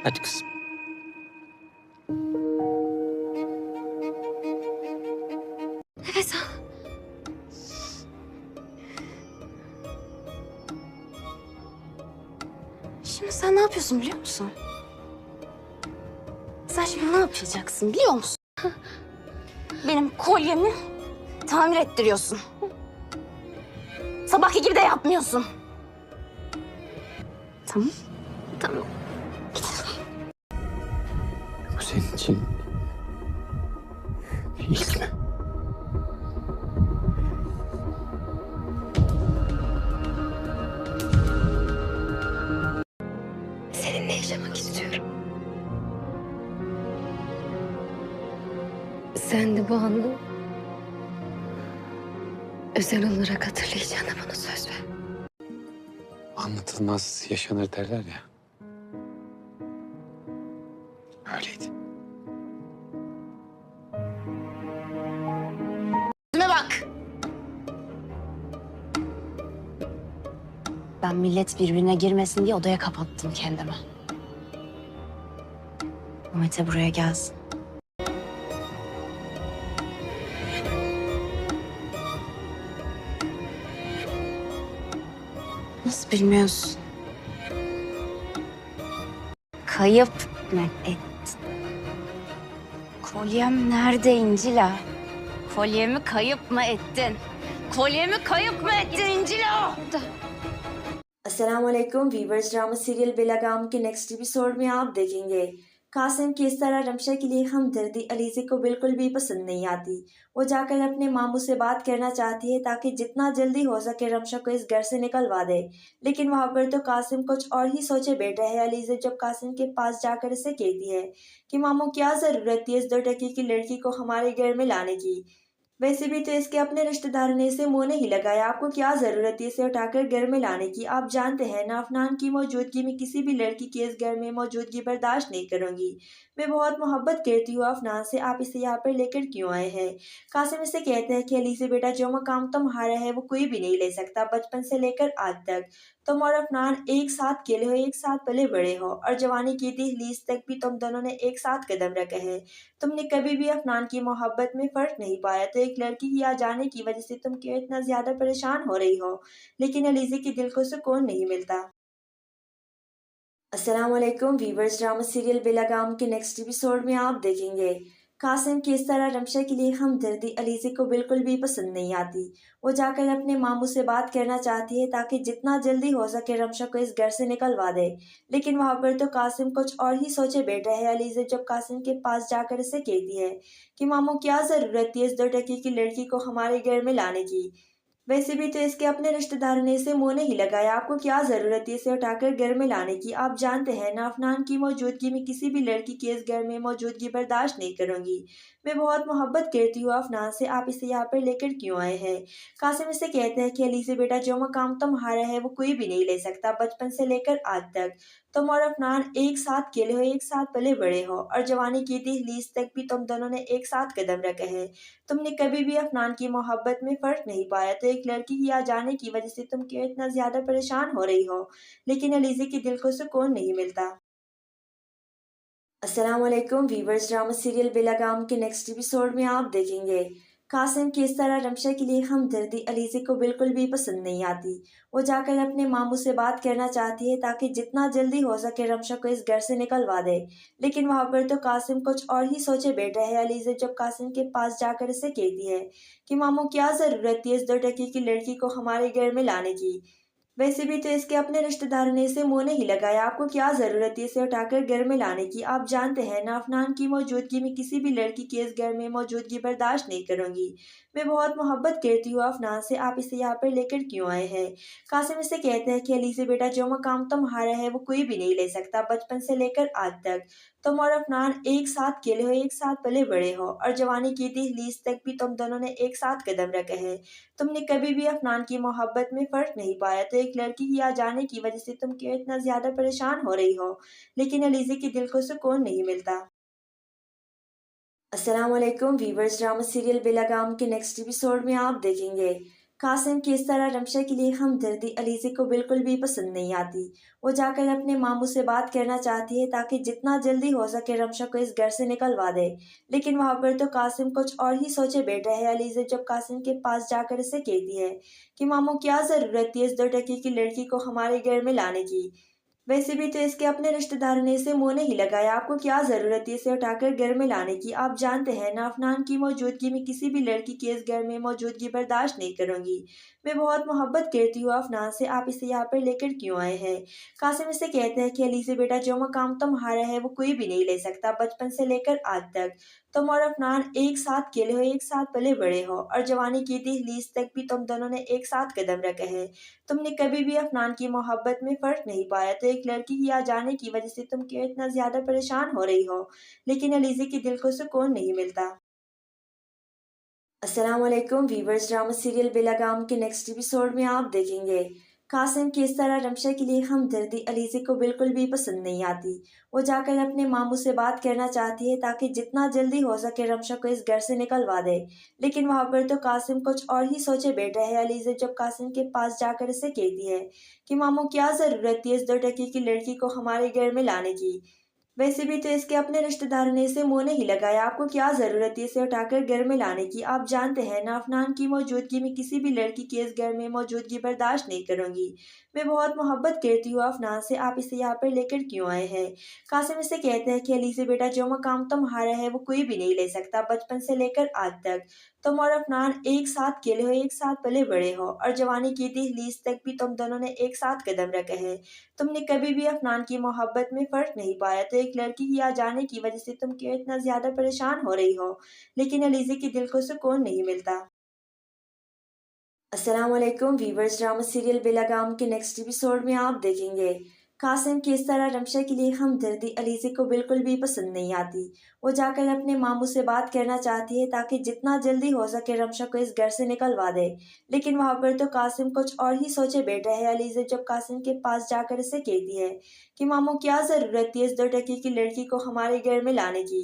Hadi kızım. Nefes al. Şimdi sen ne yapıyorsun biliyor musun? Sen şimdi ne yapacaksın biliyor musun? Benim kolyemi tamir ettiriyorsun. Sabahki gibi de yapmıyorsun. Tamam. Tamam. Bu senin için bir ilk mi? Seninle yaşamak istiyorum. Sen de bu anı özel olarak hatırlayacağına bana söz ver. Anlatılmaz yaşanır derler ya. Öyleydi. Yüzüme bak. Ben millet birbirine girmesin diye odaya kapattım kendimi. O Mete buraya gelsin. Nasıl bilmiyorsun? Kayıp mı ettin? Kolyem nerede İncila? Kolyemi kayıp mı ettin? Kolyemi kayıp mı ettin İncila? अस्सलामुअलैकुम viewers drama serial बेलागाम के next episode में आप देखेंगे कासिम किस तरह रमशा के लिए हमदर्दी अलीज़े को बिल्कुल भी पसंद नहीं आती। वो जाकर अपने मामू से बात करना चाहती है ताकि जितना जल्दी हो सके रमशा को इस घर से निकलवा दे, लेकिन वहाँ पर तो कासिम कुछ और ही सोचे बैठा है। अलीज़े जब कासिम के पास जाकर इसे कहती है कि मामू क्या ज़रूरत थी इस 2 टके की लड़की को हमारे घर में लाने की, वैसे भी तो इसके अपने रिश्तेदार ने इसे मुंह नहीं लगाया, आपको क्या जरूरत है इसे उठाकर घर में लाने की। आप जानते हैं ना अफनान की मौजूदगी में किसी भी लड़की की इस घर में मौजूदगी बर्दाश्त नहीं करूंगी। मैं बहुत मोहब्बत करती हूँ अफनान से, आप इसे यहाँ पर लेकर क्यों आए हैं। कासिम इसे कहते हैं कि अली से बेटा जो मकाम तुम्हारा है वो कोई भी नहीं ले सकता। बचपन से लेकर आज तक तुम और अफनान एक साथ खेले हो, एक साथ पले बड़े हो और जवानी की दहलीज तक भी तुम दोनों ने एक साथ कदम रखे हैं। तुमने कभी भी अफनान की मोहब्बत में फर्क नहीं पाया, तो एक लड़की की आ जाने की वजह से तुम क्यों इतना ज्यादा परेशान हो रही हो, लेकिन अलीज़े के दिल को सुकून नहीं मिलता। अस्सलाम वालेकुम वीवर्स ड्रामा सीरियल बेलागाम के नेक्स्ट एपिसोड में आप देखेंगे कासिम किस तरह रमशा के लिए हमदर्दी अलीज़े को बिल्कुल भी पसंद नहीं आती। वो जाकर अपने मामू से बात करना चाहती है ताकि जितना जल्दी हो सके रमशा को इस घर से निकलवा दे, लेकिन वहाँ पर तो कासिम कुछ और ही सोचे बैठा है। अलीज़े जब कासिम के पास जाकर इसे कहती है कि मामू क्या ज़रूरत थी इस 2 टके की लड़की को हमारे घर में लाने की, वैसे भी तो इसके अपने रिश्तेदार ने इसे मुंह नहीं लगाया, आपको क्या जरूरत है इसे उठाकर घर में लाने की। आप जानते हैं ना अफनान की मौजूदगी में किसी भी लड़की की इस घर में मौजूदगी बर्दाश्त नहीं करूंगी। मैं बहुत मोहब्बत करती हूँ अफनान से, आप इसे यहाँ पर लेकर क्यों आए हैं। कासिम इसे कहते हैं कि अली से बेटा जो मकाम तुम्हारा है वो कोई भी नहीं ले सकता। बचपन से लेकर आज तक तुम और अफनान एक साथ खेले हो, एक साथ पले बड़े हो और जवानी की दहलीज तक भी तुम दोनों ने एक साथ कदम रखे हैं। तुमने कभी भी अफनान की मोहब्बत में फर्क नहीं पाया, तो एक लड़की की आ जाने की वजह से तुम क्यों इतना ज्यादा परेशान हो रही हो, लेकिन अलीज़े के दिल को सुकून नहीं मिलता। अस्सलाम वालेकुम वीवर्स ड्रामा सीरियल बेलागाम के नेक्स्ट एपिसोड में आप देखेंगे कासिम किस तरह रमशा के लिए हमदर्दी अलीज़े को बिल्कुल भी पसंद नहीं आती। वो जाकर अपने मामू से बात करना चाहती है ताकि जितना जल्दी हो सके रमशा को इस घर से निकलवा दे, लेकिन वहाँ पर तो कासिम कुछ और ही सोचे बैठा है। अलीज़े जब कासिम के पास जाकर इसे कहती है कि मामू क्या ज़रूरत थी इस 2 टके की लड़की को हमारे घर में लाने की, वैसे भी तो इसके अपने रिश्तेदार ने इसे मुंह नहीं लगाया, आपको क्या जरूरत है इसे उठाकर घर में लाने की। आप जानते हैं ना अफनान की मौजूदगी में किसी भी लड़की की इस घर में मौजूदगी बर्दाश्त नहीं करूंगी। मैं बहुत मोहब्बत करती हूँ अफनान से, आप इसे यहाँ पर लेकर क्यों आए हैं। कासिम इसे कहते हैं कि अली से बेटा जो मकाम तुम्हारा है वो कोई भी नहीं ले सकता। बचपन से लेकर आज तक तुम और अफनान एक साथ खेले हो, एक साथ पले बड़े हो और जवानी की दहलीज तक भी तुम दोनों ने एक साथ कदम रखे हैं। तुमने कभी भी अफनान की मोहब्बत में फर्क नहीं पाया, तो एक लड़की की आ जाने की वजह से तुम क्यों इतना ज्यादा परेशान हो रही हो, लेकिन अलीज़े के दिल को सुकून नहीं मिलता। अस्सलाम वालेकुम वीवर्स ड्रामा सीरियल बेलागाम के नेक्स्ट एपिसोड में आप देखेंगे कासिम की इस तरह रमशा के लिए हमदर्दी अलीज़े को बिल्कुल भी पसंद नहीं आती। वो जाकर अपने मामू से बात करना चाहती है ताकि जितना जल्दी हो सके रमशा को इस घर से निकलवा दे, लेकिन वहाँ पर तो कासिम कुछ और ही सोचे बैठा है। अलीज़े जब कासिम के पास जाकर इसे कहती है कि मामू क्या ज़रूरत थी इस 2 टके की लड़की को हमारे घर में लाने की, वैसे भी तो इसके अपने रिश्तेदारों ने इसे मुंह नहीं लगाया, आपको क्या जरूरत है इसे उठाकर घर में लाने की। आप जानते हैं ना अफनान की मौजूदगी में किसी भी लड़की की इस घर में मौजूदगी बर्दाश्त नहीं करूंगी। मैं बहुत मोहब्बत करती हूँ अफनान से, आप इसे यहाँ पर लेकर क्यों आए हैं। कासिम इसे कहते हैं कि अली से बेटा जो मकाम तुम्हारा है वो कोई भी नहीं ले सकता। बचपन से लेकर आज तक तुम और अफनान एक साथ खेले हो, एक साथ पले बड़े हो और जवानी की दहलीज तक भी तुम दोनों ने एक साथ कदम रखे हैं। तुमने कभी भी अफनान की मोहब्बत में फर्क नहीं पाया, तो एक लड़की की आ जाने की वजह से तुम क्यों इतना ज्यादा परेशान हो रही हो, लेकिन अलीज़े के दिल को सुकून नहीं मिलता। अस्सलाम वालेकुम वीवर्स, ड्रामा सीरियल बेलगाम के नेक्स्ट एपिसोड में आप देखेंगे कासिम की इस तरह रमशा के लिए हमदर्दी अलीज़े को बिल्कुल भी पसंद नहीं आती। वो जाकर अपने मामू से बात करना चाहती है ताकि जितना जल्दी हो सके रमशा को इस घर से निकलवा दे, लेकिन वहाँ पर तो कासिम कुछ और ही सोचे बैठा है। अलीज़े जब कासिम के पास जाकर इसे कहती है कि मामू क्या ज़रूरत थी इस 2 टके की लड़की को हमारे घर में लाने की, वैसे भी तो इसके अपने रिश्तेदारों ने इसे मुंह नहीं लगाया, आपको क्या जरूरत है इसे उठाकर घर में लाने की। आप जानते हैं ना अफनान की मौजूदगी में किसी भी लड़की की इस घर में मौजूदगी बर्दाश्त नहीं करूंगी। मैं बहुत मोहब्बत करती हूँ अफनान से, आप इसे यहाँ पर लेकर क्यों आए हैं। कासिम इसे कहते हैं कि अली से बेटा जो मकाम तुम्हारा है वो कोई भी नहीं ले सकता। बचपन से लेकर आज तक तुम और अफनान एक साथ खेले हो, एक साथ पले बड़े हो और जवानी की दहलीज तक भी तुम दोनों ने एक साथ कदम रखे हैं। तुमने कभी भी अफनान की मोहब्बत में फर्क नहीं पाया, तो एक लड़की की आ जाने की वजह से तुम क्यों इतना ज्यादा परेशान हो रही हो, लेकिन अलीज़े के दिल को सुकून नहीं मिलता। अस्सलाम वालेकुम वीवर्स, ड्रामा सीरियल बेलगाम के नेक्स्ट एपिसोड में आप देखेंगे कासिम की इस तरह रमशा के लिए हमदर्दी अलीज़े को बिल्कुल भी पसंद नहीं आती। वो जाकर अपने मामू से बात करना चाहती है ताकि जितना जल्दी हो सके रमशा को इस घर से निकलवा दे, लेकिन वहाँ पर तो कासिम कुछ और ही सोचे बैठा है। अलीज़े जब कासिम के पास जाकर इसे कहती है कि मामू क्या ज़रूरत थी इस 2 टके की लड़की को हमारे घर में लाने की,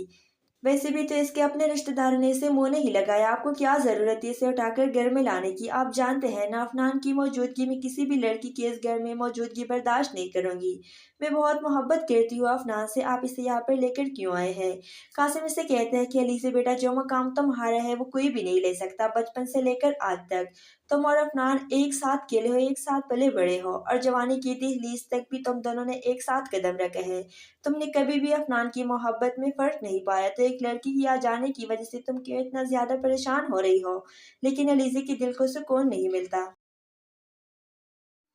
वैसे भी तो इसके अपने रिश्तेदारों ने इसे मुंह नहीं लगाया, आपको क्या जरूरत है इसे उठाकर घर में लाने की। आप जानते हैं ना अफनान की मौजूदगी में किसी भी लड़की की इस घर में मौजूदगी बर्दाश्त नहीं करूंगी। मैं बहुत मोहब्बत करती हूँ अफनान से, आप इसे यहाँ पर लेकर क्यों आए हैं। कासिम इसे कहते हैं कि अली से बेटा जो मकाम तुम्हारा है वो कोई भी नहीं ले सकता। बचपन से लेकर आज तक तुम और अफनान एक साथ खेले हो, एक साथ पले बड़े हो और जवानी की दहलीज तक भी तुम दोनों ने एक साथ कदम रखे हैं। तुमने कभी भी अफनान की मोहब्बत में फर्क नहीं पाया, तो एक लड़की की आ जाने की वजह से तुम क्यों इतना ज्यादा परेशान हो रही हो, लेकिन अलीज़े के दिल को सुकून नहीं मिलता।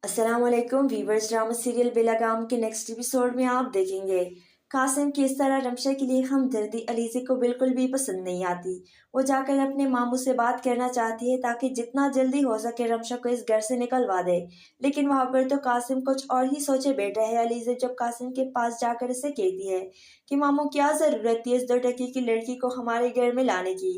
अस्सलाम वालेकुम वीवर्स, ड्रामा सीरियल बेलगाम के नेक्स्ट एपिसोड में आप देखेंगे कासिम की इस तरह रमशा के लिए हमदर्दी अलीज़े को बिल्कुल भी पसंद नहीं आती। वो जाकर अपने मामू से बात करना चाहती है ताकि जितना जल्दी हो सके रमशा को इस घर से निकलवा दे, लेकिन वहाँ पर तो कासिम कुछ और ही सोचे बैठा है। अलीज़े जब कासिम के पास जाकर इसे कहती है कि मामू क्या ज़रूरत थी इस 2 टके की लड़की को हमारे घर में लाने की,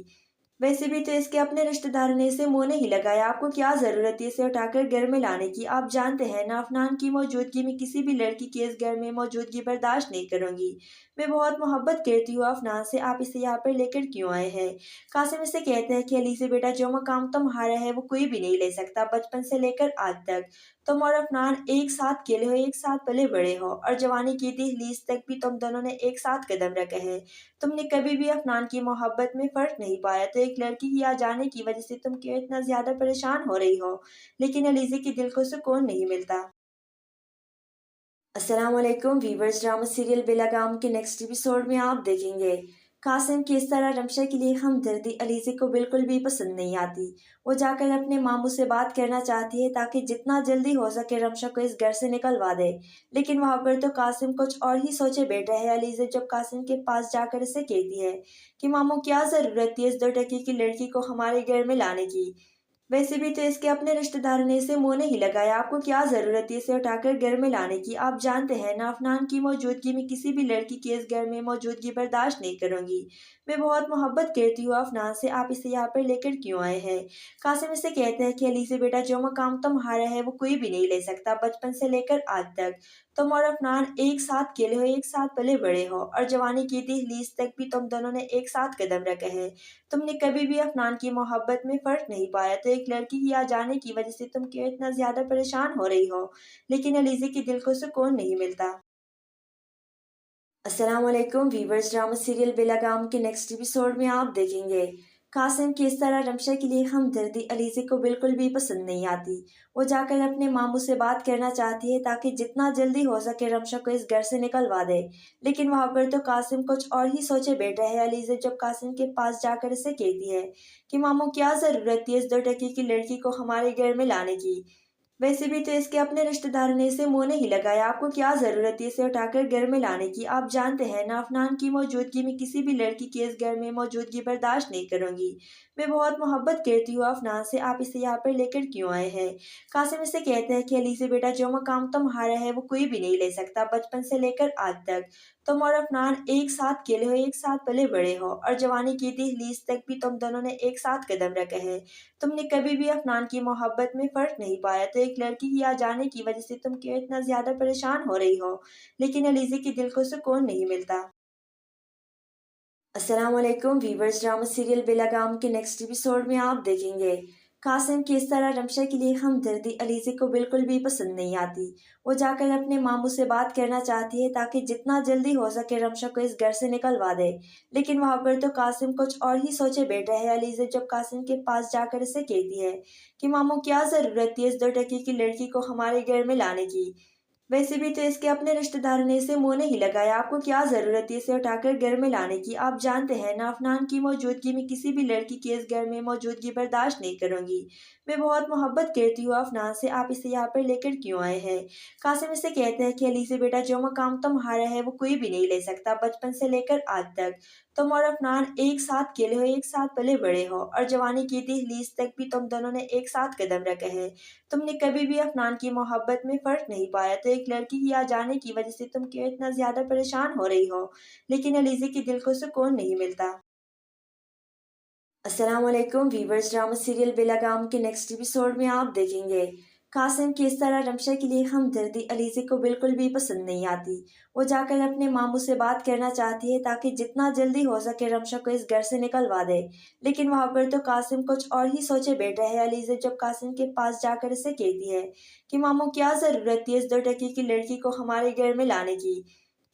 वैसे भी तो इसके अपने रिश्तेदारों ने इसे मुंह नहीं लगाया, आपको क्या जरूरत है इसे उठाकर घर में लाने की। आप जानते हैं ना अफनान की मौजूदगी में किसी भी लड़की की इस घर में मौजूदगी बर्दाश्त नहीं करूंगी। मैं बहुत मोहब्बत करती हूँ अफनान से, आप इसे यहाँ पर लेकर क्यों आए हैं। कासिम इसे कहते हैं कि अली से बेटा जो मकाम तुम्हारा है वो कोई भी नहीं ले सकता। बचपन से लेकर आज तक तुम और अफनान एक साथ खेले हो, एक साथ पले बड़े हो और जवानी की दहलीज तक भी तुम दोनों ने एक साथ कदम रखे हैं। तुमने कभी भी अफनान की मोहब्बत में फर्क नहीं पाया, तो एक लड़की की आ जाने की वजह से तुम क्यों इतना ज्यादा परेशान हो रही हो, लेकिन अलीज़े के दिल को सुकून नहीं मिलता। अस्सलाम वालेकुम वीवर्स, ड्रामा सीरियल बेलगाम के नेक्स्ट एपिसोड में आप देखेंगे कासिम की इस तरह रमशा के लिए हमदर्दी अलीज़े को बिल्कुल भी पसंद नहीं आती। वो जाकर अपने मामू से बात करना चाहती है ताकि जितना जल्दी हो सके रमशा को इस घर से निकलवा दे, लेकिन वहाँ पर तो कासिम कुछ और ही सोचे बैठा है। अलीज़े जब कासिम के पास जाकर इसे कहती है कि मामू क्या ज़रूरत थी इस 2 टके की लड़की को हमारे घर में लाने की, वैसे भी तो इसके अपने रिश्तेदारों ने इसे मुंह नहीं लगाया, आपको क्या जरूरत है इसे उठाकर घर में लाने की। आप जानते हैं ना अफनान की मौजूदगी में किसी भी लड़की की इस घर में मौजूदगी बर्दाश्त नहीं करूंगी। मैं बहुत मोहब्बत करती हूँ अफनान से, आप इसे यहाँ पर लेकर क्यों आए हैं। कासिम इसे कहते हैं कि अली से बेटा जो मकाम तुम्हारा है वो कोई भी नहीं ले सकता। बचपन से लेकर आज तक तुम और अफनान एक साथ खेले हो, एक साथ पले बड़े हो और जवानी की दहलीज तक भी तुम दोनों ने एक साथ कदम रखे हैं। तुमने कभी भी अफनान की मोहब्बत में फर्क नहीं पाया, तो ایک لڑکی کی آ جانے کی وجہ سے تم کیوں اتنا زیادہ پریشان ہو رہی ہو، لیکن علیزے کے دل کو سکون نہیں ملتا۔ السلام علیکم ویورز، ڈرامہ سیریل بے لگام کے نیکسٹ ایپیسوڈ میں آپ دیکھیں گے قاسم کی اس طرح رمشا کے لیے ہمدردی علیزے کو بالکل بھی پسند نہیں آتی۔ وہ جا کر اپنے ماموں سے بات کرنا چاہتی ہے تاکہ جتنا جلدی ہو سکے رمشا کو اس گھر سے نکلوا دے، لیکن وہاں پر تو قاسم کچھ اور ہی سوچے بیٹھا ہے۔ علیزے جب قاسم کے پاس جا کر اسے کہتی ہے کہ ماموں کیا ضرورت تھی اس 2 ٹکے کی لڑکی کو ہمارے گھر میں لانے کی، ویسے بھی تو اس کے اپنے رشتہ داروں نے اسے منہ نہیں لگایا، آپ کو کیا ضرورت ہے اسے اٹھا کر گھر میں لانے کی؟ آپ جانتے ہیں نا افنان کی موجودگی میں کسی بھی لڑکی کی اس گھر میں موجودگی برداشت نہیں کروں گی۔ میں بہت محبت کرتی ہوں افنان سے، آپ اسے یہاں پر لے کر کیوں آئے ہیں؟ قاسم اسے کہتا ہے کہ علیزے بیٹا جو مقام تمہارا ہے وہ کوئی بھی نہیں لے سکتا، بچپن سے لے کر آج تک تم اور افنان ایک ساتھ کھیلے ہو، ایک ساتھ پلے بڑے ہو، اور جوانی کی دہلیز تک بھی تم دونوں نے ایک ساتھ قدم رکھے ہیں۔ تم نے کبھی بھی افنان کی محبت میں فرق نہیں پایا، تو ایک لڑکی کی آ جانے کی وجہ سے تم کیوں اتنا زیادہ پریشان ہو رہی ہو، لیکن علیزے کے دل کو سکون نہیں ملتا۔ السلام علیکم ویورز، ڈرامہ سیریل بے لگام کے نیکسٹ ایپیسوڈ میں آپ دیکھیں گے قاسم کی اس طرح رمشا کے لیے ہمدردی علیزے کو بالکل بھی پسند نہیں آتی۔ وہ جا کر اپنے ماموں سے بات کرنا چاہتی ہے تاکہ جتنا جلدی ہو سکے رمشا کو اس گھر سے نکلوا دے، لیکن وہاں پر تو قاسم کچھ اور ہی سوچے بیٹھا ہے۔ علیزے جب قاسم کے پاس جا کر اسے کہتی ہے کہ ماموں کیا ضرورت تھی اس 2 ٹکے کی لڑکی کو ہمارے گھر میں لانے کی، ویسے بھی تو اس کے اپنے رشتہ داروں نے اسے منہ نہیں لگایا، آپ کو کیا ضرورت ہے اسے اٹھا کر گھر میں لانے کی؟ آپ جانتے ہیں نا افنان کی موجودگی میں کسی بھی لڑکی کی اس گھر میں موجودگی برداشت نہیں کروں گی۔ میں بہت محبت کرتی ہوں افنان سے، آپ اسے یہاں پر لے کر کیوں آئے ہیں؟ قاسم اسے کہتا ہے کہ علیزے بیٹا جو مقام تمہارا ہے وہ کوئی بھی نہیں لے سکتا، بچپن سے لے کر آج تک تم اور افنان ایک ساتھ کھیلے ہو، ایک ساتھ پلے بڑے ہو، اور جوانی کی دہلیز تک بھی تم دونوں نے ایک ساتھ قدم رکھے ہیں۔ تم نے کبھی بھی افنان کی محبت میں فرق نہیں پایا، تو ایک لڑکی کی آ جانے کی وجہ سے تم کیوں اتنا زیادہ پریشان ہو رہی ہو، لیکن علیزے کے دل کو سکون نہیں ملتا۔ السلام علیکم ویورز، ڈرامہ سیریل بے لگام کے نیکسٹ ایپیسوڈ میں آپ دیکھیں گے قاسم کی اس طرح رمشا کے لیے ہمدردی علیزے کو بالکل بھی پسند نہیں آتی۔ وہ جا کر اپنے ماموں سے بات کرنا چاہتی ہے تاکہ جتنا جلدی ہو سکے رمشا کو اس گھر سے نکلوا دے، لیکن وہاں پر تو قاسم کچھ اور ہی سوچے بیٹھا ہے۔ علیزے جب قاسم کے پاس جا کر اسے کہتی ہے کہ ماموں کیا ضرورت تھی اس 2 ٹکے کی لڑکی کو ہمارے گھر میں لانے کی،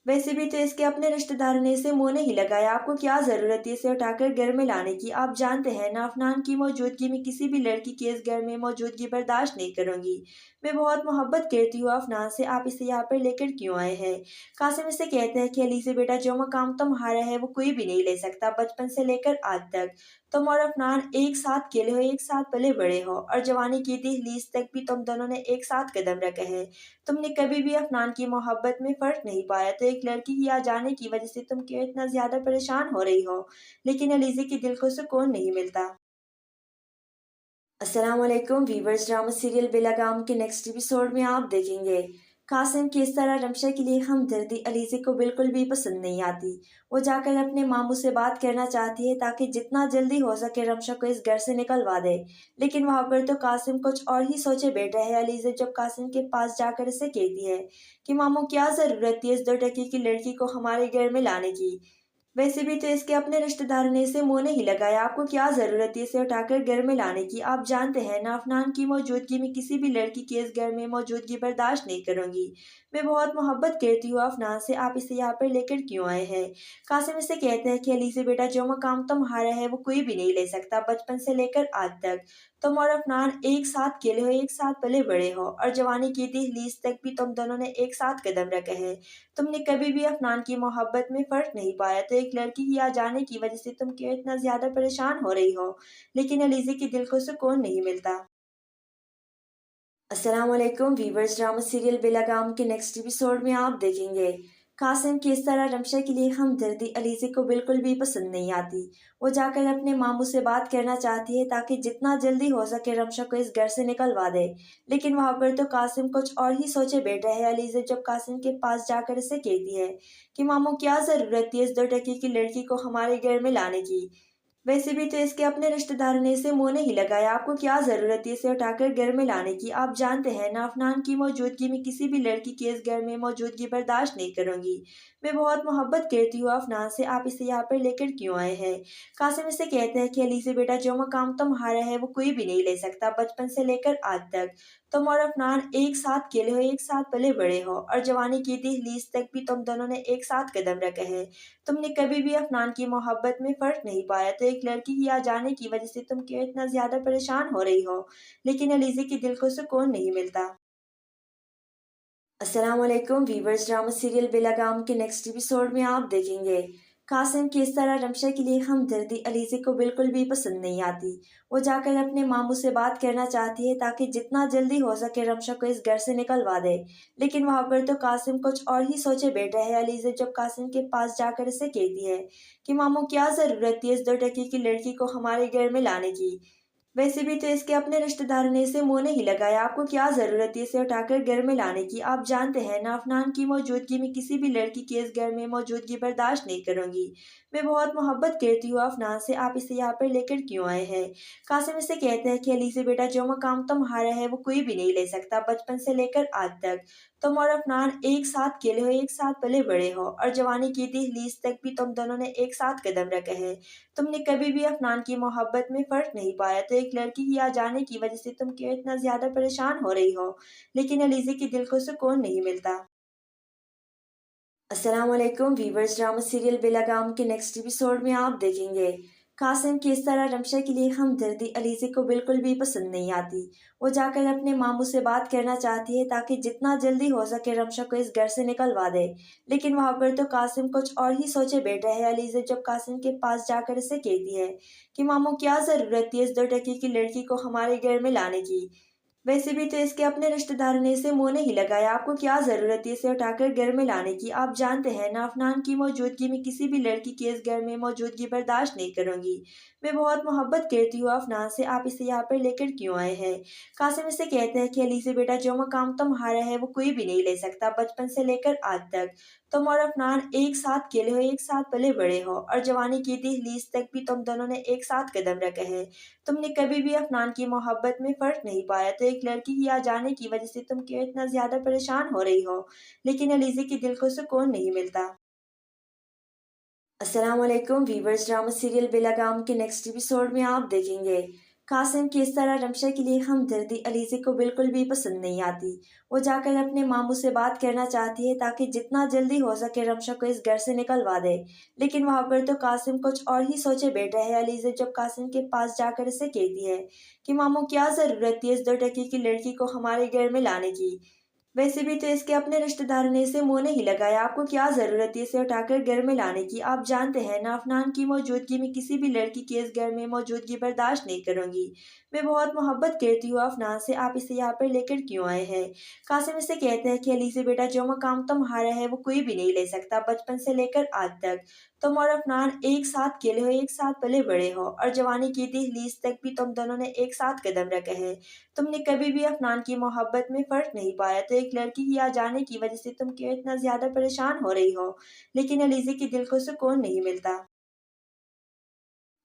ویسے بھی تو اس کے اپنے رشتہ داروں نے اسے منہ نہیں لگایا، آپ کو کیا ضرورت ہے اسے اٹھا کر گھر میں لانے کی؟ آپ جانتے ہیں نا افنان کی موجودگی میں کسی بھی لڑکی کی اس گھر میں موجودگی برداشت نہیں کروں گی۔ میں بہت محبت کرتی ہوں افنان سے، آپ اسے یہاں پر لے کر کیوں آئے ہیں؟ قاسم اسے کہتا ہے کہ علیزے بیٹا جو مقام تمہارا ہے وہ کوئی بھی نہیں لے سکتا، بچپن سے لے کر آج تک تم اور افنان ایک ساتھ کھیلے ہو، ایک ساتھ پلے بڑے ہو، اور جوانی کی دہلیز تک بھی تم دونوں نے ایک ساتھ قدم رکھے ہیں۔ تم نے کبھی بھی افنان کی محبت میں فرق نہیں پایا، تو ایک لڑکی کی آ جانے کی وجہ سے تم کیوں اتنا زیادہ پریشان ہو رہی ہو، لیکن علیزے کے دل کو سکون نہیں ملتا۔ السلام علیکم ویورز، ڈرامہ سیریل بے لگام کے نیکسٹ ایپیسوڈ میں آپ دیکھیں گے قاسم کی اس طرح رمشا کے لیے ہمدردی علیزے کو بالکل بھی پسند نہیں آتی۔ وہ جا کر اپنے ماموں سے بات کرنا چاہتی ہے تاکہ جتنا جلدی ہو سکے رمشا کو اس گھر سے نکلوا دے، لیکن وہاں پر تو قاسم کچھ اور ہی سوچے بیٹھا ہے۔ علیزے جب قاسم کے پاس جا کر اسے کہتی ہے کہ ماموں کیا ضرورت تھی اس 2 ٹکے کی لڑکی کو ہمارے گھر میں لانے کی، ویسے بھی تو اس کے اپنے رشتہ داروں نے اسے منہ نہیں لگایا، آپ کو کیا ضرورت ہے اسے اٹھا کر گھر میں لانے کی؟ آپ جانتے ہیں نا افنان کی موجودگی میں کسی بھی لڑکی کی اس گھر میں موجودگی برداشت نہیں کروں گی۔ میں بہت محبت کرتی ہوں افنان سے، آپ اسے یہاں پر لے کر کیوں آئے ہیں؟ قاسم اسے کہتا ہے کہ علیزے بیٹا جو مقام تمہارا ہے وہ کوئی بھی نہیں لے سکتا، بچپن سے لے کر آج تک تم اور افنان ایک ساتھ کھیلے ہو، ایک ساتھ پلے بڑے ہو، اور جوانی کی دہلیز تک بھی تم دونوں نے ایک ساتھ قدم رکھے ہیں۔ تم نے کبھی بھی افنان کی محبت میں فرق نہیں پایا، تو ایک لڑکی کی آ جانے کی وجہ سے تم کیوں اتنا زیادہ پریشان ہو رہی ہو، لیکن علیزے کے دل کو سکون نہیں ملتا۔ السلام علیکم ویورز، ڈرامہ سیریل بے لگام کے نیکسٹ ایپیسوڈ میں آپ دیکھیں گے قاسم کی اس طرح رمشا کے لیے ہمدردی علیزے کو بالکل بھی پسند نہیں آتی۔ وہ جا کر اپنے ماموں سے بات کرنا چاہتی ہے تاکہ جتنا جلدی ہو سکے رمشا کو اس گھر سے نکلوا دے، لیکن وہاں پر تو قاسم کچھ اور ہی سوچے بیٹھا ہے۔ علیزے جب قاسم کے پاس جا کر اسے کہتی ہے کہ ماموں کیا ضرورت تھی اس 2 ٹکے کی لڑکی کو ہمارے گھر میں لانے کی، वैसे भी तो इसके अपने रिश्तेदारों ने इसे मुंह नहीं लगाया, आपको क्या जरूरत है इसे उठाकर घर में लाने की। आप जानते हैं ना, अफनान की मौजूदगी में किसी भी लड़की की इस घर में मौजूदगी बर्दाश्त नहीं करूंगी। मैं बहुत मोहब्बत करती हूँ अफनान से, आप इसे यहाँ पर लेकर क्यों आए हैं। कासिम इसे कहते हैं कि अली से बेटा, जो मकाम तुम्हारा है वो कोई भी नहीं ले सकता। बचपन से लेकर आज तक तुम और अफनान एक साथ खेले हो, एक साथ पले बड़े हो, और जवानी की दहलीज तक भी तुम दोनों ने एक साथ कदम रखे हैं। तुमने कभी भी अफनान की मोहब्बत में फर्क नहीं पाया, तो एक लड़की की आ जाने की वजह से तुम क्यों इतना ज्यादा परेशान हो रही हो। लेकिन अलीज़े के दिल को सुकून नहीं मिलता। अस्सलाम वालेकुम वीवर्स, ड्रामा सीरियल बेलगाम के नेक्स्ट एपिसोड में आप देखेंगे कासिम की इस तरह रमशा के लिए हमदर्दी अलीज़े को बिल्कुल भी पसंद नहीं आती। वो जाकर अपने मामू से बात करना चाहती है ताकि जितना जल्दी हो सके रमशा को इस घर से निकलवा दे, लेकिन वहाँ पर तो कासिम कुछ और ही सोचे बैठा है। अलीज़े जब कासिम के पास जाकर इसे कहती है कि मामू, क्या ज़रूरत थी इस 2 टके की लड़की को हमारे घर में लाने की। वैसे भी तो इसके अपने रिश्तेदारों ने इसे मुंह नहीं लगाया, आपको क्या जरूरत है इसे उठाकर घर में लाने की। आप जानते हैं ना, अफनान की मौजूदगी में किसी भी लड़की की इस घर में मौजूदगी बर्दाश्त नहीं करूंगी। मैं बहुत मोहब्बत करती हूँ अफनान से, आप इसे यहाँ पर लेकर क्यों आए हैं। कासिम इसे कहते हैं कि अली से बेटा, जो मकाम तुम्हारा है वो कोई भी नहीं ले सकता। बचपन से लेकर आज तक तुम और अफनान एक साथ खेले हो, एक साथ पले बड़े हो, और जवानी की दहलीज तक भी तुम दोनों ने एक साथ कदम रखे हैं। तुमने कभी भी अफनान की मोहब्बत में फर्क नहीं पाया, तो एक लड़की की आ जाने की वजह से तुम क्यों इतना ज्यादा परेशान हो रही हो। लेकिन अलीज़े के दिल को सुकून नहीं मिलता। अस्सलाम वालेकुम वीवर्स, ड्रामा सीरियल बेलगाम के नेक्स्ट एपिसोड में आप देखेंगे कासिम की इस तरह रमशा के लिए हमदर्दी अलीज़े को बिल्कुल भी पसंद नहीं आती। वो जाकर अपने मामू से बात करना चाहती है ताकि जितना जल्दी हो सके रमशा को इस घर से निकलवा दे, लेकिन वहाँ पर तो कासिम कुछ और ही सोचे बैठा है। अलीज़े जब कासिम के पास जाकर इसे कहती है कि मामू, क्या ज़रूरत थी इस 2 टके की लड़की को हमारे घर में लाने की। वैसे भी तो इसके अपने रिश्तेदारों ने इसे मुंह नहीं लगाया, आपको क्या जरूरत है इसे उठाकर घर में लाने की। आप जानते हैं ना, अफनान की मौजूदगी में किसी भी लड़की की इस घर में मौजूदगी बर्दाश्त नहीं करूंगी। मैं बहुत मोहब्बत करती हूँ अफनान से, आप इसे यहाँ पर लेकर क्यों आए हैं। कासिम इसे कहते हैं कि अली से बेटा, जो मकाम तुम्हारा है वो कोई भी नहीं ले सकता। बचपन से लेकर आज तक तुम और अफनान एक साथ खेले हो, एक साथ पले बड़े हो, और जवानी की दहलीज तक भी तुम दोनों ने एक साथ कदम रखे हैं। तुमने कभी भी अफनान की मोहब्बत में फर्क नहीं पाया, तो एक लड़की की आ जाने की वजह से तुम क्यों इतना ज्यादा परेशान हो रही हो। लेकिन अलीज़े के दिल को सुकून नहीं मिलता। अस्सलाम वालेकुम वीवर्स, ड्रामा सीरियल बेलगाम के नेक्स्ट एपिसोड में आप देखेंगे कासिम की इस तरह रमशा के लिए हमदर्दी अलीज़े को बिल्कुल भी पसंद नहीं आती। वो जाकर अपने मामू से बात करना चाहती है ताकि जितना जल्दी हो सके रमशा को इस घर से निकलवा दे, लेकिन वहाँ पर तो कासिम कुछ और ही सोचे बैठा है। अलीज़े जब कासिम के पास जाकर इसे कहती है कि मामू, क्या ज़रूरत थी इस 2 टके की लड़की को हमारे घर में लाने की। वैसे भी तो इसके अपने रिश्तेदारों ने इसे मुंह नहीं लगाया, आपको क्या जरूरत है इसे उठाकर घर में लाने की। आप जानते हैं ना, अफनान की मौजूदगी में किसी भी लड़की की इस घर में मौजूदगी बर्दाश्त नहीं करूंगी। मैं बहुत मोहब्बत करती हूँ अफनान से, आप इसे यहाँ पर लेकर क्यों आए हैं। कासिम इसे कहते हैं कि अली से बेटा, जो मकाम तुम्हारा है वो कोई भी नहीं ले सकता। बचपन से लेकर आज तक तुम और अफनान एक साथ खेले हो, एक साथ पले बड़े हो, और जवानी की दहलीज तक भी तुम दोनों ने एक साथ कदम रखे हैं। तुमने कभी भी अफनान की मोहब्बत में फर्क नहीं पाया, तो एक लड़की की आ जाने की वजह से तुम क्यों इतना ज्यादा परेशान हो रही हो। लेकिन अलीज़े के दिल को सुकून नहीं मिलता।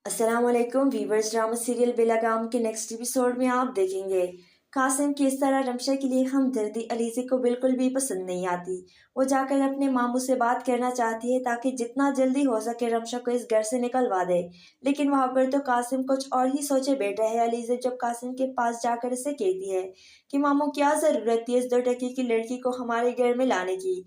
अस्सलाम वालेकुम वीवर्स, ड्रामा सीरियल बेलगाम के नेक्स्ट एपिसोड में आप देखेंगे कासिम की इस तरह रमशा के लिए हमदर्दी अलीज़े को बिल्कुल भी पसंद नहीं आती। वो जाकर अपने मामू से बात करना चाहती है ताकि जितना जल्दी हो सके रमशा को इस घर से निकलवा दे, लेकिन वहाँ पर तो कासिम कुछ और ही सोचे बैठा है। अलीज़े जब कासिम के पास जाकर इसे कहती है कि मामू, क्या ज़रूरत थी इस 2 टके की लड़की को हमारे घर में लाने की।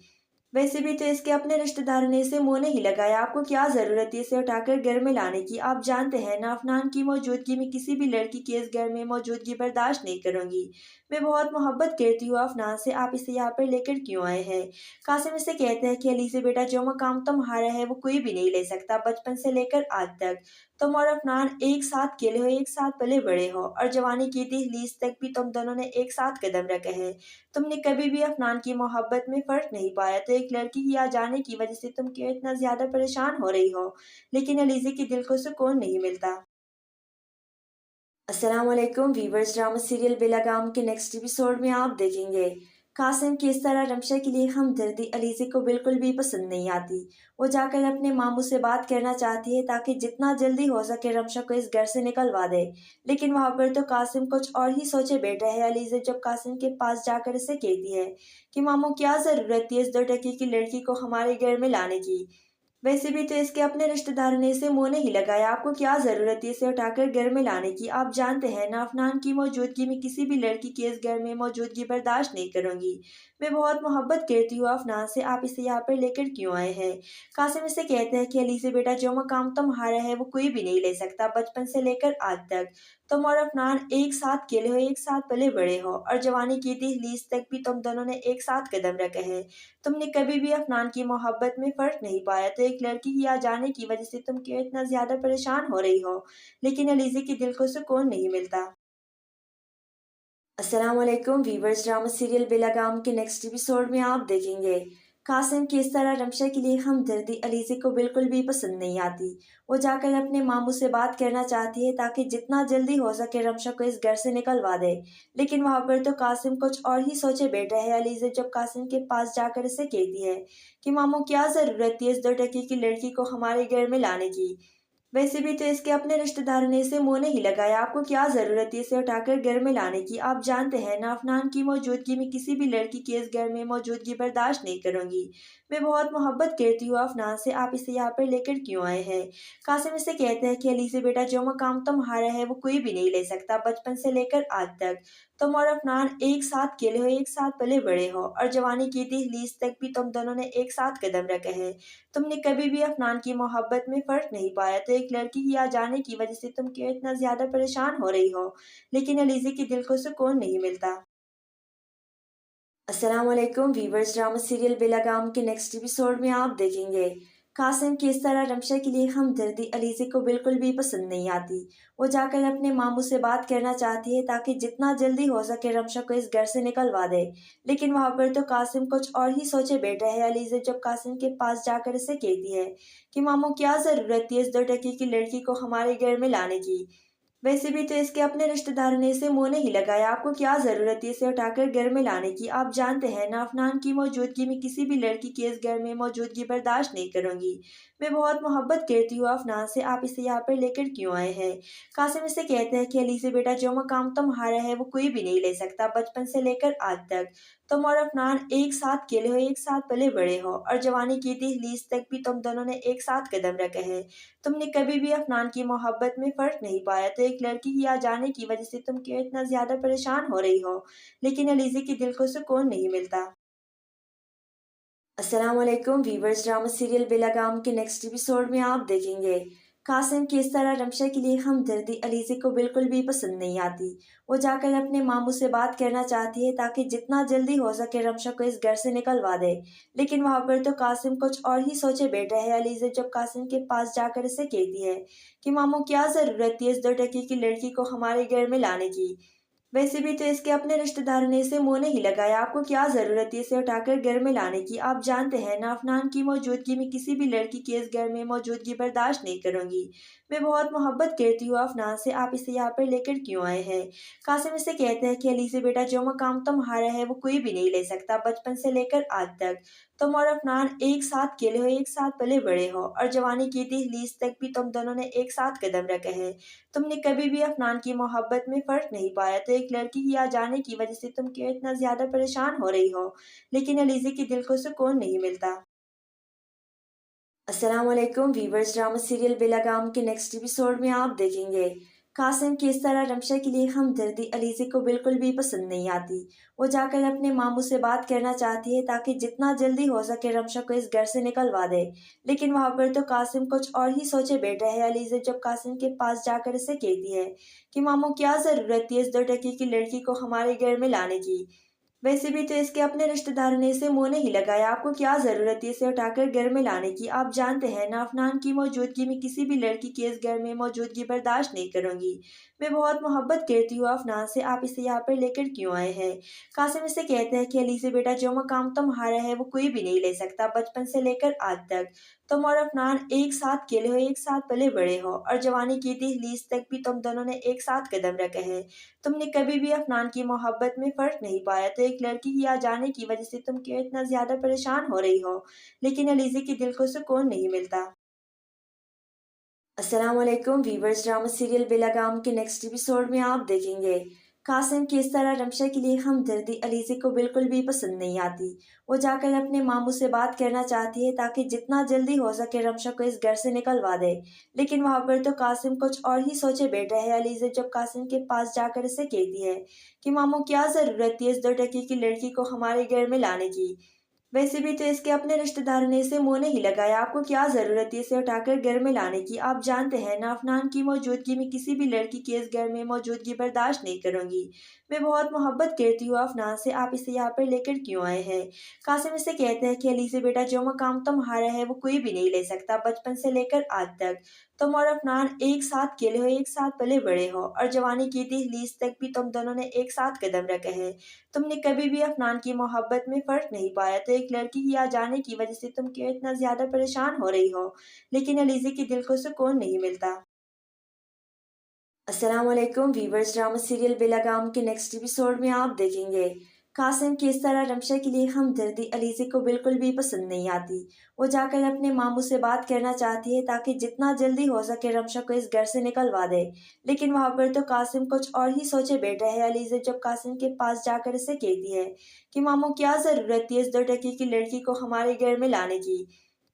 वैसे भी तो इसके अपने रिश्तेदारों ने इसे मुंह नहीं लगाया, आपको क्या जरूरत है इसे उठाकर घर में लाने की। आप जानते हैं ना, अफनान की मौजूदगी में किसी भी लड़की की इस घर में मौजूदगी बर्दाश्त नहीं करूंगी। मैं बहुत मोहब्बत करती हूँ अफनान से, आप इसे यहाँ पर लेकर क्यों आए हैं। कासिम इसे कहते हैं कि अली से बेटा, जो मकाम तुम्हारा है वो कोई भी नहीं ले सकता। बचपन से लेकर आज तक तुम और अफनान एक साथ खेले हो, एक साथ पले बड़े हो, और जवानी की दहलीज तक भी तुम दोनों ने एक साथ कदम रखे हैं। तुमने कभी भी अफनान की मोहब्बत में फर्क नहीं पाया, तो एक लड़की की आ जाने की वजह से तुम क्यों इतना ज्यादा परेशान हो रही हो। लेकिन अलीज़े के दिल को सुकून नहीं मिलता। अस्सलाम वालेकुम वीवर्स, ड्रामा सीरियल बेलगाम के नेक्स्ट एपिसोड में आप देखेंगे कासिम की इस तरह रमशा के लिए हमदर्दी अलीज़े को बिल्कुल भी पसंद नहीं आती। वो जाकर अपने मामू से बात करना चाहती है ताकि जितना जल्दी हो सके रमशा को इस घर से निकलवा दे, लेकिन वहाँ पर तो कासिम कुछ और ही सोचे बैठा है। अलीज़े जब कासिम के पास जाकर इसे कहती है कि मामू क्या ज़रूरत थी इस 2 टके की लड़की को हमारे घर में लाने की, वैसे भी तो इसके अपने रिश्तेदारों ने इसे मुंह नहीं लगाया, आपको क्या जरूरत है इसे उठाकर घर में लाने की। आप जानते हैं ना अफनान की मौजूदगी में किसी भी लड़की की इस घर में मौजूदगी बर्दाश्त नहीं करूंगी। मैं बहुत मोहब्बत करती हूँ अफनान से, आप इसे यहाँ पर लेकर क्यों आए हैं। कासिम इसे कहते हैं कि अली से बेटा जो मकाम तुम्हारा है वो कोई भी नहीं ले सकता। बचपन से लेकर आज तक तुम और अफनान एक साथ खेले हो, एक साथ पले बड़े हो और जवानी की दहलीज तक भी तुम दोनों ने एक साथ कदम रखे हैं। तुमने कभी भी अफनान की मोहब्बत में फर्क नहीं पाया, तो एक लड़की की आ जाने की वजह से तुम क्यों इतना ज्यादा परेशान हो रही हो, लेकिन अलीज़े के दिल को सुकून नहीं मिलता। अस्सलाम वालेकुम वीवर्स, ड्रामा सीरियल बेलगाम के नेक्स्ट एपिसोड में आप देखेंगे कासिम की इस तरह रमशा के लिए हमदर्दी अलीज़े को बिल्कुल भी पसंद नहीं आती। वो जाकर अपने मामू से बात करना चाहती है ताकि जितना जल्दी हो सके रमशा को इस घर से निकलवा दे, लेकिन वहाँ पर तो कासिम कुछ और ही सोचे बैठा है। अलीज़े जब कासिम के पास जाकर इसे कहती है कि मामू क्या ज़रूरत थी इस 2 टके की लड़की को हमारे घर में लाने की, वैसे भी तो इसके अपने रिश्तेदारों ने इसे मुंह नहीं लगाया, आपको क्या जरूरत है इसे उठाकर घर में लाने की। आप जानते हैं ना अफनान की मौजूदगी में किसी भी लड़की की इस घर में मौजूदगी बर्दाश्त नहीं करूंगी। मैं बहुत मोहब्बत करती हूँ अफनान से, आप इसे यहाँ पर लेकर क्यों आए हैं। कासिम इसे कहते हैं कि अली से बेटा जो मकाम तुम्हारा है वो कोई भी नहीं ले सकता। बचपन से लेकर आज तक तुम और अफनान एक साथ खेले हो, एक साथ पले बड़े हो और जवानी की दहलीज तक भी तुम दोनों ने एक साथ कदम रखे हैं। तुमने कभी भी अफनान की मोहब्बत में फर्क नहीं पाया, तो एक लड़की की आ जाने की वजह से तुम क्यों इतना ज्यादा परेशान हो रही हो, लेकिन अलीज़े के दिल को सुकून नहीं मिलता। अस्सलाम वालेकुम वीवर्स, ड्रामा सीरियल बेलगाम के नेक्स्ट एपिसोड में आप देखेंगे कासिम की इस तरह रमशा के लिए हमदर्दी अलीज़े को बिल्कुल भी पसंद नहीं आती। वो जाकर अपने मामू से बात करना चाहती है ताकि जितना जल्दी हो सके रमशा को इस घर से निकलवा दे, लेकिन वहाँ पर तो कासिम कुछ और ही सोचे बैठा है। अलीज़े जब कासिम के पास जाकर इसे कहती है कि मामू क्या ज़रूरत थी इस 2 टके की लड़की को हमारे घर में लाने की, वैसे भी तो इसके अपने रिश्तेदारों ने इसे मुंह नहीं लगाया, आपको क्या जरूरत है इसे उठाकर घर में लाने की। आप जानते हैं ना अफनान की मौजूदगी में किसी भी लड़की की इस घर में मौजूदगी बर्दाश्त नहीं करूंगी। मैं बहुत मोहब्बत करती हूँ अफनान से, आप इसे यहाँ पर लेकर क्यों आए हैं। कासिम इसे कहते हैं कि अली से बेटा जो मकाम तुम्हारा है वो कोई भी नहीं ले सकता। बचपन से लेकर आज तक तुम और अफनान एक साथ खेले हो, एक साथ पले बड़े हो और जवानी की दहलीज तक भी तुम दोनों ने एक साथ कदम रखे हैं। तुमने कभी भी अफनान की मोहब्बत में फर्क नहीं पाया, तो एक लड़की की आ जाने की वजह से तुम क्यों इतना ज्यादा परेशान हो रही हो, लेकिन अलीज़े के दिल को सुकून नहीं मिलता। अस्सलाम वालेकुम वीवर्स, ड्रामा सीरियल बेलगाम के नेक्स्ट एपिसोड में आप देखेंगे कासिम की इस तरह रमशा के लिए हमदर्दी अलीज़े को बिल्कुल भी पसंद नहीं आती। वो जाकर अपने मामू से बात करना चाहती है ताकि जितना जल्दी हो सके रमशा को इस घर से निकलवा दे, लेकिन वहाँ पर तो कासिम कुछ और ही सोचे बैठा है। अलीज़े जब कासिम के पास जाकर इसे कहती है कि मामू क्या ज़रूरत थी इस 2 टके की लड़की को हमारे घर में लाने की, वैसे भी तो इसके अपने रिश्तेदारों ने इसे मुंह नहीं लगाया, आपको क्या जरूरत है इसे उठाकर घर में लाने की। आप जानते हैं ना अफनान की मौजूदगी में किसी भी लड़की की इस घर में मौजूदगी बर्दाश्त नहीं करूंगी। मैं बहुत मोहब्बत करती हूँ अफनान से, आप इसे यहाँ पर लेकर क्यों आए हैं। कासिम इसे कहते हैं कि अली से बेटा जो मकाम तुम्हारा है वो कोई भी नहीं ले सकता। बचपन से लेकर आज तक तुम और अफनान एक साथ खेले हो, एक साथ पले बड़े हो और जवानी की दहलीज तक भी तुम दोनों ने एक साथ कदम रखे हैं। तुमने कभी भी अफनान की मोहब्बत में फर्क नहीं पाया, तो एक लड़की की आ जाने की वजह से तुम क्यों इतना ज्यादा परेशान हो रही हो, लेकिन अलीज़े के दिल को सुकून नहीं मिलता। अस्सलाम वालेकुम वीवर्स, ड्रामा सीरियल बेलगाम के नेक्स्ट एपिसोड में आप देखेंगे कासिम की इस तरह रमशा के लिए हमदर्दी अलीज़े को बिल्कुल भी पसंद नहीं आती। वो जाकर अपने मामू से बात करना चाहती है ताकि जितना जल्दी हो सके रमशा को इस घर से निकलवा दे, लेकिन वहाँ पर तो कासिम कुछ और ही सोचे बैठा है। अलीज़े जब कासिम के पास जाकर इसे कहती है कि मामू क्या ज़रूरत थी इस 2 टके की लड़की को हमारे घर में लाने की, वैसे भी तो इसके अपने रिश्तेदारों ने इसे मुंह नहीं लगाया, आपको क्या जरूरत है इसे उठाकर घर में लाने की। आप जानते हैं ना अफनान की मौजूदगी में किसी भी लड़की की इस घर में मौजूदगी बर्दाश्त नहीं करूंगी। मैं बहुत मोहब्बत करती हूँ अफनान से, आप इसे यहाँ पर लेकर क्यों आए हैं। कासिम इसे कहते हैं कि अली से बेटा जो मकाम तुम्हारा है वो कोई भी नहीं ले सकता। बचपन से लेकर आज तक तुम और अफनान एक साथ खेले हो, एक साथ पले बड़े हो और जवानी की दहलीज तक भी तुम दोनों ने एक साथ कदम रखे हैं। तुमने कभी भी अफनान की मोहब्बत में फर्क नहीं पाया, तो ایک لڑکی کی آ جانے کی وجہ سے تم کیوں اتنا زیادہ پریشان ہو رہی ہو، لیکن علیزے کے دل کو سکون نہیں ملتا۔ السلام علیکم ویورز، ڈرامہ سیریل بے لگام کے نیکسٹ ایپیسوڈ میں آپ دیکھیں گے قاسم کس طرح رمشا کے لیے ہمدردی علیزے کو بالکل بھی پسند نہیں آتی۔ وہ جا کر اپنے ماموں سے بات کرنا چاہتی ہے تاکہ جتنا جلدی ہو سکے رمشا کو اس گھر سے نکلوا دے، لیکن وہاں پر تو قاسم کچھ اور ہی سوچے بیٹھا ہے۔ علیزے جب قاسم کے پاس جا کر اسے کہتی ہے کہ ماموں کیا ضرورت تھی اس 2 ٹکے کی لڑکی کو ہمارے گھر میں لانے کی، ویسے بھی تو اس کے اپنے رشتہ داروں نے اسے منہ نہیں لگایا، آپ کو کیا ضرورت ہے اسے اٹھا کر گھر میں لانے کی؟ آپ جانتے ہیں نا افنان کی موجودگی میں کسی بھی لڑکی کی اس گھر میں موجودگی برداشت نہیں کروں گی۔ میں بہت محبت کرتی ہوں افنان سے، آپ اسے یہاں پر لے کر کیوں آئے ہیں؟ قاسم اسے کہتا ہے کہ علیزے بیٹا جو مقام تمہارا ہے وہ کوئی بھی نہیں لے سکتا، بچپن سے لے کر آج تک تم اور افنان ایک ساتھ کھیلے ہو، ایک ساتھ پلے بڑے ہو، اور جوانی کی دہلیز تک بھی تم دونوں نے ایک ساتھ قدم رکھے ہیں۔ تم نے کبھی بھی افنان کی محبت میں فرق نہیں پایا، تو ایک لڑکی کی آ جانے کی وجہ سے تم کیوں اتنا زیادہ پریشان ہو رہی ہو، لیکن علیزے کے دل کو سکون نہیں ملتا۔ السلام علیکم ویورز، ڈرامہ سیریل بے لگام کے نیکسٹ ایپیسوڈ میں آپ دیکھیں گے قاسم کس طرح رمشا کے لیے ہمدردی علیزے کو بالکل بھی پسند نہیں آتی۔ وہ جا کر اپنے ماموں سے بات کرنا چاہتی ہے تاکہ جتنا جلدی ہو سکے رمشا کو اس گھر سے نکلوا دے، لیکن وہاں پر تو قاسم کچھ اور ہی سوچے بیٹھا ہے۔ علیزے جب قاسم کے پاس جا کر اسے کہتی ہے کہ ماموں کیا ضرورت تھی اس 2 ٹکے کی لڑکی کو ہمارے گھر میں لانے کی،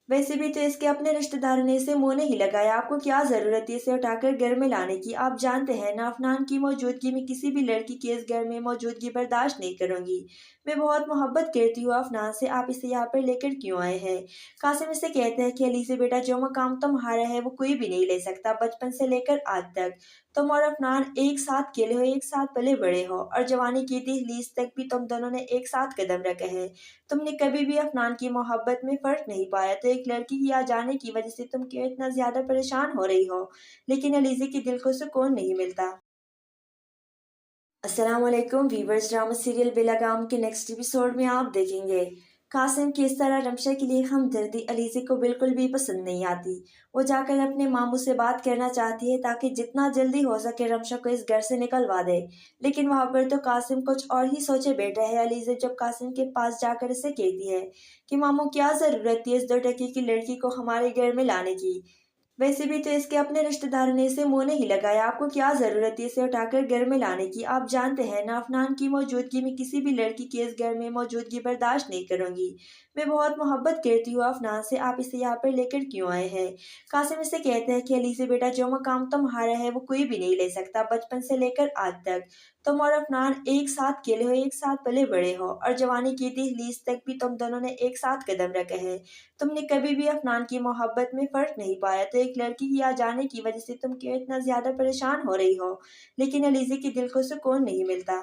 ویسے بھی تو اس کے اپنے رشتہ داروں نے اسے منہ نہیں لگایا، آپ کو کیا ضرورت ہے اسے اٹھا کر گھر میں لانے کی؟ آپ جانتے ہیں نا افنان کی موجودگی میں کسی بھی لڑکی کی اس گھر میں موجودگی برداشت نہیں کروں گی۔ میں بہت محبت کرتی ہوں افنان سے، آپ اسے یہاں پر لے کر کیوں آئے ہیں؟ قاسم اسے کہتا ہے کہ علیزے بیٹا جو مقام تمہارا ہے وہ کوئی بھی نہیں لے سکتا، بچپن سے لے کر آج تک تم اور افنان ایک ساتھ کھیلے ہو، ایک ساتھ پلے بڑے ہو، اور جوانی کی دہلیز تک بھی تم دونوں نے ایک ساتھ قدم رکھے ہیں۔ تم نے کبھی بھی افنان کی محبت میں فرق نہیں پایا، تو ایک لڑکی کی آ جانے کی وجہ سے تم کیوں اتنا زیادہ پریشان ہو رہی ہو، لیکن علیزے کے دل کو سکون نہیں ملتا۔ السلام علیکم ویورز، ڈرامہ سیریل بے لگام کے نیکسٹ ایپیسوڈ میں آپ دیکھیں گے قاسم کس طرح رمشا کے لیے ہمدردی علیزے کو بالکل بھی پسند نہیں آتی۔ وہ جا کر اپنے ماموں سے بات کرنا چاہتی ہے تاکہ جتنا جلدی ہو سکے رمشا کو اس گھر سے نکلوا دے، لیکن وہاں پر تو قاسم کچھ اور ہی سوچے بیٹھا ہے۔ علیزے جب قاسم کے پاس جا کر اسے کہتی ہے کہ ماموں کیا ضرورت تھی اس 2 ٹکے کی لڑکی کو ہمارے گھر میں لانے کی، ویسے بھی تو اس کے اپنے رشتہ داروں نے اسے منہ نہیں لگایا، آپ کو کیا ضرورت ہے اسے اٹھا کر گھر میں لانے کی؟ آپ جانتے ہیں نا افنان کی موجودگی میں کسی بھی لڑکی کی اس گھر میں موجودگی برداشت نہیں کروں گی۔ میں بہت محبت کرتی ہوں افنان سے، آپ اسے یہاں پر لے کر کیوں آئے ہیں؟ قاسم اسے کہتا ہے کہ علیزے بیٹا جو مقام تمہارا ہے وہ کوئی بھی نہیں لے سکتا، بچپن سے لے کر آج تک تم اور افنان ایک ساتھ کھیلے ہو، ایک ساتھ پلے بڑے ہو، اور جوانی کی دہلیز تک بھی تم دونوں نے ایک ساتھ قدم رکھے ہیں۔ تم نے کبھی بھی افنان کی محبت میں فرق نہیں پایا، تو ایک لڑکی کی آ جانے کی وجہ سے تم کیوں اتنا زیادہ پریشان ہو رہی ہو، لیکن علیزے کے دل کو سکون نہیں ملتا۔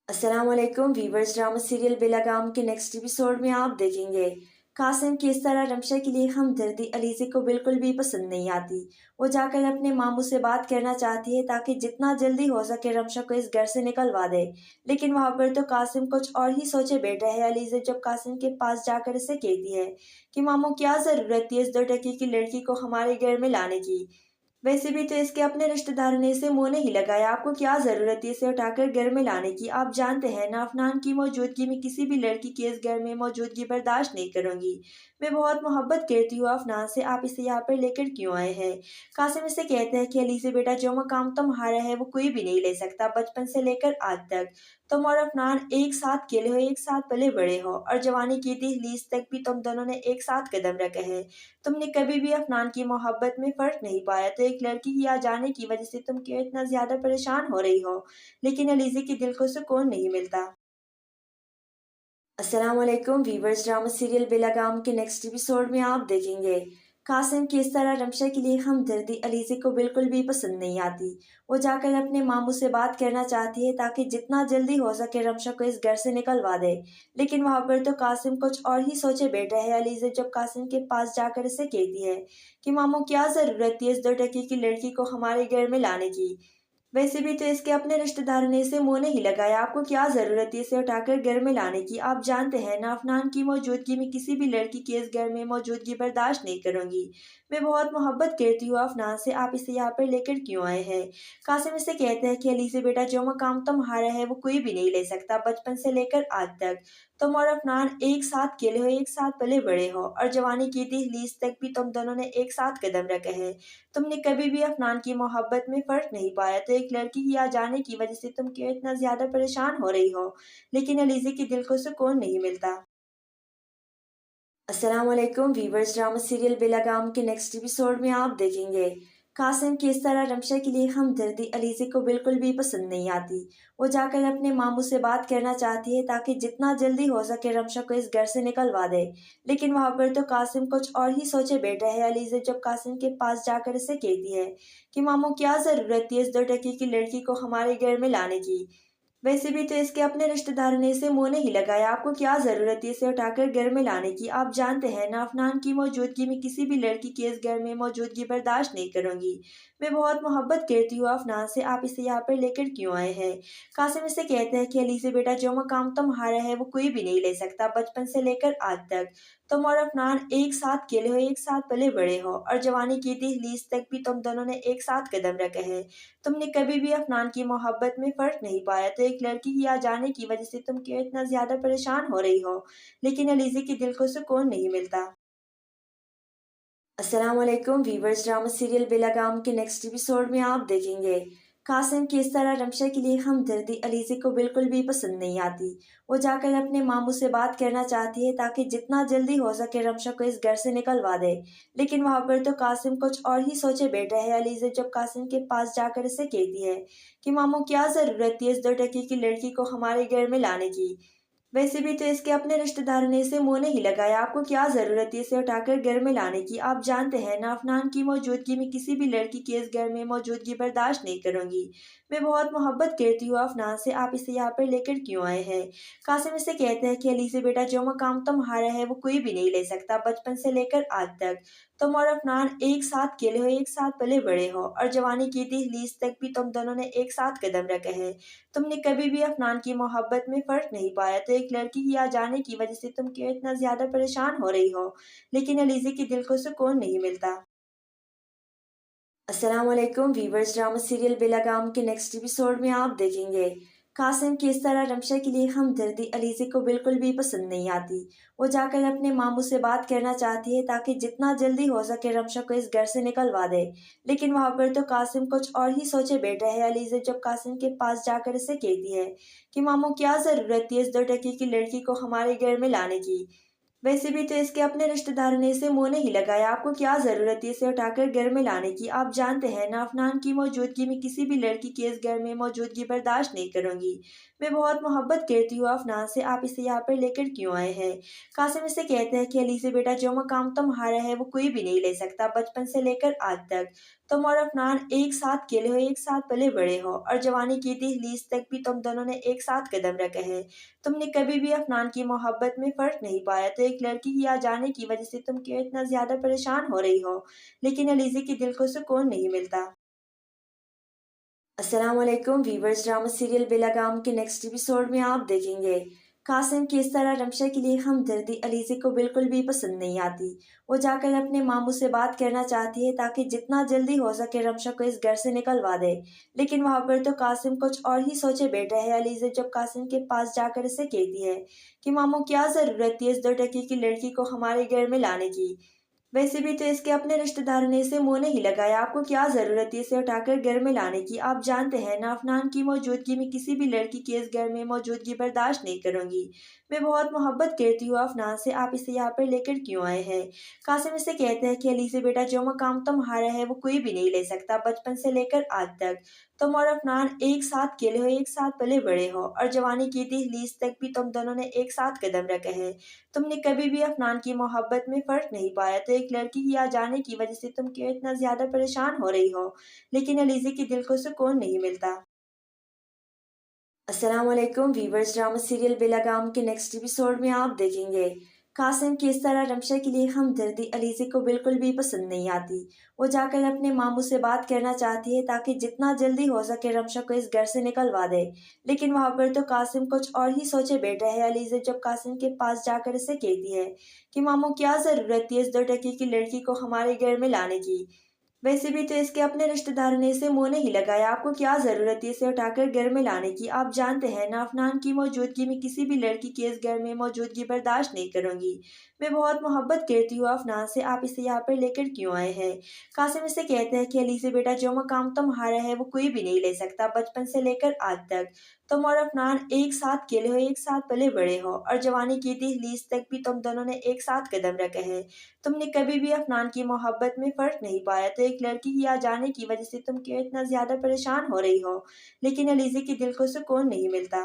السلام علیکم ویورز، ڈرامہ سیریل بے لگام کے نیکسٹ ایپیسوڈ میں آپ دیکھیں گے قاسم کس طرح رمشا کے لیے ہمدردی علیزے کو بالکل بھی پسند نہیں آتی۔ وہ جا کر اپنے ماموں سے بات کرنا چاہتی ہے تاکہ جتنا جلدی ہو سکے رمشا کو اس گھر سے نکلوا دے، لیکن وہاں پر تو قاسم کچھ اور ہی سوچے بیٹھا ہے۔ علیزے جب قاسم کے پاس جا کر اسے کہتی ہے کہ ماموں کیا ضرورت تھی اس 2 ٹکے کی لڑکی کو ہمارے گھر میں لانے کی، ویسے بھی تو اس کے اپنے رشتہ داروں نے اسے منہ نہیں لگایا، آپ کو کیا ضرورت ہے اسے اٹھا کر گھر میں لانے کی؟ آپ جانتے ہیں نا افنان کی موجودگی میں کسی بھی لڑکی کی اس گھر میں موجودگی برداشت نہیں کروں گی۔ میں بہت محبت کرتی ہوں افنان سے، آپ اسے یہاں پر لے کر کیوں آئے ہیں؟ قاسم اسے کہتا ہے کہ علیزے بیٹا جو مقام تمہارا ہے وہ کوئی بھی نہیں لے سکتا، بچپن سے لے کر آج تک تم اور افنان ایک ساتھ کھیلے ہو، ایک ساتھ پلے بڑے ہو، اور جوانی کی دہلیز تک بھی تم دونوں نے ایک ساتھ قدم رکھے ہیں۔ تم نے کبھی بھی افنان کی محبت میں فرق نہیں پایا، تو ایک لڑکی کی آ جانے کی وجہ سے تم کیوں اتنا زیادہ پریشان ہو رہی ہو، لیکن علیزے کے دل کو سکون نہیں ملتا۔ السلام علیکم ویورز، ڈرامہ سیریل بے لگام کے نیکسٹ ایپیسوڈ میں آپ دیکھیں گے قاسم کس طرح رمشا کے لیے ہمدردی علیزے کو بالکل بھی پسند نہیں آتی۔ وہ جا کر اپنے ماموں سے بات کرنا چاہتی ہے تاکہ جتنا جلدی ہو سکے رمشا کو اس گھر سے نکلوا دے، لیکن وہاں پر تو قاسم کچھ اور ہی سوچے بیٹھا ہے۔ علیزے جب قاسم کے پاس جا کر اسے کہتی ہے کہ ماموں کیا ضرورت تھی اس 2 ٹکے کی لڑکی کو ہمارے گھر میں لانے کی، वैसे भी तो इसके अपने रिश्तेदारों ने इसे मुंह नहीं लगाया, आपको क्या जरूरत है इसे उठाकर घर में लाने की। आप जानते हैं ना, अफनान की मौजूदगी में किसी भी लड़की की इस घर में मौजूदगी बर्दाश्त नहीं करूंगी। मैं बहुत मोहब्बत करती हूँ अफनान से, आप इसे यहाँ पर लेकर क्यों आए हैं। कासिम इसे कहते हैं कि अली से बेटा, जो मकाम तुम्हारा है वो कोई भी नहीं ले सकता। बचपन से लेकर आज तक तुम और अफनान एक साथ खेले हो, एक साथ पले बड़े हो, और जवानी की दहलीज तक भी तुम दोनों ने एक साथ कदम रखे हैं। तुमने कभी भी अफनान की मोहब्बत में फर्क नहीं पाया, तो एक लड़की की आ जाने की वजह से तुम क्यों इतना ज्यादा परेशान हो रही हो। लेकिन अलीज़े के दिल को सुकून नहीं मिलता। अस्सलाम वालेकुम वीवर्स, ड्रामा सीरियल बेलगाम के नेक्स्ट एपिसोड में आप देखेंगे कासिम की इस तरह रमशा के लिए हमदर्दी अलीज़े को बिल्कुल भी पसंद नहीं आती। वो जाकर अपने मामू से बात करना चाहती है ताकि जितना जल्दी हो सके रमशा को इस घर से निकलवा दे। लेकिन वहाँ पर तो कासिम कुछ और ही सोचे बैठा है। अलीज़े जब कासिम के पास जाकर इसे कहती है कि मामू, क्या ज़रूरत थी इस 2 टके की लड़की को हमारे घर में लाने की। वैसे भी तो इसके अपने रिश्तेदारों ने इसे मुंह नहीं लगाया, आपको क्या जरूरत है इसे उठाकर घर में लाने की। आप जानते हैं ना, अफनान की मौजूदगी में किसी भी लड़की की इस घर में मौजूदगी बर्दाश्त नहीं करूंगी। मैं बहुत मोहब्बत करती हूँ अफनान से, आप इसे यहाँ पर लेकर क्यों आए हैं। कासिम इसे कहते हैं कि अली से बेटा, जो मकाम तुम्हारा है वो कोई भी नहीं ले सकता। बचपन से लेकर आज तक तुम और अफनान एक साथ खेले हो, एक साथ पले बड़े हो, और जवानी की दहलीज तक भी तुम दोनों ने एक साथ कदम रखे हैं। तुमने कभी भी अफनान की मोहब्बत में फर्क नहीं पाया, तो एक लड़की की आ जाने की वजह से तुम क्यों इतना ज्यादा परेशान हो रही हो। लेकिन अलीज़े के दिल को सुकून नहीं मिलता। अस्सलाम वालेकुम वीवर्स, ड्रामा सीरियल बेलगाम के नेक्स्ट एपिसोड में आप देखेंगे कासिम की इस तरह रमशा के लिए हमदर्दी अलीज़े को बिल्कुल भी पसंद नहीं आती। वो जाकर अपने मामू से बात करना चाहती है ताकि जितना जल्दी हो सके रमशा को इस घर से निकलवा दे। लेकिन वहाँ पर तो कासिम कुछ और ही सोचे बैठा है। अलीज़े जब कासिम के पास जाकर इसे कहती है कि मामू, क्या ज़रूरत थी इस 2 टके की लड़की को हमारे घर में लाने की। वैसे भी तो इसके अपने रिश्तेदारों ने इसे मुंह नहीं लगाया, आपको क्या जरूरत है इसे उठाकर घर में लाने की। आप जानते हैं ना, अफनान की मौजूदगी में किसी भी लड़की की इस घर में मौजूदगी बर्दाश्त नहीं करूंगी। मैं बहुत मोहब्बत करती हूँ अफनान से, आप इसे यहाँ पर लेकर क्यों आए हैं। कासिम इसे कहते हैं कि अली से बेटा, जो मकाम तुम्हारा है वो कोई भी नहीं ले सकता। बचपन से लेकर आज तक तुम और अफनान एक साथ खेले हो, एक साथ पले बड़े हो, और जवानी की दहलीज तक भी तुम दोनों ने एक साथ कदम रखे हैं। तुमने कभी भी अफनान की मोहब्बत में फर्क नहीं पाया, तो एक लड़की की आ जाने की वजह से तुम क्यों इतना ज्यादा परेशान हो रही हो। लेकिन अलीज़े के दिल को सुकून नहीं मिलता। अस्सलाम वालेकुम वीवर्स, ड्रामा सीरियल बेलगाम के नेक्स्ट एपिसोड में आप देखेंगे कासिम की इस तरह रमशा के लिए हमदर्दी अलीज़े को बिल्कुल भी पसंद नहीं आती। वो जाकर अपने मामू से बात करना चाहती है ताकि जितना जल्दी हो सके रमशा को इस घर से निकलवा दे। लेकिन वहाँ पर तो कासिम कुछ और ही सोचे बैठा है। अलीज़े जब कासिम के पास जाकर इसे कहती है कि मामू, क्या ज़रूरत थी इस 2 टके की लड़की को हमारे घर में लाने की। वैसे भी तो इसके अपने रिश्तेदारों ने इसे मुंह नहीं लगाया, आपको क्या जरूरत है इसे उठाकर घर में लाने की। आप जानते हैं ना, अफनान की मौजूदगी में किसी भी लड़की की इस घर में मौजूदगी बर्दाश्त नहीं करूंगी। मैं बहुत मोहब्बत करती हूँ अफनान से, आप इसे यहाँ पर लेकर क्यों आए हैं। कासिम इसे कहते हैं कि अली से बेटा, जो मकाम तुम्हारा है वो कोई भी नहीं ले सकता। बचपन से लेकर आज तक तुम और अफनान एक साथ खेले हो, एक साथ पले बड़े हो, और जवानी की दहलीज तक भी तुम दोनों ने एक साथ कदम रखे हैं। तुमने कभी भी अफनान की मोहब्बत में फर्क नहीं पाया, तो एक लड़की की आ जाने की वजह से तुम क्यों इतना ज्यादा परेशान हो रही हो। लेकिन अलीज़े के दिल को सुकून नहीं मिलता। अस्सलाम वालेकुम वीवर्स, ड्रामा सीरियल बेलगाम के नेक्स्ट एपिसोड में आप देखेंगे कासिम की इस तरह रमशा के लिए हमदर्दी अलीज़े को बिल्कुल भी पसंद नहीं आती। वो जाकर अपने मामू से बात करना चाहती है ताकि जितना जल्दी हो सके रमशा को इस घर से निकलवा दे। लेकिन वहाँ पर तो कासिम कुछ और ही सोचे बैठा है। अलीज़े जब कासिम के पास जाकर इसे कहती है कि मामू, क्या ज़रूरत थी इस 2 टके की लड़की को हमारे घर में लाने की। वैसे भी तो इसके अपने रिश्तेदारों ने इसे मुंह नहीं लगाया, आपको क्या जरूरत है इसे उठाकर घर में लाने की। आप जानते हैं ना, अफनान की मौजूदगी में किसी भी लड़की की इस घर में मौजूदगी बर्दाश्त नहीं करूंगी। मैं बहुत मोहब्बत करती हूँ अफनान से, आप इसे यहाँ पर लेकर क्यों आए हैं। कासिम इसे कहते हैं कि अली से बेटा, जो मकाम तुम्हारा है वो कोई भी नहीं ले सकता। बचपन से लेकर आज तक तुम और अफनान एक साथ खेले हो, एक साथ पले बड़े हो, और जवानी की दहलीज तक भी तुम दोनों ने एक साथ कदम रखे हैं। तुमने कभी भी अफनान की मोहब्बत में फर्क नहीं पाया, तो एक लड़की की आ जाने की वजह से तुम क्यों इतना ज्यादा परेशान हो रही हो। लेकिन अलीज़े के दिल को सुकून नहीं मिलता। अस्सलाम वालेकुम वीवर्स, ड्रामा सीरियल बेलगाम के नेक्स्ट एपिसोड में आप देखेंगे कासिम की इस तरह रमशा के लिए हमदर्दी अलीज़े को बिल्कुल भी पसंद नहीं आती। वो जाकर अपने मामू से बात करना चाहती है ताकि जितना जल्दी हो सके रमशा को इस घर से निकलवा दे, लेकिन वहाँ पर तो कासिम कुछ और ही सोचे बैठा है। अलीज़े जब कासिम के पास जाकर इसे कहती है कि मामू क्या ज़रूरत थी इस 2 टके की लड़की को हमारे घर में लाने की, वैसे भी तो इसके अपने रिश्तेदार ने इसे मुंह नहीं लगाया, आपको क्या जरूरत है इसे उठाकर घर में लाने की। आप जानते हैं ना अफनान की मौजूदगी में किसी भी लड़की की इस घर में मौजूदगी बर्दाश्त नहीं करूंगी। मैं बहुत मोहब्बत करती हूँ अफनान से, आप इसे यहाँ पर लेकर क्यों आए हैं। कासिम इसे कहते हैं कि अली से बेटा जो मकाम तुम्हारा है वो कोई भी नहीं ले सकता। बचपन से लेकर आज तक तुम और अफनान एक साथ खेले हो, एक साथ पले बड़े हो और जवानी की दहलीज तक भी तुम दोनों ने एक साथ कदम रखे हैं। तुमने कभी भी अफनान की मोहब्बत में फर्क नहीं पाया, तो एक लड़की की आ जाने की वजह से तुम क्यों इतना ज्यादा परेशान हो रही हो, लेकिन अलीज़े के दिल को सुकून नहीं मिलता।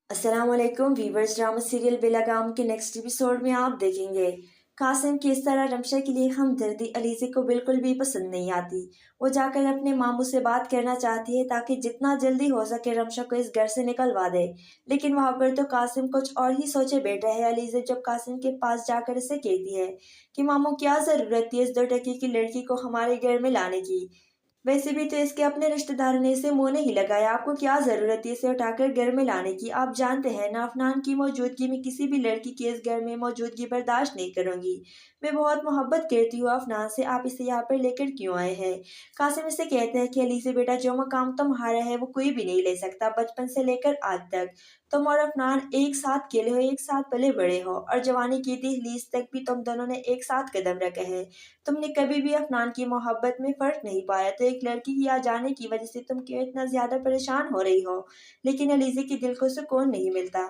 अस्सलाम वालेकुम वीवर्स, ड्रामा सीरियल बेलगाम के नेक्स्ट एपिसोड में आप देखेंगे कासिम की इस तरह रमशा के लिए हमदर्दी अलीज़े को बिल्कुल भी पसंद नहीं आती। वो जाकर अपने मामू से बात करना चाहती है ताकि जितना जल्दी हो सके रमशा को इस घर से निकलवा दे, लेकिन वहाँ पर तो कासिम कुछ और ही सोचे बैठा है। अलीज़े जब कासिम के पास जाकर इसे कहती है कि मामू क्या ज़रूरत थी इस 2 टके की लड़की को हमारे घर में लाने की, वैसे भी तो इसके अपने रिश्तेदार ने इसे मुंह नहीं लगाया, आपको क्या जरूरत है इसे उठाकर घर में लाने की। आप जानते हैं ना अफनान की मौजूदगी में किसी भी लड़की की इस घर में मौजूदगी बर्दाश्त नहीं करूंगी। मैं बहुत मोहब्बत करती हूँ अफनान से, आप इसे यहाँ पर लेकर क्यों आए हैं। कासिम इसे कहते हैं कि अली से बेटा जो मकाम तुम्हारा है वो कोई भी नहीं ले सकता। बचपन से लेकर आज तक तुम और अफनान एक साथ खेले हो, एक साथ पले बड़े हो और जवानी की दहलीज तक भी तुम दोनों ने एक साथ कदम रखे हैं। तुमने कभी भी अफनान की मोहब्बत में फर्क नहीं पाया, तो एक लड़की की आ जाने की वजह से तुम क्यों इतना ज्यादा परेशान हो रही हो, लेकिन अलीज़े के दिल को सुकून नहीं मिलता।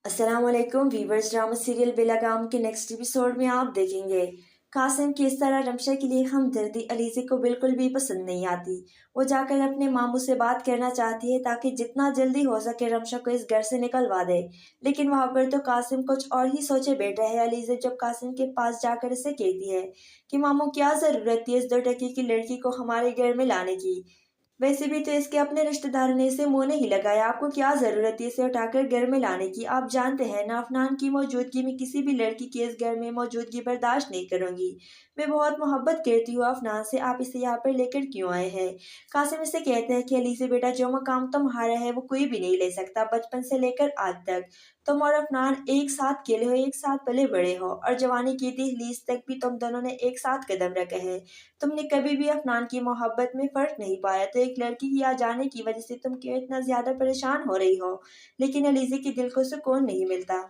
अस्सलाम वालेकुम वीवर्स, ड्रामा सीरियल बेलगाम के नेक्स्ट एपिसोड में आप देखेंगे कासिम की इस तरह रमशा के लिए हमदर्दी अलीज़े को बिल्कुल भी पसंद नहीं आती। वो जाकर अपने मामू से बात करना चाहती है ताकि जितना जल्दी हो सके रमशा को इस घर से निकलवा दे, लेकिन वहाँ पर तो कासिम कुछ और ही सोचे बैठा है। अलीज़े जब कासिम के पास जाकर इसे कहती है कि मामू क्या ज़रूरत थी इस 2 टके की लड़की को हमारे घर में लाने की, वैसे भी तो इसके अपने रिश्तेदार ने इसे मुंह नहीं लगाया, आपको क्या जरूरत है इसे उठाकर घर में लाने की। आप जानते हैं ना अफनान की मौजूदगी में किसी भी लड़की की इस घर में मौजूदगी बर्दाश्त नहीं करूंगी। मैं बहुत मोहब्बत करती हूँ अफनान से, आप इसे यहाँ पर लेकर क्यों आए हैं। कासिम इसे कहते हैं कि अली से बेटा जो मकाम तुम्हारा है वो कोई भी नहीं ले सकता। बचपन से लेकर आज तक तुम और अफनान एक साथ खेले हो, एक साथ पले बड़े हो और जवानी की दहलीज तक भी तुम दोनों ने एक साथ कदम रखे हैं। तुमने कभी भी अफनान की मोहब्बत में फर्क नहीं पाया, तो एक लड़की की आ जाने की वजह से तुम क्यों इतना ज्यादा परेशान हो रही हो, लेकिन अलीज़े के दिल को सुकून नहीं मिलता।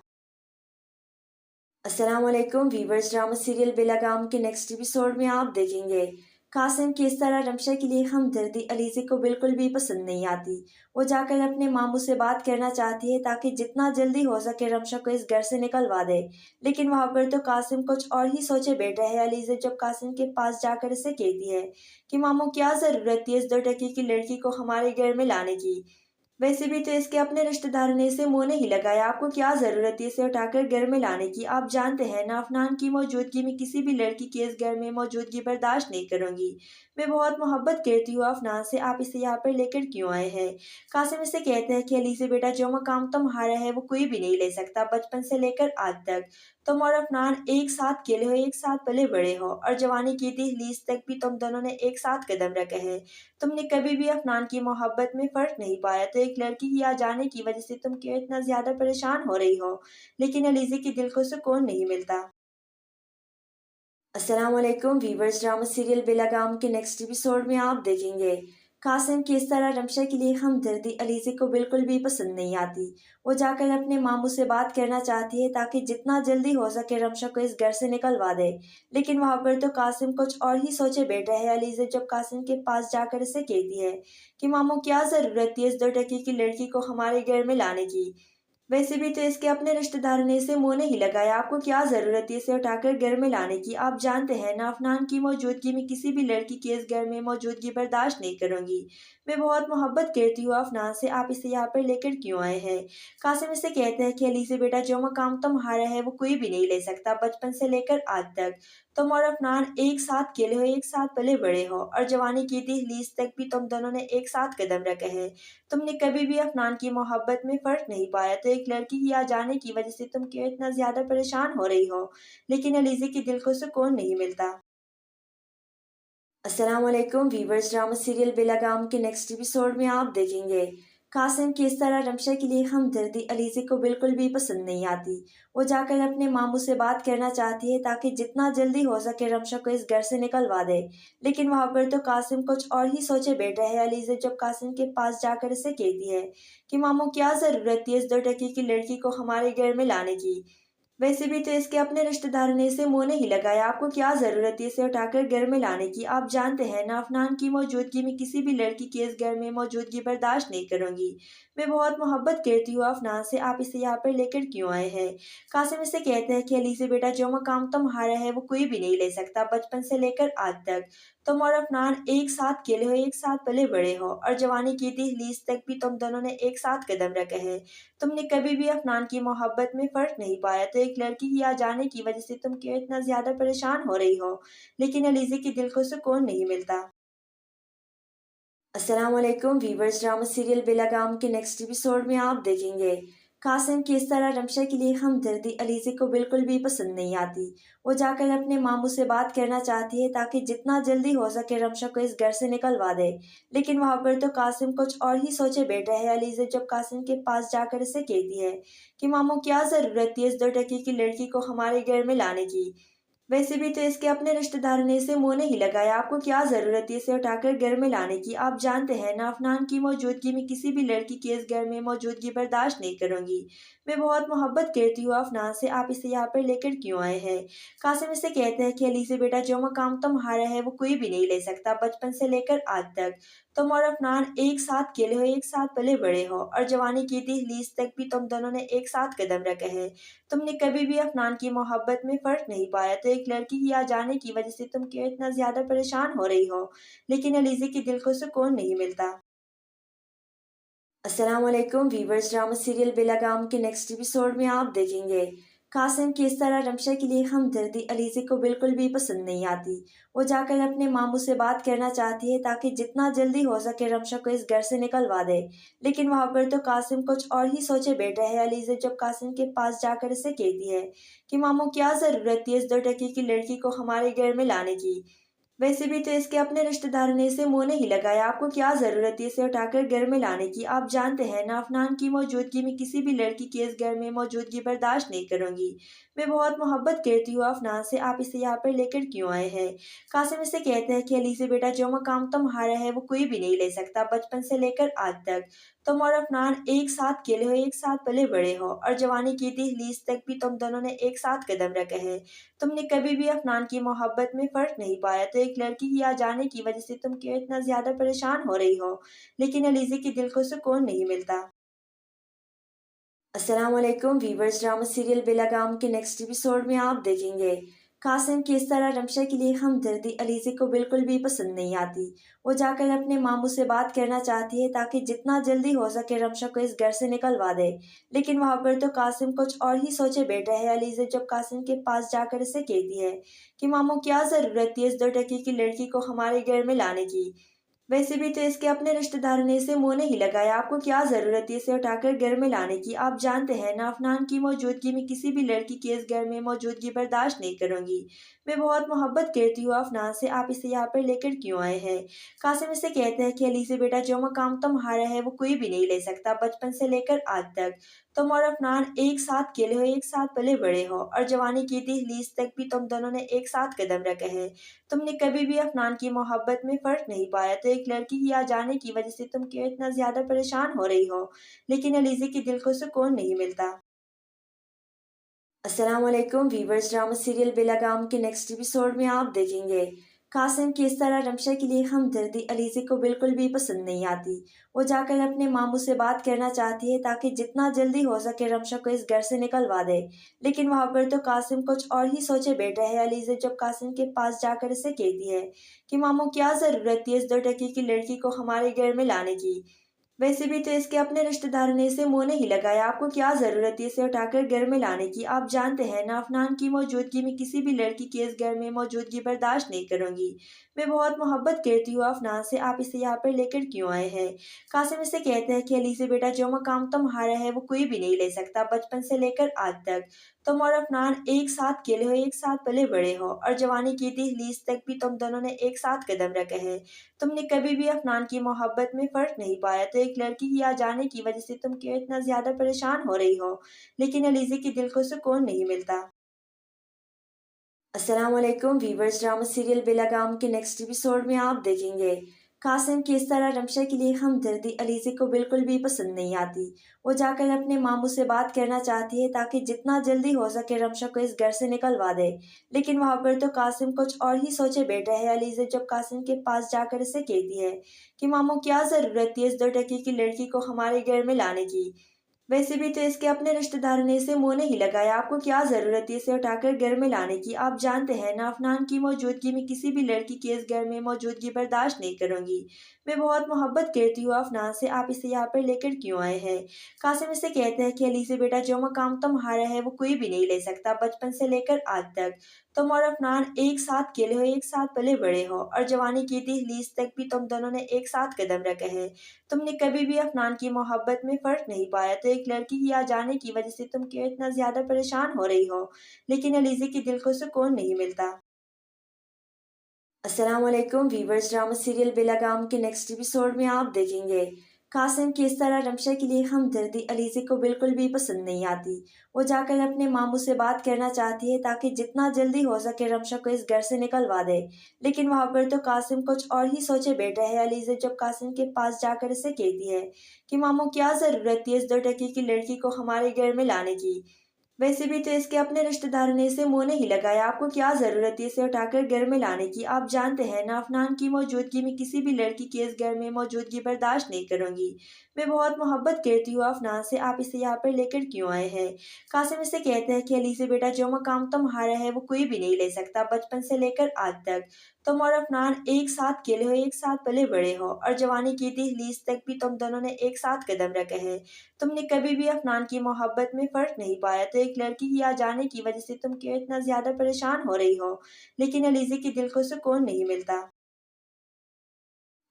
अस्सलाम वालेकुम वीवर्स, ड्रामा सीरियल बेलगाम के नेक्स्ट एपिसोड में आप देखेंगे कासिम की इस तरह रमशा के लिए हमदर्दी अलीज़े को बिल्कुल भी पसंद नहीं आती। वो जाकर अपने मामू से बात करना चाहती है ताकि जितना जल्दी हो सके रमशा को इस घर से निकलवा दे, लेकिन वहाँ पर तो कासिम कुछ और ही सोचे बैठा है। अलीज़े जब कासिम के पास जाकर इसे कहती है कि मामू क्या ज़रूरत थी इस 2 टके की लड़की को हमारे घर में लाने की, वैसे भी तो इसके अपने रिश्तेदार ने इसे मुंह नहीं लगाया, आपको क्या जरूरत है इसे उठाकर घर में लाने की। आप जानते हैं ना अफनान की मौजूदगी में किसी भी लड़की की इस घर में मौजूदगी बर्दाश्त नहीं करूंगी। मैं बहुत मोहब्बत करती हूँ अफनान से, आप इसे यहाँ पर लेकर क्यों आए हैं। कासिम इसे कहते हैं कि अली से बेटा जो मकाम तुम्हारा है वो कोई भी नहीं ले सकता। बचपन से लेकर आज तक तुम और अफनान एक साथ खेले हो, एक साथ पले बड़े हो और जवानी की दहलीज तक भी तुम दोनों ने एक साथ कदम रखे हैं। तुमने कभी भी अफनान की मोहब्बत में फर्क नहीं पाया, तो एक लड़की की आ जाने की वजह से तुम क्यों इतना ज्यादा परेशान हो रही हो, लेकिन अलीज़े के दिल को सुकून नहीं मिलता। अस्सलाम वालेकुम वीवर्स, ड्रामा सीरियल बेलगाम के नेक्स्ट एपिसोड में आप देखेंगे कासिम की इस तरह रमशा के लिए हमदर्दी अलीज़े को बिल्कुल भी पसंद नहीं आती। वो जाकर अपने मामू से बात करना चाहती है ताकि जितना जल्दी हो सके रमशा को इस घर से निकलवा दे, लेकिन वहाँ पर तो कासिम कुछ और ही सोचे बैठा है। अलीज़े जब कासिम के पास जाकर इसे कहती है कि मामू क्या ज़रूरत थी इस 2 टके की लड़की को हमारे घर में लाने की, वैसे भी तो इसके अपने रिश्तेदार ने इसे मुंह नहीं लगाया, आपको क्या जरूरत है इसे उठाकर घर में लाने की। आप जानते हैं ना अफनान की मौजूदगी में किसी भी लड़की की इस घर में मौजूदगी बर्दाश्त नहीं करूंगी। मैं बहुत मोहब्बत करती हूँ अफनान से, आप इसे यहाँ पर लेकर क्यों आए हैं। कासिम इसे कहते हैं कि अली से बेटा जो मकाम तुम्हारा है वो कोई भी नहीं ले सकता। बचपन से लेकर आज तक तुम और अफनान एक साथ खेले हो, एक साथ पले बड़े हो और जवानी की दहलीज तक भी तुम दोनों ने एक साथ कदम रखे हैं। तुमने कभी भी अफनान की मोहब्बत में फर्क नहीं पाया, तो ایک لڑکی کی آ جانے کی وجہ سے تم کیوں اتنا زیادہ پریشان ہو رہی ہو، لیکن علیزے کے دل کو سکون نہیں ملتا۔ السلام علیکم ویورز، ڈرامہ سیریل بے لگام کے نیکسٹ ایپیسوڈ میں آپ دیکھیں گے قاسم کی اس طرح رمشا کے لیے ہمدردی علیزے کو بالکل بھی پسند نہیں آتی۔ وہ جا کر اپنے ماموں سے بات کرنا چاہتی ہے تاکہ جتنا جلدی ہو سکے رمشا کو اس گھر سے نکلوا دے، لیکن وہاں پر تو قاسم کچھ اور ہی سوچے بیٹھا ہے۔ علیزے جب قاسم کے پاس جا کر اسے کہتی ہے کہ ماموں کیا ضرورت تھی اس 2 ٹکے کی لڑکی کو ہمارے گھر میں لانے کی، ویسے بھی تو اس کے اپنے رشتہ دار نے اسے منہ نہیں لگایا، آپ کو کیا ضرورت تھی اسے اٹھا کر گھر میں لانے کی؟ آپ جانتے ہیں نا افنان کی موجودگی میں کسی بھی لڑکی کی اس گھر میں موجودگی برداشت نہیں کروں گی۔ میں بہت محبت کرتی ہوں افنان سے، آپ اسے یہاں پر لے کر کیوں آئے ہیں؟ قاسم اسے کہتے ہیں کہ علیزے بیٹا جو مقام تمہارا ہے وہ کوئی بھی نہیں لے سکتا، بچپن سے لے کر آج تک تم اور افنان ایک ساتھ کھیلے ہو، ایک ساتھ پلے بڑے ہو، اور جوانی کی دہلیز تک بھی تم دونوں نے ایک ساتھ قدم رکھے ہیں۔ تم نے کبھی بھی افنان کی محبت میں فرق نہیں پایا، تو ایک لڑکی کی آ جانے کی وجہ سے تم کیوں اتنا زیادہ پریشان ہو رہی ہو، لیکن علیزے کے دل کو سکون نہیں ملتا۔ السلام علیکم ویورز، ڈرامہ سیریل بے لگام کے نیکسٹ ایپیسوڈ میں آپ دیکھیں گے قاسم کی اس طرح رمشا کے لیے ہمدردی علیزے کو بالکل بھی پسند نہیں آتی۔ وہ جا کر اپنے ماموں سے بات کرنا چاہتی ہے تاکہ جتنا جلدی ہو سکے رمشا کو اس گھر سے نکلوا دے، لیکن وہاں پر تو قاسم کچھ اور ہی سوچے بیٹھا ہے۔ علیزے جب قاسم کے پاس جا کر اسے کہتی ہے کہ ماموں کیا ضرورت تھی اس 2 ٹکے کی لڑکی کو ہمارے گھر میں لانے کی، ویسے بھی تو اس کے اپنے رشتہ دار نے اسے منہ نہیں لگایا، آپ کو کیا ضرورت تھی اسے اٹھا کر گھر میں لانے کی؟ آپ جانتے ہیں نا افنان کی موجودگی میں کسی بھی لڑکی کی اس گھر میں موجودگی برداشت نہیں کروں گی۔ میں بہت محبت کرتی ہوں افنان سے، آپ اسے یہاں پر لے کر کیوں آئے ہیں؟ قاسم اسے کہتے ہیں کہ علیزے بیٹا جو مقام تمہارا ہے وہ کوئی بھی نہیں لے سکتا، بچپن سے لے کر آج تک تم اور افنان ایک ساتھ کھیلے ہو، ایک ساتھ پلے بڑے ہو، اور جوانی کی دہلیز تک بھی تم دونوں نے ایک ساتھ قدم رکھے ہیں۔ تم نے کبھی بھی افنان کی محبت میں فرق نہیں پایا، تو ایک لڑکی کی آ جانے کی وجہ سے تم کیوں اتنا زیادہ پریشان ہو رہی ہو، لیکن علیزے کے دل کو سکون نہیں ملتا۔ السلام علیکم ویورز، ڈرامہ سیریل بے لگام کے نیکسٹ ایپیسوڈ میں آپ دیکھیں گے قاسم کی اس طرح رمشا کے لیے ہمدردی علیزے کو بالکل بھی پسند نہیں آتی۔ وہ جا کر اپنے ماموں سے بات کرنا چاہتی ہے تاکہ جتنا جلدی ہو سکے رمشا کو اس گھر سے نکلوا دے، لیکن وہاں پر تو قاسم کچھ اور ہی سوچے بیٹھا ہے۔ علیزے جب قاسم کے پاس جا کر اسے کہتی ہے کہ ماموں کیا ضرورت تھی اس 2 ٹکے کی لڑکی کو ہمارے گھر میں لانے کی، ویسے بھی تو اس کے اپنے رشتہ دار نے اسے منہ نہیں لگایا، آپ کو کیا ضرورت تھی اسے اٹھا کر گھر میں لانے کی؟ آپ جانتے ہیں نا افنان کی موجودگی میں کسی بھی لڑکی کی اس گھر میں موجودگی برداشت نہیں کروں گی۔ میں بہت محبت کرتی ہوں افنان سے، آپ اسے یہاں پر لے کر کیوں آئے ہیں؟ قاسم اسے کہتے ہیں کہ علیزے بیٹا جو مقام تمہارا ہے وہ کوئی بھی نہیں لے سکتا، بچپن سے لے کر آج تک تم اور افنان ایک ساتھ کھیلے ہو، ایک ساتھ پلے بڑے ہو، اور جوانی کی دہلیز تک بھی تم دونوں نے ایک ساتھ قدم رکھے ہیں۔ تم نے کبھی بھی افنان کی محبت میں فرق نہیں پایا، تو ایک لڑکی کی آ جانے کی وجہ سے تم کیوں اتنا زیادہ پریشان ہو رہی ہو، لیکن علیزے کے دل کو سکون نہیں ملتا۔ السلام علیکم ویورز، ڈرامہ سیریل بے لگام کے نیکسٹ ایپیسوڈ میں آپ دیکھیں گے قاسم کی اس طرح رمشا کے لیے ہمدردی علیزے کو بالکل بھی پسند نہیں آتی۔ وہ جا کر اپنے ماموں سے بات کرنا چاہتی ہے تاکہ جتنا جلدی ہو سکے رمشا کو اس گھر سے نکلوا دے، لیکن وہاں پر تو قاسم کچھ اور ہی سوچے بیٹھا ہے۔ علیزے جب قاسم کے پاس جا کر اسے کہتی ہے کہ ماموں کیا ضرورت تھی اس 2 ٹکے کی لڑکی کو ہمارے گھر میں لانے کی، ویسے بھی تو اس کے اپنے رشتہ دار نے اسے منہ نہیں لگایا، آپ کو کیا ضرورت تھی اسے اٹھا کر گھر میں لانے کی؟ آپ جانتے ہیں نا افنان کی موجودگی میں کسی بھی لڑکی کی اس گھر میں موجودگی برداشت نہیں کروں گی۔ میں بہت محبت کرتی ہوں افنان سے، آپ اسے یہاں پر لے کر کیوں آئے ہیں؟ قاسم اسے کہتے ہیں کہ علیزے بیٹا جو مقام تمہارا ہے وہ کوئی بھی نہیں لے سکتا، بچپن سے لے کر آج تک تم اور افنان ایک ساتھ کھیلے ہو، ایک ساتھ پلے بڑے ہو، اور جوانی کی دہلیز تک بھی تم دونوں نے ایک ساتھ قدم رکھے ہیں۔ تم نے کبھی بھی افنان کی محبت میں فرق نہیں پایا، تو ایک لڑکی کی آ جانے کی وجہ سے تم کیوں اتنا زیادہ پریشان ہو رہی ہو، لیکن علیزے کے دل کو سکون نہیں ملتا۔ السلام علیکم ویورز، ڈرامہ سیریل بے لگام کے نیکسٹ ایپیسوڈ میں آپ دیکھیں گے قاسم کی اس طرح رمشا کے لیے ہمدردی علیزے کو بالکل بھی پسند نہیں آتی۔ وہ جا کر اپنے ماموں سے بات کرنا چاہتی ہے تاکہ جتنا جلدی ہو سکے رمشا کو اس گھر سے نکلوا دے، لیکن وہاں پر تو قاسم کچھ اور ہی سوچے بیٹھا ہے۔ علیزے جب قاسم کے پاس جا کر اسے کہتی ہے کہ ماموں کیا ضرورت تھی اس 2 ٹکے کی لڑکی کو ہمارے گھر میں لانے کی، वैसे भी तो इसके अपने रिश्तेदारों ने इसे मुंह नहीं लगाया, आपको क्या जरूरत है इसे उठाकर घर में लाने की। आप जानते हैं ना, अफनान की मौजूदगी में किसी भी लड़की की इस घर में मौजूदगी बर्दाश्त नहीं करूंगी। मैं बहुत मोहब्बत करती हूँ अफनान से, आप इसे यहाँ पर लेकर क्यों आए हैं। कासिम इसे कहते हैं कि अली से बेटा जो मकाम तुम्हारा है वो कोई भी नहीं ले सकता। बचपन से लेकर आज तक तुम और अफनान एक साथ खेले हो, एक साथ पले बड़े हो, और जवानी की दहलीज तक भी तुम दोनों ने एक साथ कदम रखे हैं। तुमने कभी भी अफनान की मोहब्बत में फर्क नहीं पाया, तो एक लड़की की आ जाने की वजह से तुम क्यों इतना ज्यादा परेशान हो रही हो। लेकिन अलीजे के दिल को सुकून नहीं मिलता। अस्सलाम वालेकुम वीवर्स, ड्रामा सीरियल बेलगाम के नेक्स्ट एपिसोड में आप देखेंगे कासिम की इस तरह रमशा के लिए हमदर्दी अलीजे को बिल्कुल भी पसंद नहीं आती। वो जाकर अपने मामू से बात करना चाहती है ताकि जितना जल्दी हो सके रमशा को इस घर से निकलवा दे। लेकिन वहाँ पर तो कासिम कुछ और ही सोचे बैठा है। अलीजे जब कासिम के पास जाकर इसे कहती है कि मामू क्या जरूरत थी इस 2 टके की लड़की को हमारे घर में लाने की। वैसे भी तो इसके अपने रिश्तेदारों ने इसे मुंह नहीं लगाया, आपको क्या जरूरत है इसे उठाकर घर में लाने की। आप जानते हैं ना, अफनान की मौजूदगी में किसी भी लड़की की इस घर में मौजूदगी बर्दाश्त नहीं करूंगी। मैं बहुत मोहब्बत करती हूँ अफनान से, आप इसे यहाँ पर लेकर क्यों आए हैं। कासिम इसे कहते हैं कि अली से बेटा जो मकाम तुम्हारा है वो कोई भी नहीं ले सकता। बचपन से लेकर आज तक तुम और अफनान एक साथ खेले हो, एक साथ पले बड़े हो, और जवानी की दहलीज तक भी तुम दोनों ने एक साथ कदम रखे हैं। तुमने कभी भी अफनान की मोहब्बत में फर्क नहीं पाया, तो एक लड़की की आ जाने की वजह से तुम क्यों इतना ज्यादा परेशान हो रही हो। लेकिन अलीजे के दिल को सुकून नहीं मिलता। अस्सलाम वालेकुम वीवर्स, ड्रामा सीरियल बेलगाम के नेक्स्ट एपिसोड में आप देखेंगे कासिम की इस तरह रमशा के लिए हमदर्दी अलीजे को बिल्कुल भी पसंद नहीं आती। वो जाकर अपने मामू से बात करना चाहती है ताकि जितना जल्दी हो सके रमशा को इस घर से निकलवा दे। लेकिन वहाँ पर तो कासिम कुछ और ही सोचे बैठा है। अलीजे जब कासिम के पास जाकर इसे कहती है कि मामू क्या जरूरत थी इस 2 टके की लड़की को हमारे घर में लाने की। वैसे भी तो इसके अपने रिश्तेदारों ने इसे मुंह नहीं लगाया, आपको क्या जरूरत है इसे उठाकर घर में लाने की। आप जानते हैं ना, अफनान की मौजूदगी में किसी भी लड़की की इस घर में मौजूदगी बर्दाश्त नहीं करूंगी। मैं बहुत मोहब्बत करती हूँ अफनान से, आप इसे यहाँ पर लेकर क्यों आए हैं। कासिम इसे कहते हैं कि अली से बेटा जो मकाम तुम्हारा है वो कोई भी नहीं ले सकता। बचपन से लेकर आज तक तुम और अफनान एक साथ खेले हो, एक साथ पले बड़े हो, और जवानी की दहलीज तक भी तुम दोनों ने एक साथ कदम रखे हैं। तुमने कभी भी अफनान की मोहब्बत में फर्क नहीं पाया, तो एक लड़की की आ जाने की वजह से तुम क्यों इतना ज्यादा परेशान हो रही हो। लेकिन अलीजे के दिल को सुकून नहीं मिलता।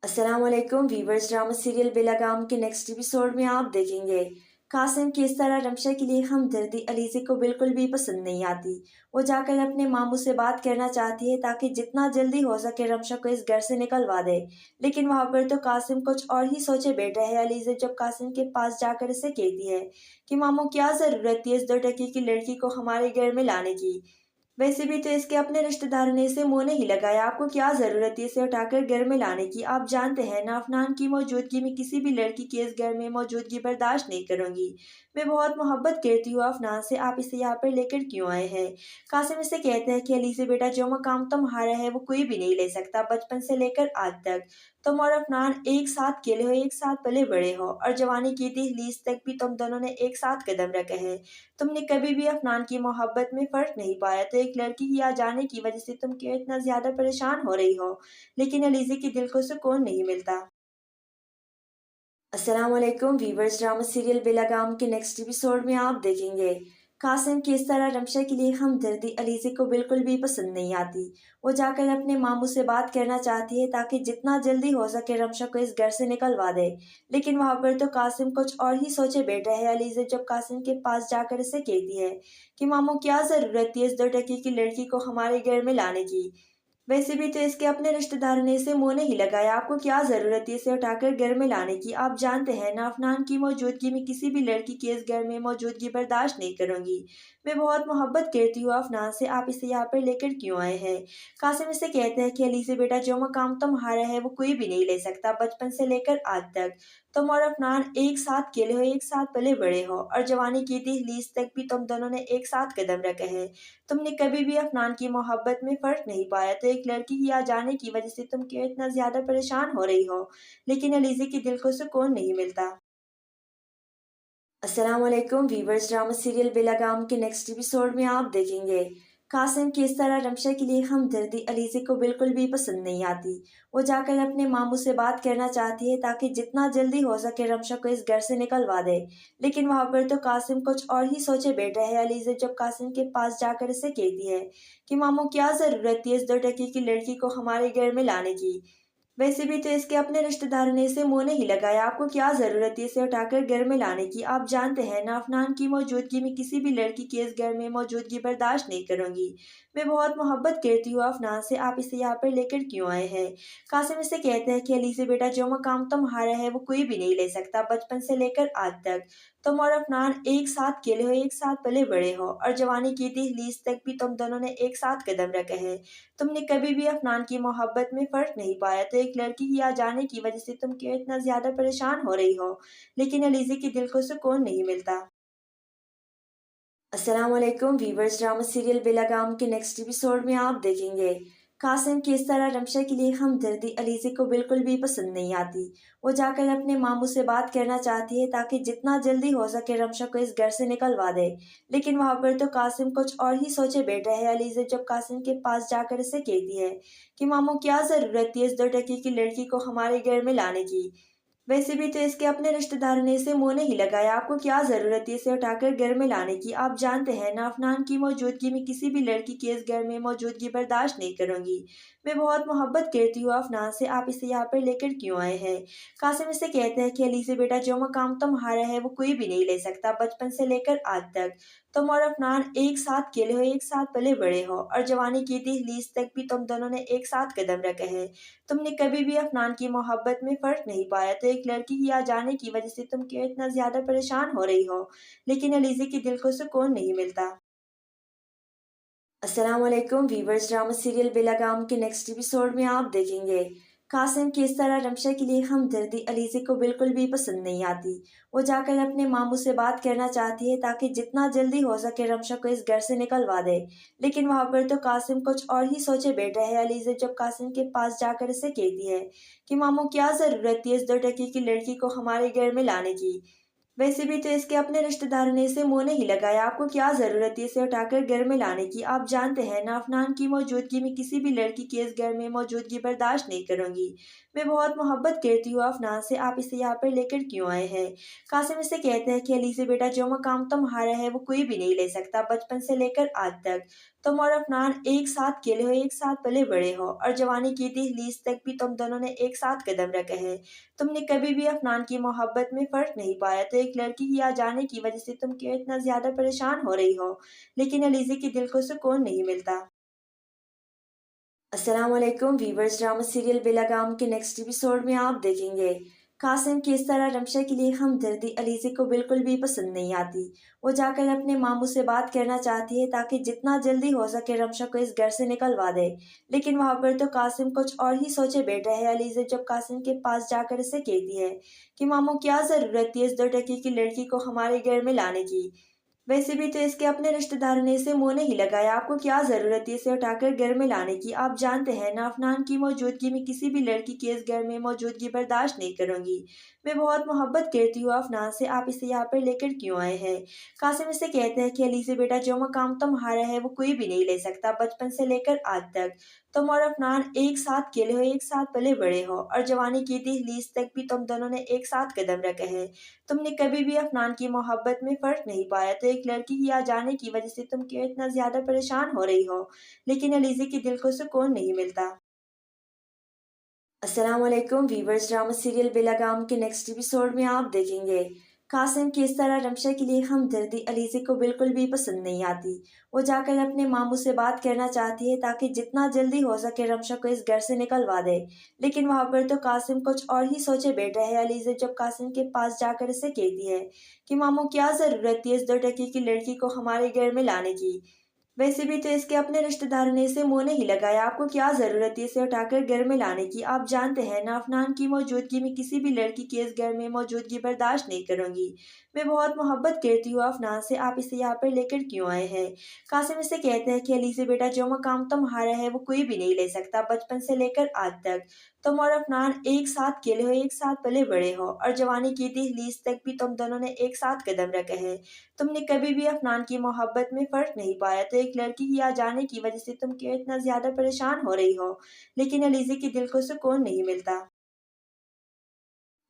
अस्सलाम वालेकुम वीवर्स, ड्रामा सीरियल बेलगाम के नेक्स्ट एपिसोड में आप देखेंगे कासिम की इस तरह रमशा के लिए हमदर्दी अलीजे को बिल्कुल भी पसंद नहीं आती। वो जाकर अपने मामू से बात करना चाहती है ताकि जितना जल्दी हो सके रमशा को इस घर से निकलवा दे। लेकिन वहाँ पर तो कासिम कुछ और ही सोचे बैठा है। अलीजे जब कासिम के पास जाकर इसे कहती है कि मामू क्या जरूरत थी इस 2 टके की लड़की को हमारे घर में लाने की। वैसे भी तो इसके अपने रिश्तेदारों ने इसे मुंह नहीं लगाया, आपको क्या जरूरत है इसे उठाकर घर में लाने की। आप जानते हैं ना, अफनान की मौजूदगी में किसी भी लड़की की इस घर में मौजूदगी बर्दाश्त नहीं करूंगी। मैं बहुत मोहब्बत करती हूँ अफनान से, आप इसे यहाँ पर लेकर क्यों आए हैं। कासिम इसे कहते हैं कि अली से बेटा जो मकाम तुम्हारा है वो कोई भी नहीं ले सकता। बचपन से लेकर आज तक तुम और अफनान एक साथ खेले हो, एक साथ पले बड़े हो, और जवानी की दहलीज तक भी तुम दोनों ने एक साथ कदम रखे हैं। तुमने कभी भी अफनान की मोहब्बत में फर्क नहीं पाया, तो एक लड़की की आ जाने की वजह से तुम क्यों इतना ज्यादा परेशान हो रही हो। लेकिन अलीजे के दिल को सुकून नहीं मिलता। अस्सलाम वालेकुम वीवर्स, ड्रामा सीरियल बेलगाम के नेक्स्ट एपिसोड में आप देखेंगे कासिम की इस तरह रमशा के लिए हमदर्दी अलीजे को बिल्कुल भी पसंद नहीं आती। वो जाकर अपने मामू से बात करना चाहती है ताकि जितना जल्दी हो सके रमशा को इस घर से निकलवा दे। लेकिन वहाँ पर तो कासिम कुछ और ही सोचे बैठा है। अलीजे जब कासिम के पास जाकर इसे कहती है कि मामू क्या जरूरत थी इस 2 टके की लड़की को हमारे घर में लाने की। वैसे भी तो इसके अपने रिश्तेदारों ने इसे मुंह नहीं लगाया, आपको क्या जरूरत है इसे उठाकर घर में लाने की। आप जानते हैं ना, अफनान की मौजूदगी में किसी भी लड़की की इस घर में मौजूदगी बर्दाश्त नहीं करूंगी। मैं बहुत मोहब्बत करती हूँ अफनान से, आप इसे यहाँ पर लेकर क्यों आए हैं। कासिम इसे कहते हैं कि अली से बेटा जो मकाम तुम्हारा है वो कोई भी नहीं ले सकता। बचपन से लेकर आज तक तुम और अफनान एक साथ खेले हो, एक साथ पले बड़े हो, और जवानी की दहलीज तक भी तुम दोनों ने एक साथ कदम रखे हैं। तुमने कभी भी अफनान की मोहब्बत में फर्क नहीं पाया, तो एक लड़की की आ जाने की वजह से तुम क्यों इतना ज्यादा परेशान हो रही हो। लेकिन अलीजे के दिल को सुकून नहीं मिलता। अस्सलाम वालेकुम वीवर्स, ड्रामा सीरियल बेलगाम के नेक्स्ट एपिसोड में आप देखेंगे कासिम की इस तरह रमशा के लिए हमदर्दी अलीज़े को बिल्कुल भी पसंद नहीं आती। वो जाकर अपने मामू से बात करना चाहती है ताकि जितना जल्दी हो सके रमशा को इस घर से निकलवा दे, लेकिन वहाँ पर तो कासिम कुछ और ही सोचे बैठा है। अलीज़े जब कासिम के पास जाकर इसे कहती है कि मामू क्या ज़रूरत थी इस 2 टके की लड़की को हमारे घर में लाने की, वैसे भी तो इसके अपने रिश्तेदारों ने इसे मुंह नहीं लगाया, आपको क्या जरूरत है इसे उठाकर घर में लाने की। आप जानते हैं ना अफनान की मौजूदगी में किसी भी लड़की की इस घर में मौजूदगी बर्दाश्त नहीं करूंगी। मैं बहुत मोहब्बत करती हूँ अफनान से, आप इसे यहाँ पर लेकर क्यों आए हैं। कासिम इसे कहते हैं कि अली से बेटा जो मकाम तुम्हारा है वो कोई भी नहीं ले सकता। बचपन से लेकर आज तक तुम और अफनान एक साथ खेले हो, एक साथ पले बड़े हो और जवानी की दहलीज तक भी तुम दोनों ने एक साथ कदम रखे हैं। तुमने कभी भी अफनान की मोहब्बत में फर्क नहीं पाया, तो एक लड़की की आ जाने की वजह से तुम क्यों इतना ज्यादा परेशान हो रही हो। लेकिन अलीज़े के दिल को सुकून नहीं मिलता। अस्सलाम वालेकुम वीवर्स, ड्रामा सीरियल बेलगाम के नेक्स्ट एपिसोड में आप देखेंगे कासिम की इस तरह रमशा के लिए हमदर्दी अलीज़े को बिल्कुल भी पसंद नहीं आती। वो जाकर अपने मामू से बात करना चाहती है ताकि जितना जल्दी हो सके रमशा को इस घर से निकलवा दे, लेकिन वहाँ पर तो कासिम कुछ और ही सोचे बैठा है। अलीज़े जब कासिम के पास जाकर इसे कहती है कि मामू क्या ज़रूरत थी इस 2 टके की लड़की को हमारे घर में लाने की, वैसे भी तो इसके अपने रिश्तेदारों ने इसे मुंह नहीं लगाया, आपको क्या जरूरत है इसे उठाकर घर में लाने की। आप जानते हैं ना अफनान की मौजूदगी में किसी भी लड़की की इस घर में मौजूदगी बर्दाश्त नहीं करूंगी। मैं बहुत मोहब्बत करती हूँ अफनान से, आप इसे यहाँ पर लेकर क्यों आए हैं। कासिम इसे कहते हैं कि अली से बेटा जो मकाम तुम्हारा है वो कोई भी नहीं ले सकता। बचपन से लेकर आज तक तुम और अफनान एक साथ खेले हो, एक साथ पले बड़े हो और जवानी की दहलीज तक भी तुम दोनों ने एक साथ कदम रखे हैं। तुमने कभी भी अफनान की मोहब्बत में फर्क नहीं पाया, तो एक लड़की की आ जाने की वजह से तुम क्यों इतना ज्यादा परेशान हो रही हो। लेकिन अलीज़े के दिल को सुकून नहीं मिलता। अस्सलाम वालेकुम वीवर्स, ड्रामा सीरियल बेलगाम के नेक्स्ट एपिसोड में आप देखेंगे कासिम की इस तरह रमशा के लिए हमदर्दी अलीज़े को बिल्कुल भी पसंद नहीं आती। वो जाकर अपने मामू से बात करना चाहती है ताकि जितना जल्दी हो सके रमशा को इस घर से निकलवा दे, लेकिन वहाँ पर तो कासिम कुछ और ही सोचे बैठा है। अलीज़े जब कासिम के पास जाकर इसे कहती है कि मामू क्या ज़रूरत थी इस 2 टके की लड़की को हमारे घर में लाने की, वैसे भी तो इसके अपने रिश्तेदारों ने इसे मुंह नहीं लगाया, आपको क्या जरूरत है इसे उठाकर घर में लाने की। आप जानते हैं ना अफनान की मौजूदगी में किसी भी लड़की की इस घर में मौजूदगी बर्दाश्त नहीं करूंगी। मैं बहुत मोहब्बत करती हूँ अफनान से, आप इसे यहाँ पर लेकर क्यों आए हैं। कासिम इसे कहते हैं कि अली से बेटा जो मकाम तुम्हारा है वो कोई भी नहीं ले सकता। बचपन से लेकर आज तक तुम और अफनान एक साथ खेले हो, एक साथ पले बड़े हो और जवानी की दहलीज तक भी तुम दोनों ने एक साथ कदम रखे हैं। तुमने कभी भी अफनान की मोहब्बत में फर्क नहीं पाया, तो एक लड़की की आ जाने की वजह से तुम क्यों इतना ज्यादा परेशान हो रही हो। लेकिन अलीज़े के दिल को सुकून नहीं मिलता। अस्सलाम वालेकुम वीवर्स, ड्रामा सीरियल बेलगाम के नेक्स्ट एपिसोड में आप देखेंगे कासिम की इस तरह रमशा के लिए हमदर्दी अलीज़े को बिल्कुल भी पसंद नहीं आती। वो जाकर अपने मामू से बात करना चाहती है ताकि जितना जल्दी हो सके रमशा को इस घर से निकलवा दे, लेकिन वहाँ पर तो कासिम कुछ और ही सोचे बैठा है। अलीज़े जब कासिम के पास जाकर इसे कहती है कि मामू क्या ज़रूरत थी इस 2 टके की लड़की को हमारे घर में लाने की, वैसे भी तो इसके अपने रिश्तेदारों ने इसे मुंह नहीं लगाया, आपको क्या जरूरत है इसे उठाकर घर में लाने की। आप जानते हैं ना अफनान की मौजूदगी में किसी भी लड़की की इस घर में मौजूदगी बर्दाश्त नहीं करूंगी। मैं बहुत मोहब्बत करती हूँ अफनान से, आप इसे यहाँ पर लेकर क्यों आए हैं। कासिम इसे कहते हैं कि अली से बेटा जो मकाम तुम्हारा है वो कोई भी नहीं ले सकता। बचपन से लेकर आज तक तुम और अफनान एक साथ खेले हो, एक साथ पले बड़े हो और जवानी की दहलीज तक भी तुम दोनों ने एक साथ कदम रखे हैं। तुमने कभी भी अफनान की मोहब्बत में फर्क नहीं पाया, तो एक लड़की की आ जाने की वजह से तुम क्यों इतना ज्यादा परेशान हो रही हो। लेकिन अलीज़े के दिल को सुकून नहीं मिलता। अस्सलाम वालेकुम वीवर्स, ड्रामा सीरियल बेलगाम के नेक्स्ट एपिसोड में आप देखेंगे कासिम की इस तरह रमशा के लिए हमदर्दी अलीज़े को बिल्कुल भी पसंद नहीं आती। वो जाकर अपने मामू से बात करना चाहती है ताकि जितना जल्दी हो सके रमशा को इस घर से निकलवा दे, लेकिन वहाँ पर तो कासिम कुछ और ही सोचे बैठा है। अलीज़े जब कासिम के पास जाकर इसे कहती है कि मामू क्या ज़रूरत थी इस 2 टके की लड़की को हमारे घर में लाने की, वैसे भी तो इसके अपने रिश्तेदारों ने इसे मुंह नहीं लगाया, आपको क्या जरूरत है इसे उठाकर घर में लाने की। आप जानते हैं ना अफनान की मौजूदगी में किसी भी लड़की की इस घर में मौजूदगी बर्दाश्त नहीं करूंगी। मैं बहुत मोहब्बत करती हूँ अफनान से, आप इसे यहाँ पर लेकर क्यों आए हैं। कासिम इसे कहते हैं कि अली से बेटा जो मकाम तुम्हारा है वो कोई भी नहीं ले सकता। बचपन से लेकर आज तक तुम और अफनान एक साथ खेले हो, एक साथ पले बड़े हो और जवानी की दहलीज तक भी तुम दोनों ने एक साथ कदम रखे हैं। तुमने कभी भी अफनान की मोहब्बत में फर्क नहीं पाया, तो एक लड़की की आ जाने की वजह से तुम क्यों इतना ज्यादा परेशान हो रही हो, लेकिन अलीज़े के दिल को सुकून नहीं मिलता।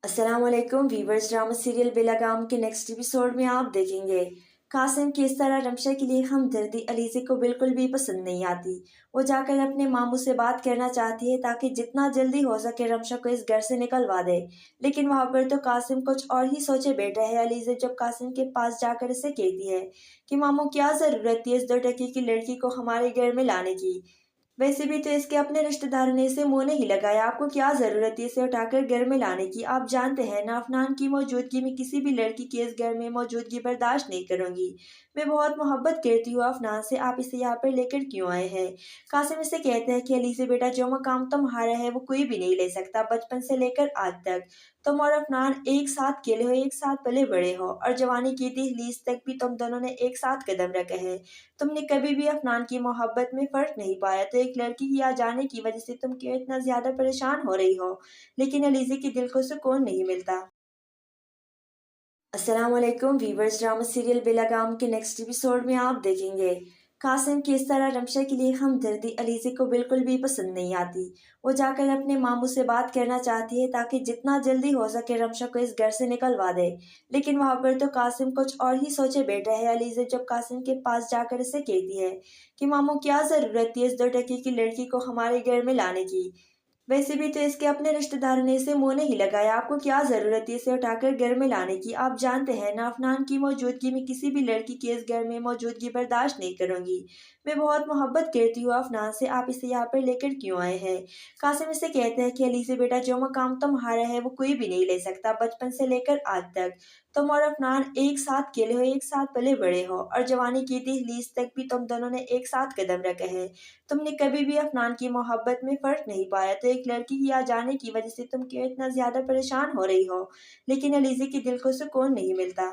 अस्सलाम वालेकुम वीवर्स, ड्रामा सीरियल बेलगाम के नेक्स्ट एपिसोड में आप देखेंगे कासिम की इस तरह रमशा के लिए हमदर्दी अलीज़े को बिल्कुल भी पसंद नहीं आती। वो जाकर अपने मामू से बात करना चाहती है ताकि जितना जल्दी हो सके रमशा को इस घर से निकलवा दे, लेकिन वहाँ पर तो कासिम कुछ और ही सोचे बैठा है। अलीज़े जब कासिम के पास जाकर इसे कहती है कि मामू क्या ज़रूरत थी इस 2 टके की लड़की को हमारे घर में लाने की, वैसे भी तो इसके अपने रिश्तेदारों ने इसे मुंह नहीं लगाया, आपको क्या जरूरत है इसे उठाकर घर में लाने की। आप जानते हैं ना, अफनान की मौजूदगी में किसी भी लड़की की इस घर में मौजूदगी बर्दाश्त नहीं करूंगी। मैं बहुत मोहब्बत करती हूँ अफनान से, आप इसे यहाँ पर लेकर क्यों आए हैं। कासिम इसे कहते हैं कि अली से बेटा, जो मकाम तुम्हारा है वो कोई भी नहीं ले सकता। बचपन से लेकर आज तक तुम और अफनान एक साथ खेले हो, एक साथ पले बड़े हो और जवानी की दहलीज तक भी तुम दोनों ने एक साथ कदम रखे हैं। तुमने कभी भी अफनान की मोहब्बत में फर्क नहीं पाया, तो एक लड़की की आ जाने की वजह से तुम क्यों इतना ज्यादा परेशान हो रही हो, लेकिन अलीज़े के दिल को सुकून नहीं मिलता। अस्सलाम वालेकुम वीवर्स, ड्रामा सीरियल बेलगाम के नेक्स्ट एपिसोड में आप देखेंगे कासिम की इस तरह रमशा के लिए हमदर्दी अलीज़े को बिल्कुल भी पसंद नहीं आती। वो जाकर अपने मामू से बात करना चाहती है ताकि जितना जल्दी हो सके रमशा को इस घर से निकलवा दे, लेकिन वहाँ पर तो कासिम कुछ और ही सोचे बैठा है। अलीज़े जब कासिम के पास जाकर इसे कहती है कि मामू क्या ज़रूरत थी इस 2 टके की लड़की को हमारे घर में लाने की, वैसे भी तो इसके अपने रिश्तेदारों ने इसे मुंह नहीं लगाया, आपको क्या जरूरत है इसे उठाकर घर में लाने की। आप जानते हैं ना, अफनान की मौजूदगी में किसी भी लड़की की इस घर में मौजूदगी बर्दाश्त नहीं करूंगी। मैं बहुत मोहब्बत करती हूँ अफनान से, आप इसे यहाँ पर लेकर क्यों आए हैं। कासिम इसे कहते हैं कि अली से बेटा, जो मकाम तुम्हारा है वो कोई भी नहीं ले सकता। बचपन से लेकर आज तक तुम और अफनान एक साथ खेले हो, एक साथ पले बड़े हो और जवानी की दहलीज तक भी तुम दोनों ने एक साथ कदम रखे हैं। तुमने कभी भी अफनान की मोहब्बत में फर्क नहीं पाया, तो एक लड़की की आ जाने की वजह से तुम क्यों इतना ज्यादा परेशान हो रही हो, लेकिन अलीज़े के दिल को सुकून नहीं मिलता।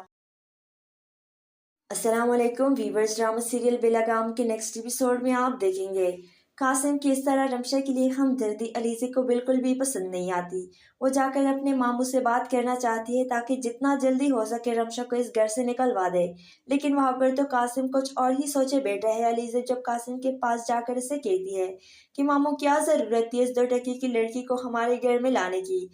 अस्सलाम वालेकुम वीवर्स, ड्रामा सीरियल बेलगाम के नेक्स्ट एपिसोड में आप देखेंगे कासिम की इस तरह रमशा के लिए हमदर्दी अलीज़े को बिल्कुल भी पसंद नहीं आती। वो जाकर अपने मामू से बात करना चाहती है ताकि जितना जल्दी हो सके रमशा को इस घर से निकलवा दे, लेकिन वहाँ पर तो कासिम कुछ और ही सोचे बैठा है। अलीज़े जब कासिम के पास जाकर इसे कहती है कि मामू क्या ज़रूरत थी इस 2 टके की लड़की को हमारे घर में लाने की,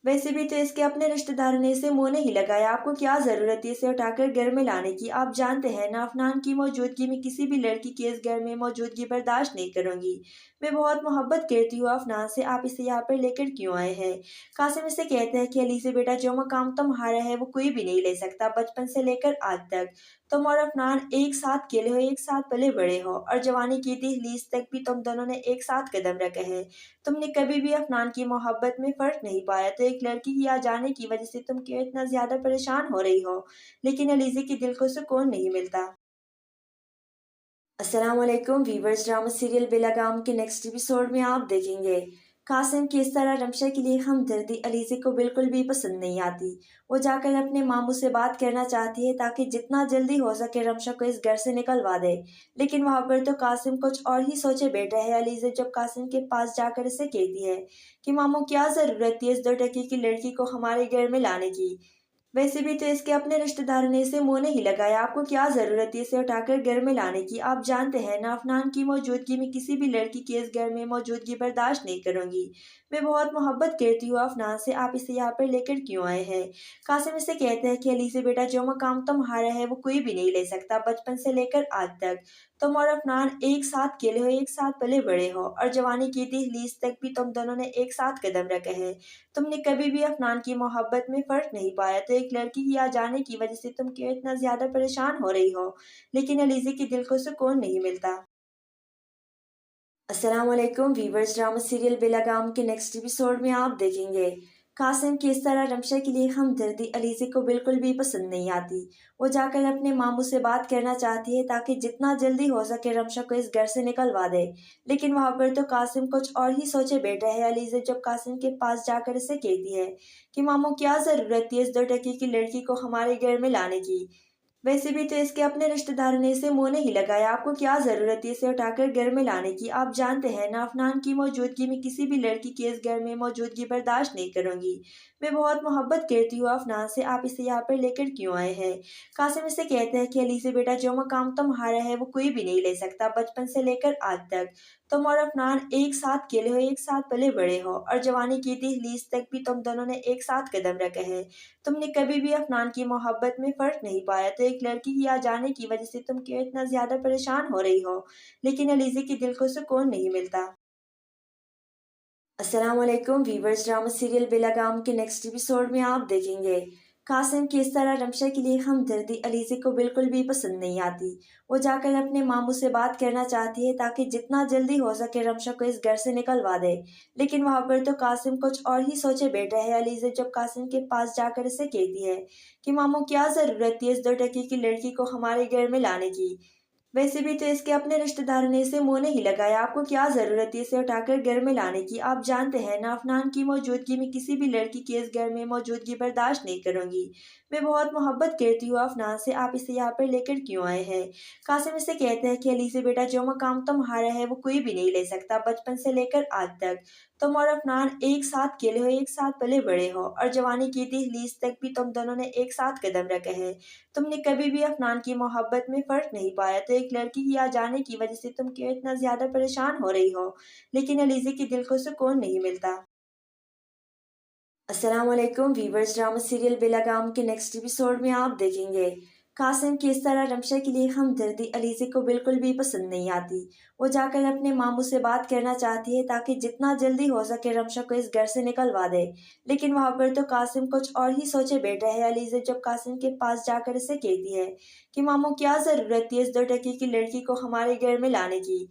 वैसे भी तो इसके अपने रिश्तेदारों ने इसे मुंह नहीं लगाया, आपको क्या जरूरत है इसे उठाकर घर में लाने की। आप जानते हैं ना, अफनान की मौजूदगी में किसी भी लड़की की इस घर में मौजूदगी बर्दाश्त नहीं करूंगी। मैं बहुत मोहब्बत करती हूँ अफनान से, आप इसे यहाँ पर लेकर क्यों आए हैं। कासिम इसे कहते हैं कि अली से बेटा, जो मकाम तुम्हारा है वो कोई भी नहीं ले सकता। बचपन से लेकर आज तक तुम और अफनान एक साथ खेले हो, एक साथ पले बड़े हो और जवानी की दहलीज तक भी तुम दोनों ने एक साथ कदम रखे हैं। तुमने कभी भी अफनान की मोहब्बत में फर्क नहीं पाया, तो एक लड़की की आ जाने की वजह से तुम क्यों इतना ज्यादा परेशान हो रही हो, लेकिन अलीज़े के दिल को सुकून नहीं मिलता। अस्सलाम वालेकुम वीवर्स, ड्रामा सीरियल बेलगाम के नेक्स्ट एपिसोड में आप देखेंगे कासिम की इस तरह रमशा के लिए हमदर्दी अलीज़े को बिल्कुल भी पसंद नहीं आती। वो जाकर अपने मामू से बात करना चाहती है ताकि जितना जल्दी हो सके रमशा को इस घर से निकलवा दे, लेकिन वहाँ पर तो कासिम कुछ और ही सोचे बैठा है। अलीज़े जब कासिम के पास जाकर इसे कहती है कि मामू क्या ज़रूरत थी इस 2 टके की लड़की को हमारे घर में लाने की, वैसे भी तो इसके अपने रिश्तेदारों ने इसे मुंह नहीं लगाया, आपको क्या जरूरत है इसे उठाकर घर में लाने की। आप जानते हैं ना, अफनान की मौजूदगी में किसी भी लड़की की इस घर में मौजूदगी बर्दाश्त नहीं करूंगी। मैं बहुत मोहब्बत करती हूँ अफनान से, आप इसे यहाँ पर लेकर क्यों आए हैं। कासिम इसे कहते हैं कि अली से बेटा, जो मकाम तुम्हारा है वो कोई भी नहीं ले सकता। बचपन से लेकर आज तक तुम और अफनान एक साथ खेले हो, एक साथ पले बड़े हो और जवानी की दहलीज तक भी तुम दोनों ने एक साथ कदम रखे हैं। तुमने कभी भी अफनान की मोहब्बत में फर्क नहीं पाया, तो एक लड़की की आ जाने की वजह से तुम क्यों इतना ज्यादा परेशान हो रही हो, लेकिन अलीज़े के दिल को सुकून नहीं मिलता। अस्सलाम वालेकुम वीवर्स, ड्रामा सीरियल बेलगाम के नेक्स्ट एपिसोड में आप देखेंगे कासिम की इस तरह रमशा के लिए हमदर्दी अलीज़े को बिल्कुल भी पसंद नहीं आती। वो जाकर अपने मामू से बात करना चाहती है ताकि जितना जल्दी हो सके रमशा को इस घर से निकलवा दे, लेकिन वहाँ पर तो कासिम कुछ और ही सोचे बैठा है। अलीज़े जब कासिम के पास जाकर इसे कहती है कि मामू क्या ज़रूरत थी इस 2 टके की लड़की को हमारे घर में लाने की, वैसे भी तो इसके अपने रिश्तेदारों ने इसे मुंह नहीं लगाया, आपको क्या जरूरत है इसे उठाकर घर में लाने की। आप जानते हैं ना, अफनान की मौजूदगी में किसी भी लड़की की इस घर में मौजूदगी बर्दाश्त नहीं करूंगी। मैं बहुत मोहब्बत करती हूँ अफनान से, आप इसे यहाँ पर लेकर क्यों आए हैं। कासिम इसे कहते हैं कि अली से बेटा जो मकाम तुम्हारा है वो कोई भी नहीं ले सकता, बचपन से लेकर आज तक तुम और अफनान एक साथ खेले हो, एक साथ पले बड़े हो, और जवानी की दहलीज तक भी तुम दोनों ने एक साथ कदम रखे हैं। तुमने कभी भी अफनान की मोहब्बत में फर्क नहीं पाया, तो एक लड़की की आ जाने की वजह से तुम क्यों इतना ज्यादा परेशान हो रही हो। लेकिन अलीज़े के दिल को सुकून नहीं मिलता। अस्सलाम वालेकुम वीवर्स, ड्रामा सीरियल बेलगाम के नेक्स्ट एपिसोड में आप देखेंगे कासिम की इस तरह रमशा के लिए हमदर्दी अलीज़े को बिल्कुल भी पसंद नहीं आती। वो जाकर अपने मामू से बात करना चाहती है ताकि जितना जल्दी हो सके रमशा को इस घर से निकलवा दे। लेकिन वहाँ पर तो कासिम कुछ और ही सोचे बैठा है। अलीज़े जब कासिम के पास जाकर इसे कहती है कि मामू क्या ज़रूरत थी इस 2 टके की लड़की को हमारे घर में लाने की। वैसे भी तो इसके अपने रिश्तेदारों ने इसे मुंह नहीं लगाया, आपको क्या जरूरत है इसे उठाकर घर में लाने की। आप जानते हैं ना, अफनान की मौजूदगी में किसी भी लड़की की इस घर में मौजूदगी बर्दाश्त नहीं करूंगी। मैं बहुत मोहब्बत करती हूँ अफनान से, आप इसे यहाँ पर लेकर क्यों आए हैं। कासिम इसे कहते हैं कि अली से बेटा जो मकाम तुम्हारा है वो कोई भी नहीं ले सकता, बचपन से लेकर आज तक तुम और अफनान एक साथ खेले हो, एक साथ पले बड़े हो, और जवानी की दहलीज तक भी तुम दोनों ने एक साथ कदम रखे हैं। तुमने कभी भी अफनान की मोहब्बत में फर्क नहीं पाया, तो एक लड़की की आ जाने की वजह से तुम क्यों इतना ज्यादा परेशान हो रही हो। लेकिन अलीज़े के दिल को सुकून नहीं मिलता। अस्सलाम वालेकुम वीवर्स, ड्रामा सीरियल बेलगाम के नेक्स्ट एपिसोड में आप देखेंगे कासिम की इस तरह रमशा के लिए हमदर्दी अलीज़े को बिल्कुल भी पसंद नहीं आती। वो जाकर अपने मामू से बात करना चाहती है ताकि जितना जल्दी हो सके रमशा को इस घर से निकलवा दे। लेकिन वहाँ पर तो कासिम कुछ और ही सोचे बैठा है। अलीज़े जब कासिम के पास जाकर इसे कहती है कि मामू क्या ज़रूरत थी इस 2 टके की लड़की को हमारे घर में लाने की।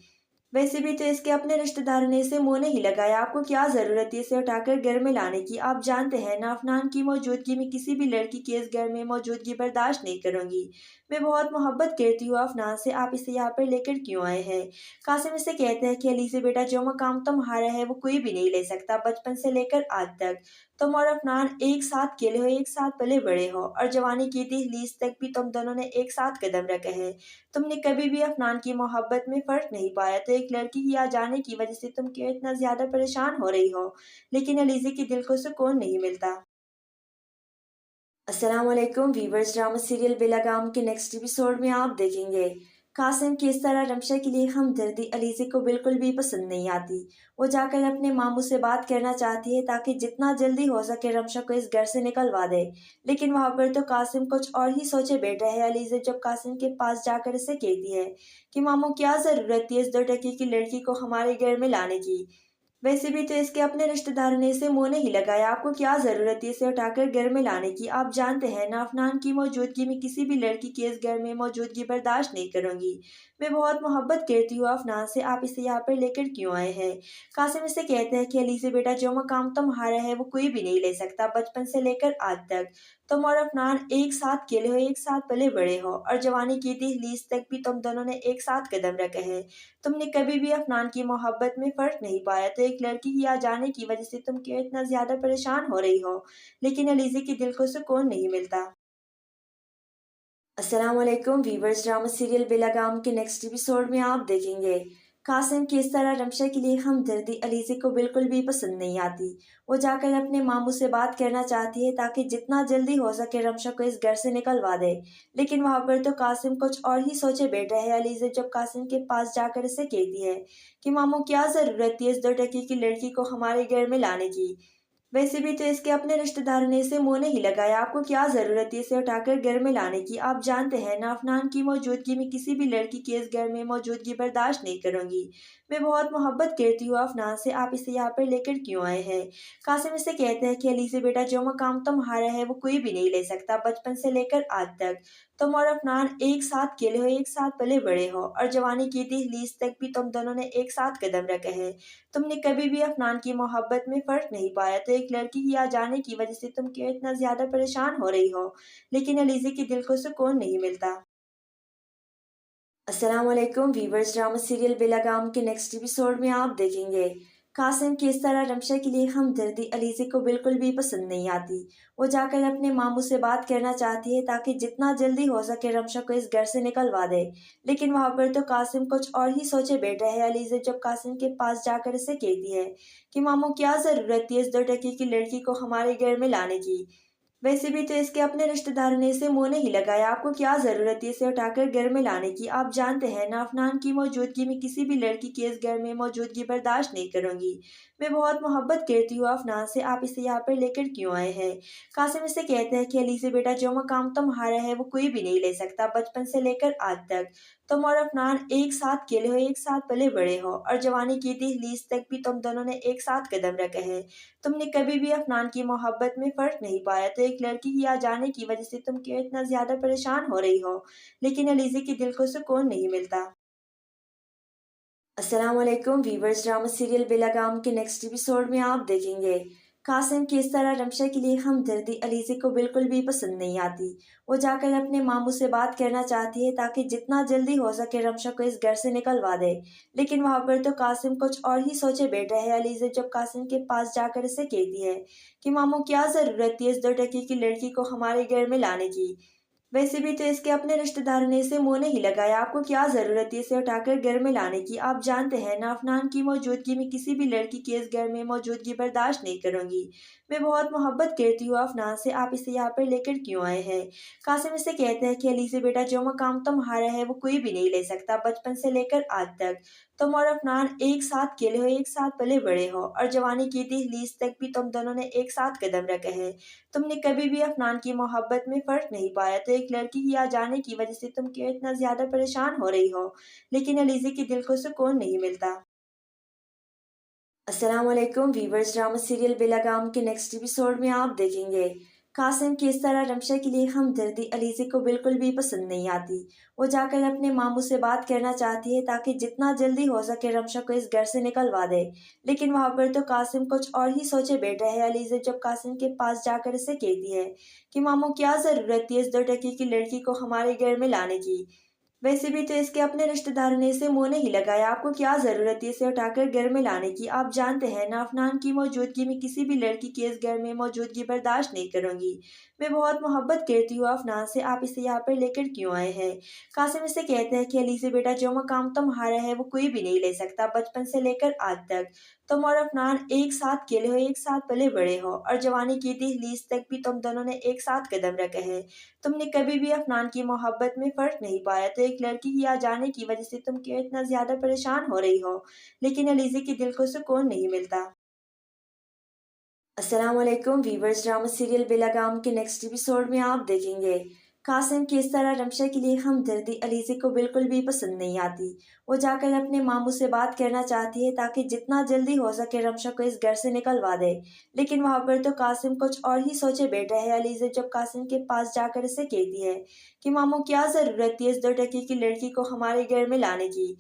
वैसे भी तो इसके अपने रिश्तेदारों ने इसे मुंह नहीं लगाया, आपको क्या जरूरत है इसे उठाकर घर में लाने की। आप जानते हैं ना, अफनान की मौजूदगी में किसी भी लड़की की इस घर में मौजूदगी बर्दाश्त नहीं करूंगी। मैं बहुत मोहब्बत करती हूँ अफनान से, आप इसे यहाँ पर लेकर क्यों आए हैं। कासिम इसे कहते हैं कि अली से बेटा जो मकाम तुम्हारा है वो कोई भी नहीं ले सकता, बचपन से लेकर आज तक तुम और अफनान एक साथ खेले हो, एक साथ पले बड़े हो, और जवानी की दहलीज तक भी तुम दोनों ने एक साथ कदम रखे हैं। तुमने कभी भी अफनान की मोहब्बत में फर्क नहीं पाया, तो एक लड़की की आ जाने की वजह से तुम क्यों इतना ज्यादा परेशान हो रही हो। लेकिन अलीज़े के दिल को सुकून नहीं मिलता। अस्सलाम वालेकुम वीवर्स, ड्रामा सीरियल बेलगाम के नेक्स्ट एपिसोड में आप देखेंगे कासिम की इस तरह रमशा के लिए हमदर्दी अलीज़े को बिल्कुल भी पसंद नहीं आती। वो जाकर अपने मामू से बात करना चाहती है ताकि जितना जल्दी हो सके रमशा को इस घर से निकलवा दे। लेकिन वहाँ पर तो कासिम कुछ और ही सोचे बैठा है। अलीज़े जब कासिम के पास जाकर इसे कहती है कि मामू क्या ज़रूरत थी इस 2 टके की लड़की को हमारे घर में लाने की। वैसे भी तो इसके अपने रिश्तेदारों ने इसे मुंह नहीं लगाया, आपको क्या जरूरत है इसे उठाकर घर में लाने की। आप जानते हैं ना, अफनान की मौजूदगी में किसी भी लड़की की इस घर में मौजूदगी बर्दाश्त नहीं करूंगी। मैं बहुत मोहब्बत करती हूँ अफनान से, आप इसे यहाँ पर लेकर क्यों आए हैं। कासिम इसे कहते हैं कि अली से बेटा जो मकाम तुम्हारा है वो कोई भी नहीं ले सकता, बचपन से लेकर आज तक तुम और अफनान एक साथ खेले हो, एक साथ पले बड़े हो, और जवानी की दहलीज तक भी तुम दोनों ने एक साथ कदम रखे हैं। तुमने कभी भी अफनान की मोहब्बत में फर्क नहीं पाया, तो एक लड़की की आ जाने की वजह से तुम क्यों इतना ज्यादा परेशान हो रही हो। लेकिन अलीज़े के दिल को सुकून नहीं मिलता। अस्सलाम वालेकुम वीवर्स, ड्रामा सीरियल बेलगाम के नेक्स्ट एपिसोड में आप देखेंगे कासिम की इस तरह रमशा के लिए हमदर्दी अलीज़े को बिल्कुल भी पसंद नहीं आती। वो जाकर अपने मामू से बात करना चाहती है ताकि जितना जल्दी हो सके रमशा को इस घर से निकलवा दे। लेकिन वहाँ पर तो कासिम कुछ और ही सोचे बैठा है। अलीज़े जब कासिम के पास जाकर इसे कहती है कि मामू क्या ज़रूरत थी इस 2 टके की लड़की को हमारे घर में लाने की। वैसे भी तो इसके अपने रिश्तेदारों ने इसे मुंह नहीं लगाया, आपको क्या जरूरत है इसे उठाकर घर में लाने की। आप जानते हैं ना, अफनान की मौजूदगी में किसी भी लड़की की इस घर में मौजूदगी बर्दाश्त नहीं करूंगी। मैं बहुत मोहब्बत करती हूँ अफनान से, आप इसे यहाँ पर लेकर क्यों आए हैं। कासिम इसे कहते हैं कि अली से बेटा जो मकाम तुम्हारा है वो कोई भी नहीं ले सकता, बचपन से लेकर आज तक तुम और अफनान एक साथ खेले हो, एक साथ पले बड़े हो, और जवानी की दहलीज तक भी तुम दोनों ने एक साथ कदम रखे हैं। तुमने कभी भी अफनान की मोहब्बत में फर्क नहीं पाया, तो एक लड़की की आ जाने की वजह से तुम क्यों इतना ज्यादा परेशान हो रही हो। लेकिन अलीज़े के दिल को सुकून नहीं मिलता। अस्सलाम वालेकुम वीवर्स, ड्रामा सीरियल बेलगाम के नेक्स्ट एपिसोड में आप देखेंगे कासिम की इस तरह रमशा के लिए हमदर्दी अलीज़े को बिल्कुल भी पसंद नहीं आती। वो जाकर अपने मामू से बात करना चाहती है ताकि जितना जल्दी हो सके रमशा को इस घर से निकलवा दे, लेकिन वहाँ पर तो कासिम कुछ और ही सोचे बैठा है। अलीज़े जब कासिम के पास जाकर इसे कहती है कि मामू क्या ज़रूरत थी इस 2 टके की लड़की को हमारे घर में लाने की, वैसे भी तो इसके अपने रिश्तेदारों ने इसे मुंह नहीं लगाया, आपको क्या जरूरत है इसे उठाकर घर में लाने की। आप जानते हैं ना अफनान की मौजूदगी में किसी भी लड़की की इस घर में मौजूदगी बर्दाश्त नहीं करूंगी। मैं बहुत मोहब्बत करती हूँ अफनान से, आप इसे यहाँ पर लेकर क्यों आए हैं। कासिम इसे कहते हैं कि अली से बेटा जो मकाम तुम्हारा है वो कोई भी नहीं ले सकता। बचपन से लेकर आज तक तुम और अफनान एक साथ खेले हो, एक साथ पले बड़े हो और जवानी की दहलीज तक भी तुम दोनों ने एक साथ कदम रखे हैं। तुमने कभी भी अफनान की मोहब्बत में फर्क नहीं पाया, तो एक लड़की की आ जाने की वजह से तुम क्यों इतना ज्यादा परेशान हो रही हो। लेकिन अलीज़े के दिल को सुकून नहीं मिलता। अस्सलाम वालेकुम वीवर्स, ड्रामा सीरियल बेलगाम के नेक्स्ट एपिसोड में आप देखेंगे कासिम की इस तरह रमशा के लिए हमदर्दी अलीज़े को बिल्कुल भी पसंद नहीं आती। वो जाकर अपने मामू से बात करना चाहती है ताकि जितना जल्दी हो सके रमशा को इस घर से निकलवा दे, लेकिन वहाँ पर तो कासिम कुछ और ही सोचे बैठा है। अलीज़े जब कासिम के पास जाकर इसे कहती है कि मामू क्या ज़रूरत थी इस 2 टके की लड़की को हमारे घर में लाने की, वैसे भी तो इसके अपने रिश्तेदारों ने इसे मुंह नहीं लगाया, आपको क्या जरूरत है इसे उठाकर घर में लाने की। आप जानते हैं ना अफनान की मौजूदगी में किसी भी लड़की की इस घर में मौजूदगी बर्दाश्त नहीं करूंगी। मैं बहुत मोहब्बत करती हूँ अफनान से, आप इसे यहाँ पर लेकर क्यों आए हैं। कासिम इसे कहते हैं कि अली से बेटा जो मकाम तुम्हारा है वो कोई भी नहीं ले सकता। बचपन से लेकर आज तक तुम और अफनान एक साथ खेले हो, एक साथ पले बड़े हो और जवानी की दहलीज तक भी तुम दोनों ने एक साथ कदम रखे हैं। तुमने कभी भी अफनान की मोहब्बत में फर्क नहीं पाया, तो एक लड़की की आ जाने की वजह से तुम क्यों इतना ज्यादा परेशान हो रही हो। लेकिन अलीज़े के दिल को सुकून नहीं मिलता। अस्सलाम वालेकुम वीवर्स, ड्रामा सीरियल बेलगाम के नेक्स्ट एपिसोड में आप देखेंगे कासिम की इस तरह रमशा के लिए हमदर्दी अलीज़े को बिल्कुल भी पसंद नहीं आती। वो जाकर अपने मामू से बात करना चाहती है ताकि जितना जल्दी हो सके रमशा को इस घर से निकलवा दे, लेकिन वहाँ पर तो कासिम कुछ और ही सोचे बैठा है। अलीज़े जब कासिम के पास जाकर इसे कहती है कि मामू क्या ज़रूरत थी इस 2 टके की लड़की को हमारे घर में लाने की, वैसे भी तो इसके अपने रिश्तेदारों ने इसे मुंह नहीं लगाया, आपको क्या जरूरत है इसे उठाकर घर में लाने की। आप जानते हैं ना अफनान की मौजूदगी में किसी भी लड़की की इस घर में मौजूदगी बर्दाश्त नहीं करूंगी। मैं बहुत मोहब्बत करती हूँ अफनान से, आप इसे यहाँ पर लेकर क्यों आए हैं। कासिम इसे कहते हैं कि अली से बेटा जो मकाम तुम्हारा है वो कोई भी नहीं ले सकता। बचपन से लेकर आज तक तुम और अफनान एक साथ खेले हो, एक साथ पले बड़े हो और जवानी की दहलीज तक भी तुम दोनों ने एक साथ कदम रखे हैं। तुमने कभी भी अफनान की मोहब्बत में फर्क नहीं पाया, तो एक लड़की की आ जाने की वजह से तुम क्यों इतना ज्यादा परेशान हो रही हो। लेकिन अलीज़े के दिल को सुकून नहीं मिलता। अस्सलाम वालेकुम वीवर्स, ड्रामा सीरियल बेलगाम के नेक्स्ट एपिसोड में आप देखेंगे कासिम की इस तरह रमशा के लिए हमदर्दी अलीज़े को बिल्कुल भी पसंद नहीं आती। वो जाकर अपने मामू से बात करना चाहती है ताकि जितना जल्दी हो सके रमशा को इस घर से निकलवा दे, लेकिन वहाँ पर तो कासिम कुछ और ही सोचे बैठा है। अलीज़े जब कासिम के पास जाकर इसे कहती है कि मामू क्या ज़रूरत थी इस 2 टके की लड़की को हमारे घर में लाने की,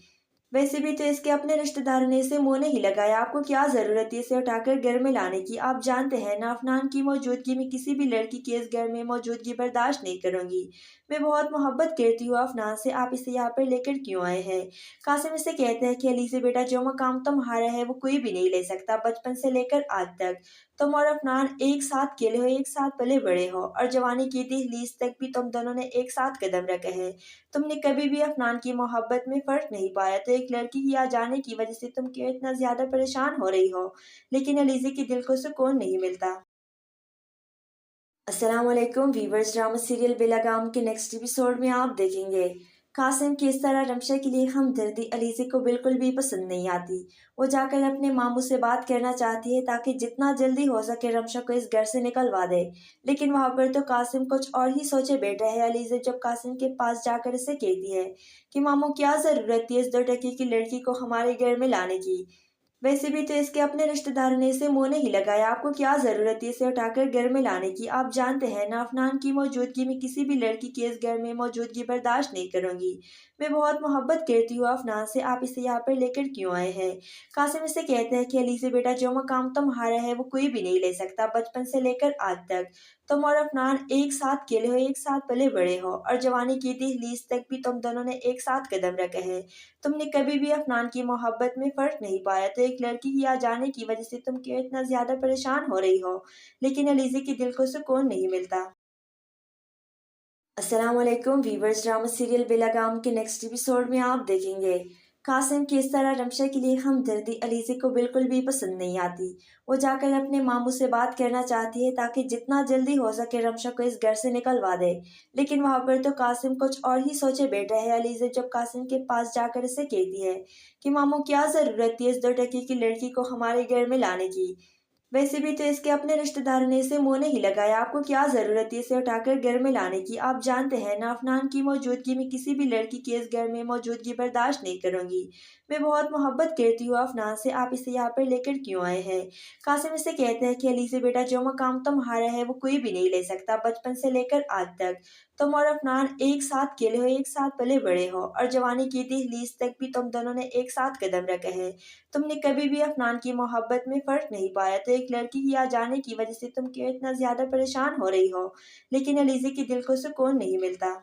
वैसे भी तो इसके अपने रिश्तेदारों ने इसे मुंह नहीं लगाया, आपको क्या जरूरत है इसे उठाकर घर में लाने की। आप जानते हैं ना अफनान की मौजूदगी में किसी भी लड़की की इस घर में मौजूदगी बर्दाश्त नहीं करूंगी। मैं बहुत मोहब्बत करती हूँ अफनान से, आप इसे यहाँ पर लेकर क्यों आए हैं। कासिम इसे कहते हैं कि अली से बेटा जो मकाम तुम्हारा है वो कोई भी नहीं ले सकता। बचपन से लेकर आज तक तुम और अफनान एक साथ खेले हो, एक साथ पले बड़े हो और जवानी की दहलीज तक भी तुम दोनों ने एक साथ कदम रखे हैं। तुमने कभी भी अफनान की मोहब्बत में फर्क नहीं पाया, तो एक लड़की की आ जाने की वजह से तुम क्यों इतना ज्यादा परेशान हो रही हो। लेकिन अलीज़े के दिल को सुकून नहीं मिलता। अस्सलाम वालेकुम वीवर्स, ड्रामा सीरियल बेलगाम के नेक्स्ट एपिसोड में आप देखेंगे कासिम की इस तरह रमशा के लिए हमदर्दी अलीज़े को बिल्कुल भी पसंद नहीं आती। वो जाकर अपने मामू से बात करना चाहती है ताकि जितना जल्दी हो सके रमशा को इस घर से निकलवा दे, लेकिन वहाँ पर तो कासिम कुछ और ही सोचे बैठा है। अलीज़े जब कासिम के पास जाकर इसे कहती है कि मामू क्या ज़रूरत थी इस 2 टके की लड़की को हमारे घर में लाने की, वैसे भी तो इसके अपने रिश्तेदारों ने इसे मुंह नहीं लगाया, आपको क्या जरूरत है इसे उठाकर घर में लाने की। आप जानते हैं ना अफनान की मौजूदगी में किसी भी लड़की की इस घर में मौजूदगी बर्दाश्त नहीं करूंगी। मैं बहुत मोहब्बत करती हूँ अफनान से, आप इसे यहाँ पर लेकर क्यों आए हैं। कासिम इसे कहते हैं कि अली से बेटा जो मकाम तुम्हारा है वो कोई भी नहीं ले सकता। बचपन से लेकर आज तक तुम और अफनान एक साथ खेले हो, एक साथ पले बड़े हो और जवानी की दहलीज तक भी तुम दोनों ने एक साथ कदम रखे हैं। तुमने कभी भी अफनान की मोहब्बत में फर्क नहीं पाया, तो एक लड़की की आ जाने की वजह से तुम क्यों इतना ज्यादा परेशान हो रही हो, लेकिन अलीज़े के दिल को सुकून नहीं मिलता। अस्सलाम वालेकुम वीवर्स, ड्रामा सीरियल बेलगाम के नेक्स्ट एपिसोड में आप देखेंगे कासिम की इस तरह रमशा के लिए हमदर्दी अलीज़े को बिल्कुल भी पसंद नहीं आती। वो जाकर अपने मामू से बात करना चाहती है ताकि जितना जल्दी हो सके रमशा को इस घर से निकलवा दे, लेकिन वहाँ पर तो कासिम कुछ और ही सोचे बैठा है। अलीज़े जब कासिम के पास जाकर इसे कहती है कि मामू क्या ज़रूरत थी इस 2 टके की लड़की को हमारे घर में लाने की, वैसे भी तो इसके अपने रिश्तेदारों ने इसे मुंह नहीं लगाया, आपको क्या जरूरत है इसे उठाकर घर में लाने की। आप जानते हैं ना अफनान की मौजूदगी में किसी भी लड़की की इस घर में मौजूदगी बर्दाश्त नहीं करूंगी। मैं बहुत मोहब्बत करती हूँ अफनान से, आप इसे यहाँ पर लेकर क्यों आए हैं। कासिम इसे कहते हैं कि अली से बेटा जो मकाम तुम्हारा है वो कोई भी नहीं ले सकता। बचपन से लेकर आज तक तुम और अफनान एक साथ खेले हो, एक साथ पले बड़े हो और जवानी की दहलीज तक भी तुम दोनों ने एक साथ कदम रखे हैं। तुमने कभी भी अफनान की मोहब्बत में फर्क नहीं पाया, तो एक लड़की की आ जाने की वजह से तुम क्यों इतना ज्यादा परेशान हो रही हो, लेकिन अलीज़े के दिल को सुकून नहीं मिलता।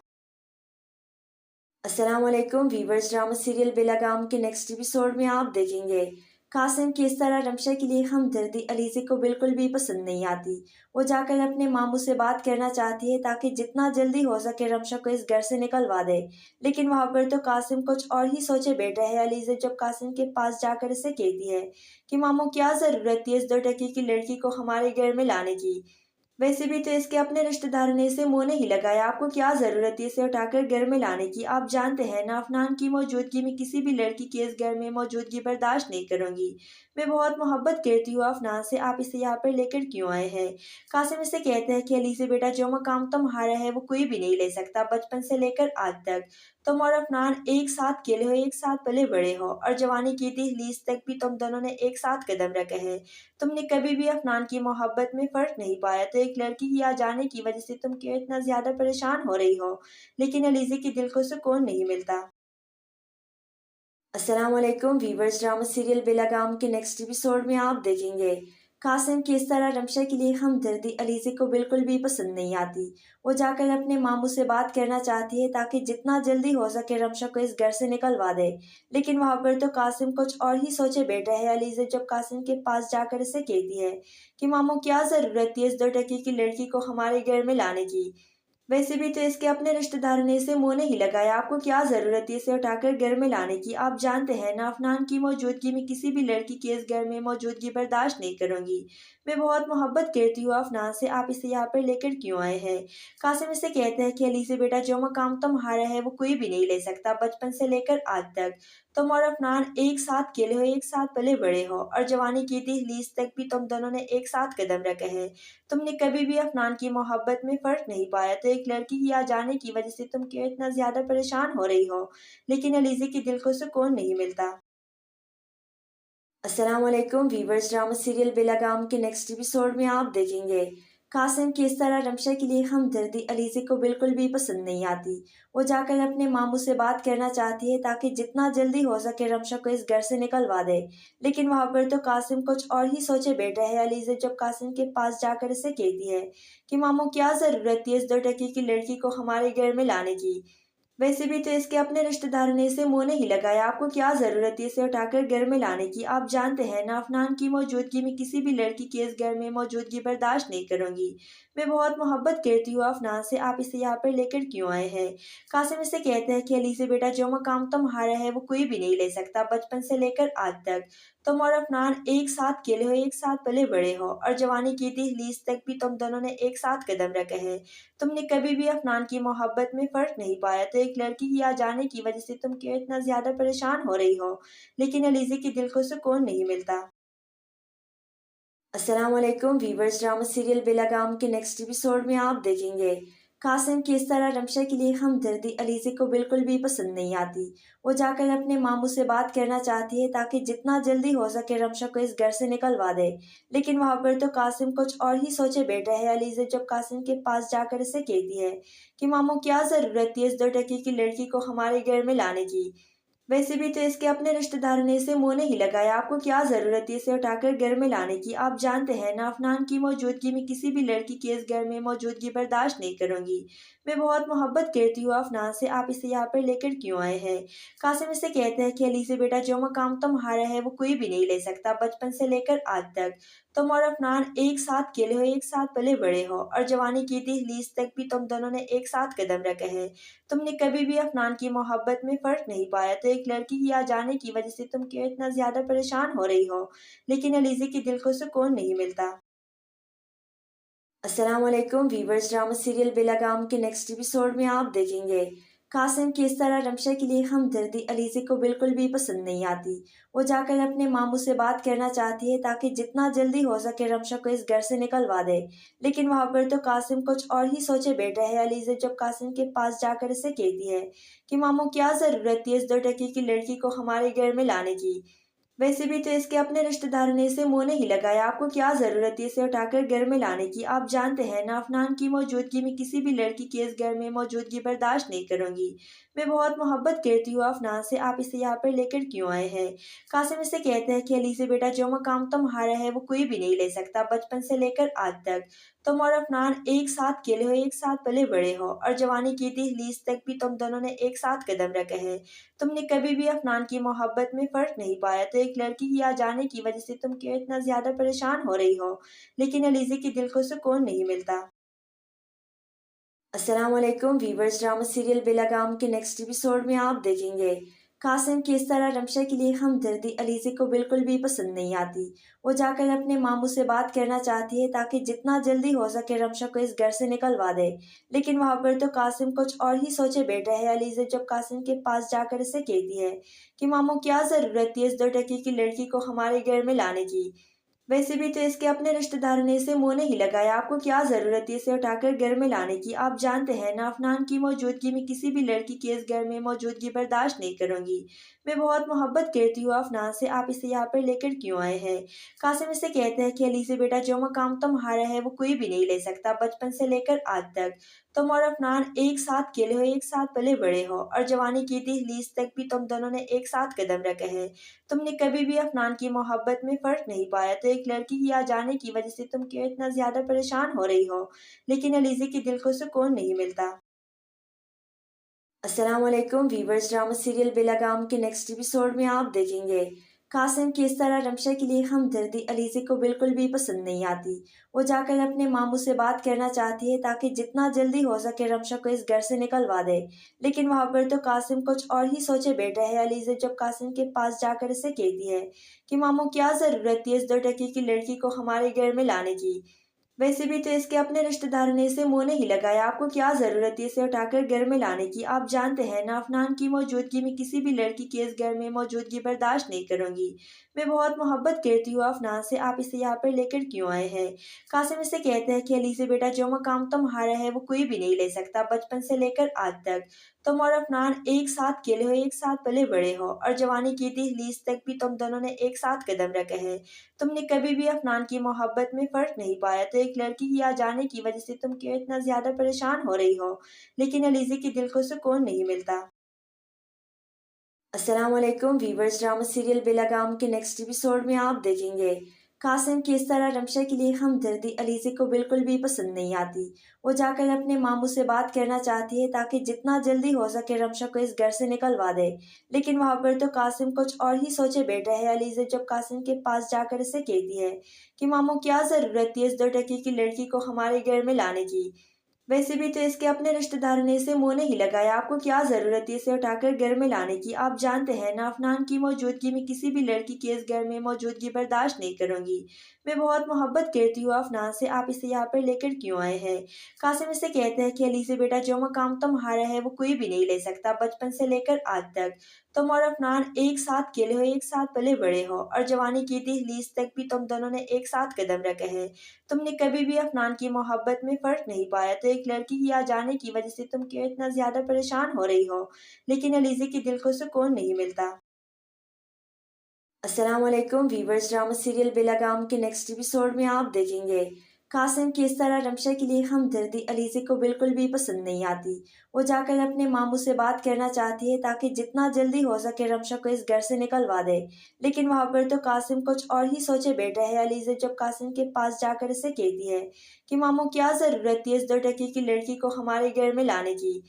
अस्सलाम वालेकुम वीवर्स, ड्रामा सीरियल बेलगाम के नेक्स्ट एपिसोड में आप देखेंगे कासिम की इस तरह रमशा के लिए हमदर्दी अलीज़े को बिल्कुल भी पसंद नहीं आती। वो जाकर अपने मामू से बात करना चाहती है ताकि जितना जल्दी हो सके रमशा को इस घर से निकलवा दे, लेकिन वहाँ पर तो कासिम कुछ और ही सोचे बैठा है। अलीज़े जब कासिम के पास जाकर इसे कहती है कि मामू क्या ज़रूरत थी इस 2 टके की लड़की को हमारे घर में लाने की, वैसे भी तो इसके अपने रिश्तेदारों ने इसे मुंह नहीं लगाया, आपको क्या जरूरत है इसे उठाकर घर में लाने की। आप जानते हैं ना अफनान की मौजूदगी में किसी भी लड़की की इस घर में मौजूदगी बर्दाश्त नहीं करूंगी। मैं बहुत मोहब्बत करती हूँ अफनान से, आप इसे यहाँ पर लेकर क्यों आए हैं। कासिम इसे कहते हैं कि अली से बेटा जो मकाम तुम्हारा है वो कोई भी नहीं ले सकता। बचपन से लेकर आज तक तुम और अफनान एक साथ खेले हो, एक साथ पले बड़े हो और जवानी की दहलीज तक भी तुम दोनों ने एक साथ कदम रखे हैं। तुमने कभी भी अफनान की मोहब्बत में फर्क नहीं पाया, तो एक लड़की की आ जाने की वजह से तुम क्यों इतना ज्यादा परेशान हो रही हो, लेकिन अलीज़े के दिल को सुकून नहीं मिलता। अस्सलाम वालेकुम वीवर्स, ड्रामा सीरियल बेलगाम के नेक्स्ट एपिसोड में आप देखेंगे कासिम की इस तरह रमशा के लिए हमदर्दी अलीज़े को बिल्कुल भी पसंद नहीं आती। वो जाकर अपने मामू से बात करना चाहती है ताकि जितना जल्दी हो सके रमशा को इस घर से निकलवा दे, लेकिन वहाँ पर तो कासिम कुछ और ही सोचे बैठा है। अलीज़े जब कासिम के पास जाकर इसे कहती है कि मामू क्या ज़रूरत थी इस 2 टके की लड़की को हमारे घर में लाने की, वैसे भी तो इसके अपने रिश्तेदारों ने इसे मुंह नहीं लगाया, आपको क्या जरूरत है इसे उठाकर घर में लाने की। आप जानते हैं ना अफनान की मौजूदगी में किसी भी लड़की की इस घर में मौजूदगी बर्दाश्त नहीं करूंगी। मैं बहुत मोहब्बत करती हूँ अफनान से, आप इसे यहाँ पर लेकर क्यों आए हैं। कासिम इसे कहते हैं कि अली से बेटा जो मकाम तुम्हारा है वो कोई भी नहीं ले सकता। बचपन से लेकर आज तक तुम और अफनान एक साथ खेले हो, एक साथ पले बड़े हो और जवानी की दहलीज तक भी तुम दोनों ने एक साथ कदम रखे हैं। तुमने कभी भी अफनान की मोहब्बत में फर्क नहीं पाया, तो एक लड़की की आ जाने की वजह से तुम क्यों इतना ज्यादा परेशान हो रही हो, लेकिन अलीज़े के दिल को सुकून नहीं मिलता। अस्सलाम वालेकुम वीवर्स, ड्रामा सीरियल बेलगाम के नेक्स्ट एपिसोड में आप देखेंगे कासिम की इस तरह रमशा के लिए हमदर्दी अलीज़े को बिल्कुल भी पसंद नहीं आती। वो जाकर अपने मामू से बात करना चाहती है ताकि जितना जल्दी हो सके रमशा को इस घर से निकलवा दे, लेकिन वहाँ पर तो कासिम कुछ और ही सोचे बैठा है। अलीज़े जब कासिम के पास जाकर इसे कहती है कि मामू क्या ज़रूरत थी इस 2 टके की लड़की को हमारे घर में लाने की, वैसे भी तो इसके अपने रिश्तेदारों ने इसे मुंह नहीं लगाया, आपको क्या जरूरत है इसे उठाकर घर में लाने की। आप जानते हैं ना अफनान की मौजूदगी में किसी भी लड़की की इस घर में मौजूदगी बर्दाश्त नहीं करूंगी। मैं बहुत मोहब्बत करती हूँ अफनान से, आप इसे यहाँ पर लेकर क्यों आए हैं। कासिम इसे कहते हैं कि अली से बेटा जो मकाम तुम्हारा है वो कोई भी नहीं ले सकता। बचपन से लेकर आज तक तुम और अफनान एक साथ खेले हो, एक साथ पले बड़े हो और जवानी की दहलीज तक भी तुम दोनों ने एक साथ कदम रखे हैं। तुमने कभी भी अफनान की मोहब्बत में फर्क नहीं पाया, तो एक लड़की की आ जाने की वजह से तुम क्यों इतना ज्यादा परेशान हो रही हो, लेकिन अलीज़े के दिल को सुकून नहीं मिलता। अस्सलाम वालेकुम वीवर्स, ड्रामा सीरियल बेलगाम के नेक्स्ट एपिसोड में आप देखेंगे कासिम की इस तरह रमशा के लिए हमदर्दी अलीज़े को बिल्कुल भी पसंद नहीं आती। वो जाकर अपने मामू से बात करना चाहती है ताकि जितना जल्दी हो सके रमशा को इस घर से निकलवा दे, लेकिन वहाँ पर तो कासिम कुछ और ही सोचे बैठा है। अलीज़े जब कासिम के पास जाकर इसे कहती है कि मामू क्या ज़रूरत थी इस 2 टके की लड़की को हमारे घर में लाने की, वैसे भी तो इसके अपने रिश्तेदारों ने इसे मुंह नहीं लगाया, आपको क्या जरूरत है इसे उठाकर घर में लाने की। आप जानते हैं ना, अफनान की मौजूदगी में किसी भी लड़की की इस घर में मौजूदगी बर्दाश्त नहीं करूंगी। मैं बहुत मोहब्बत करती हूँ अफनान से, आप इसे यहाँ पर लेकर क्यों आए हैं। कासिम इसे कहते हैं कि अली से बेटा जो मकाम तुम्हारा है वो कोई भी नहीं ले सकता। बचपन से लेकर आज तक तुम और अफनान एक साथ खेले हो, एक साथ पले बड़े हो, और जवानी की दहलीज तक भी तुम दोनों ने एक साथ कदम रखे हैं। तुमने कभी भी अफनान की मोहब्बत में फर्क नहीं पाया, तो एक लड़की की आ जाने की वजह से तुम क्यों इतना ज्यादा परेशान हो रही हो। लेकिन अलीज़े के दिल को सुकून नहीं मिलता। अस्सलाम वालेकुम वीवर्स, ड्रामा सीरियल बेलगाम के नेक्स्ट एपिसोड में आप देखेंगे कासिम की इस तरह रमशा के लिए हमदर्दी अलीज़े को बिल्कुल भी पसंद नहीं आती। वो जाकर अपने मामू से बात करना चाहती है ताकि जितना जल्दी हो सके रमशा को इस घर से निकलवा दे। लेकिन वहाँ पर तो कासिम कुछ और ही सोचे बैठा है। अलीज़े जब कासिम के पास जाकर इसे कहती है कि मामू क्या ज़रूरत थी इस 2 टके की लड़की को हमारे घर में लाने की। वैसे भी तो इसके अपने रिश्तेदारों ने इसे मुंह नहीं लगाया, आपको क्या जरूरत है इसे उठाकर घर में लाने की। आप जानते हैं ना, अफनान की मौजूदगी में किसी भी लड़की की इस घर में मौजूदगी बर्दाश्त नहीं करूंगी। मैं बहुत मोहब्बत करती हूँ अफनान से, आप इसे यहाँ पर लेकर क्यों आए हैं। कासिम इसे कहते हैं कि अली से बेटा जो मकाम तुम्हारा है वो कोई भी नहीं ले सकता। बचपन से लेकर आज तक तुम और अफनान एक साथ खेले हो, एक साथ पले बड़े हो, और जवानी की दहलीज तक भी तुम दोनों ने एक साथ कदम रखे हैं। तुमने कभी भी अफनान की मोहब्बत में फर्क नहीं पाया, तो एक लड़की की आ जाने की वजह से तुम क्यों इतना ज्यादा परेशान हो रही हो। लेकिन अलीज़े के दिल को सुकून नहीं मिलता। अस्सलाम वालेकुम वीवर्स, ड्रामा सीरियल बेलगाम के नेक्स्ट एपिसोड में आप देखेंगे कासिम की इस तरह रमशा के लिए हमदर्दी अलीज़े को बिल्कुल भी पसंद नहीं आती। वो जाकर अपने मामू से बात करना चाहती है ताकि जितना जल्दी हो सके रमशा को इस घर से निकलवा दे। लेकिन वहाँ पर तो कासिम कुछ और ही सोचे बैठा है। अलीज़े जब कासिम के पास जाकर इसे कहती है कि मामू क्या ज़रूरत थी इस 2 टके की लड़की को हमारे घर में लाने की। वैसे भी तो इसके अपने रिश्तेदारों ने इसे मुंह नहीं लगाया, आपको क्या जरूरत है इसे उठाकर घर में लाने की। आप जानते हैं ना, अफनान की मौजूदगी में किसी भी लड़की की इस घर में मौजूदगी बर्दाश्त नहीं करूंगी। मैं बहुत मोहब्बत करती हूँ अफनान से, आप इसे यहाँ पर लेकर क्यों आए हैं। कासिम इसे कहते हैं कि अली से बेटा जो मकाम तुम्हारा है वो कोई भी नहीं ले सकता। बचपन से लेकर आज तक तुम और अफनान एक साथ खेले हो, एक साथ पले बड़े हो, और जवानी की दहलीज तक भी तुम दोनों ने एक साथ कदम रखे हैं। तुमने कभी भी अफनान की मोहब्बत में फर्क नहीं पाया, तो एक लड़की की आ जाने की वजह से तुम क्यों इतना ज्यादा परेशान हो रही हो। लेकिन अलीज़े के दिल को सुकून नहीं मिलता। अस्सलाम वालेकुम वीवर्स, ड्रामा सीरियल बेलगाम के नेक्स्ट एपिसोड में आप देखेंगे कासिम की इस तरह रमशा के लिए हमदर्दी अलीज़े को बिल्कुल भी पसंद नहीं आती। वो जाकर अपने मामू से बात करना चाहती है ताकि जितना जल्दी हो सके रमशा को इस घर से निकलवा दे। लेकिन वहाँ पर तो कासिम कुछ और ही सोचे बैठा है। अलीज़े जब कासिम के पास जाकर इसे कहती है कि मामू क्या ज़रूरत थी इस 2 टके की लड़की को हमारे घर में लाने की। वैसे भी तो इसके अपने रिश्तेदारों ने इसे मुंह नहीं लगाया, आपको क्या जरूरत है इसे उठाकर घर में लाने की। आप जानते हैं ना, अफनान की मौजूदगी में किसी भी लड़की की इस घर में मौजूदगी बर्दाश्त नहीं करूंगी। मैं बहुत मोहब्बत करती हूँ अफनान से, आप इसे यहाँ पर लेकर क्यों आए हैं। कासिम इसे कहते हैं कि अली से बेटा जो मकाम तुम्हारा है वो कोई भी नहीं ले सकता। बचपन से लेकर आज तक तुम और अफनान एक साथ खेले हो, एक साथ पले बड़े हो, और जवानी की दहलीज तक भी तुम दोनों ने एक साथ कदम रखे हैं। तुमने कभी भी अफनान की मोहब्बत में फर्क नहीं पाया, तो एक लड़की की आ जाने की वजह से तुम क्यों इतना ज्यादा परेशान हो रही हो। लेकिन अलीज़े के दिल को सुकून नहीं मिलता। अस्सलाम वालेकुम वीवर्स, ड्रामा सीरियल बेलगाम के नेक्स्ट एपिसोड में आप देखेंगे कासिम की इस तरह रमशा के लिए हमदर्दी अलीज़े को बिल्कुल भी पसंद नहीं आती। वो जाकर अपने मामू से बात करना चाहती है ताकि जितना जल्दी हो सके रमशा को इस घर से निकलवा दे। लेकिन वहाँ पर तो कासिम कुछ और ही सोचे बैठा है। अलीज़े जब कासिम के पास जाकर इसे कहती है कि मामू क्या ज़रूरत थी इस 2 टके की लड़की को हमारे घर में लाने की। वैसे भी तो इसके अपने रिश्तेदारों ने इसे मुंह नहीं लगाया, आपको क्या जरूरत है इसे उठाकर घर में लाने की। आप जानते हैं ना, अफनान की मौजूदगी में किसी भी लड़की की इस घर में मौजूदगी बर्दाश्त नहीं करूंगी। मैं बहुत मोहब्बत करती हूँ अफनान से, आप इसे यहाँ पर लेकर क्यों आए हैं। कासिम इसे कहते हैं कि अली से बेटा जो मकाम तुम्हारा है वो कोई भी नहीं ले सकता। बचपन से लेकर आज तक तुम और अफनान एक साथ खेले हो, एक साथ पले बड़े हो, और जवानी की दहलीज तक भी तुम दोनों ने एक साथ कदम रखे हैं। तुमने कभी भी अफनान की मोहब्बत में फर्क नहीं पाया, तो एक लड़की की आ जाने की वजह से तुम क्यों इतना ज्यादा परेशान हो रही हो। लेकिन अलीज़े के दिल को सुकून नहीं मिलता। अस्सलाम वालेकुम वीवर्स, ड्रामा सीरियल बेलगाम के नेक्स्ट एपिसोड में आप देखेंगे कासिम की इस तरह रमशा के लिए हमदर्दी अलीज़े को बिल्कुल भी पसंद नहीं आती। वो जाकर अपने मामू से बात करना चाहती है ताकि जितना जल्दी हो सके रमशा को इस घर से निकलवा दे, लेकिन वहाँ पर तो कासिम कुछ और ही सोचे बैठा है। अलीज़े जब कासिम के पास जाकर इसे कहती है कि मामू क्या ज़रूरत थी इस 2 टके की लड़की को हमारे घर में लाने की,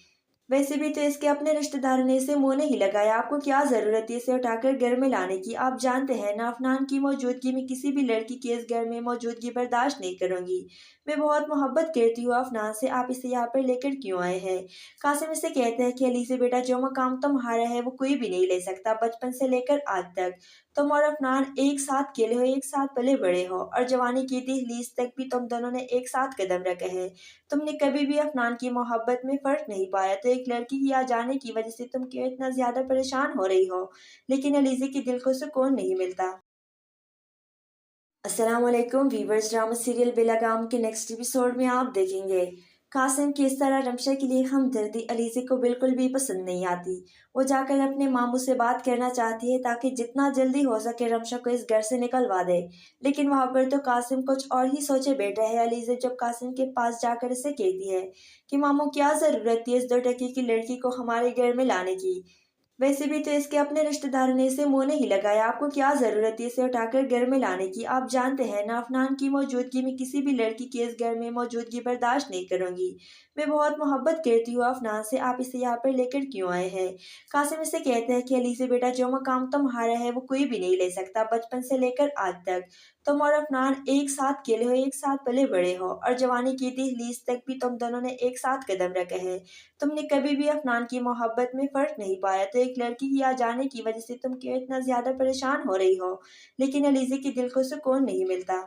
वैसे भी तो इसके अपने रिश्तेदारों ने इसे मुंह नहीं लगाया, आपको क्या जरूरत है इसे उठाकर घर में लाने की। आप जानते हैं ना अफनान की मौजूदगी में किसी भी लड़की की इस घर में मौजूदगी बर्दाश्त नहीं करूंगी। मैं बहुत मोहब्बत करती हूँ अफनान से, आप इसे यहाँ पर लेकर क्यों आए हैं। कासिम इसे कहते हैं कि अली से बेटा जो मकाम तुम्हारा है वो कोई भी नहीं ले सकता। बचपन से लेकर आज तक तुम और अफनान एक साथ खेले हो, एक साथ पले बड़े हो और जवानी की दहलीज तक भी तुम दोनों ने एक साथ कदम रखे हैं। तुमने कभी भी अफनान की मोहब्बत में फर्क नहीं पाया, तो एक लड़की की आ जाने की वजह से तुम क्यों इतना ज्यादा परेशान हो रही हो। लेकिन अलीज़े के दिल को सुकून नहीं मिलता। अस्सलाम वालेकुम वीवर्स, ड्रामा सीरियल बेलागाम के नेक्स्ट एपिसोड में आप देखेंगे कासिम की इस तरह रमशा के लिए हमदर्दी अलीज़े को बिल्कुल भी पसंद नहीं आती। वो जाकर अपने मामू से बात करना चाहती है ताकि जितना जल्दी हो सके रमशा को इस घर से निकलवा दे, लेकिन वहाँ पर तो कासिम कुछ और ही सोचे बैठा है। अलीज़े जब कासिम के पास जाकर इसे कहती है कि मामू क्या ज़रूरत थी इस 2 टके की लड़की को हमारे घर में लाने की, वैसे भी तो इसके अपने रिश्तेदारों ने इसे मुंह नहीं लगाया, आपको क्या जरूरत है इसे उठाकर घर में लाने की। आप जानते हैं ना अफनान की मौजूदगी में किसी भी लड़की की इस घर में मौजूदगी बर्दाश्त नहीं करूंगी। मैं बहुत मोहब्बत करती हूँ अफनान से, आप इसे यहाँ पर लेकर क्यों आए हैं। कासिम इसे कहते हैं कि अली से बेटा जो मकाम तुम्हारा है वो कोई भी नहीं ले सकता। बचपन से लेकर आज तक तुम और अफनान एक साथ खेले हो, एक साथ पले बड़े हो और जवानी की दहलीज तक भी तुम दोनों ने एक साथ कदम रखे हैं। तुमने कभी भी अफनान की मोहब्बत में फर्क नहीं पाया, तो एक लड़की की आ जाने की वजह से तुम क्यों इतना ज्यादा परेशान हो रही हो। लेकिन अलीज़े के दिल को सुकून नहीं मिलता।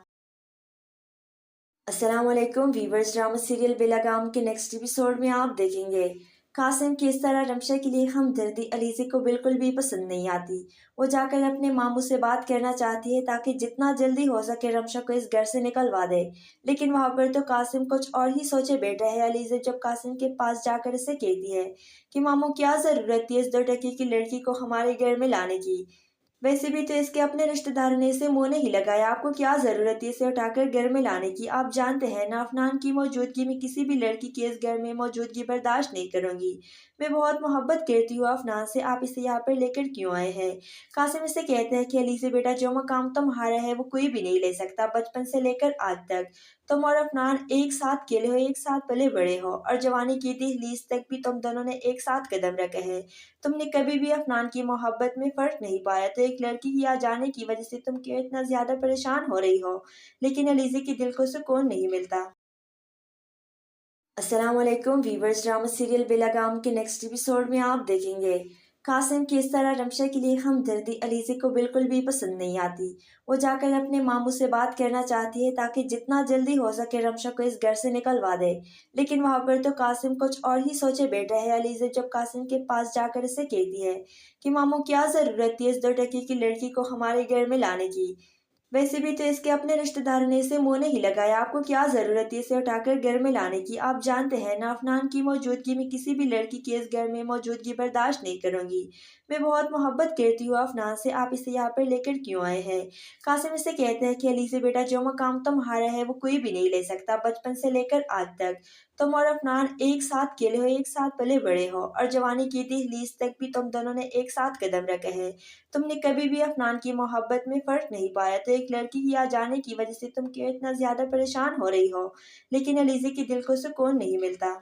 अस्सलाम वालेकुम वीवर्स, ड्रामा सीरियल बेलागाम के नेक्स्ट एपिसोड में आप देखेंगे कासिम की इस तरह रमशा के लिए हमदर्दी अलीज़े को बिल्कुल भी पसंद नहीं आती। वो जाकर अपने मामू से बात करना चाहती है ताकि जितना जल्दी हो सके रमशा को इस घर से निकलवा दे, लेकिन वहाँ पर तो कासिम कुछ और ही सोचे बैठा है। अलीज़े जब कासिम के पास जाकर इसे कहती है कि मामू क्या ज़रूरत थी इस 2 टके की लड़की को हमारे घर में लाने की, वैसे भी तो इसके अपने रिश्तेदारों ने इसे मुंह नहीं लगाया, आपको क्या जरूरत है इसे उठाकर घर में लाने की। आप जानते हैं ना अफनान की मौजूदगी में किसी भी लड़की की इस घर में मौजूदगी बर्दाश्त नहीं करूंगी। मैं बहुत मोहब्बत करती हूँ अफनान से, आप इसे यहाँ पर लेकर क्यों आए हैं। कासिम इसे कहते हैं कि अली से बेटा जो मकाम तुम्हारा है वो कोई भी नहीं ले सकता। बचपन से लेकर आज तक तुम और अफनान एक साथ खेले हो, एक साथ पले बड़े हो और जवानी की दहलीज तक भी तुम दोनों ने एक साथ कदम रखे हैं। तुमने कभी भी अफनान की मोहब्बत में फर्क नहीं पाया, तो एक लड़की की आ जाने की वजह से तुम क्यों इतना ज्यादा परेशान हो रही हो। लेकिन अलीज़े के दिल को सुकून नहीं मिलता। अस्सलाम वालेकुम वीवर्स, ड्रामा सीरियल बेलागाम के नेक्स्ट एपिसोड में आप देखेंगे कासिम की इस तरह रमशा के लिए हमदर्दी अलीज़े को बिल्कुल भी पसंद नहीं आती। वो जाकर अपने मामू से बात करना चाहती है ताकि जितना जल्दी हो सके रमशा को इस घर से निकलवा दे, लेकिन वहाँ पर तो कासिम कुछ और ही सोचे बैठा है। अलीज़े जब कासिम के पास जाकर इसे कहती है कि मामू क्या ज़रूरत थी इस 2 टके की लड़की को हमारे घर में लाने की, वैसे भी तो इसके अपने रिश्तेदारों ने इसे मुंह नहीं लगाया, आपको क्या जरूरत है इसे उठाकर घर में लाने की। आप जानते हैं ना अफनान की मौजूदगी में किसी भी लड़की की इस घर में मौजूदगी बर्दाश्त नहीं करूंगी। मैं बहुत मोहब्बत करती हूँ अफनान से, आप इसे यहाँ पर लेकर क्यों आए हैं। कासिम इसे कहते हैं कि अली से बेटा जो मकाम तुम्हारा है वो कोई भी नहीं ले सकता। बचपन से लेकर आज तक तुम और अफनान एक साथ खेले हो, एक साथ पले बड़े हो और जवानी की दहलीज तक भी तुम दोनों ने एक साथ कदम रखे हैं। तुमने कभी भी अफनान की मोहब्बत में फर्क नहीं पाया, तो एक लड़की की आ जाने की वजह से तुम क्यों इतना ज्यादा परेशान हो रही हो। लेकिन अलीज़े के दिल को सुकून नहीं मिलता।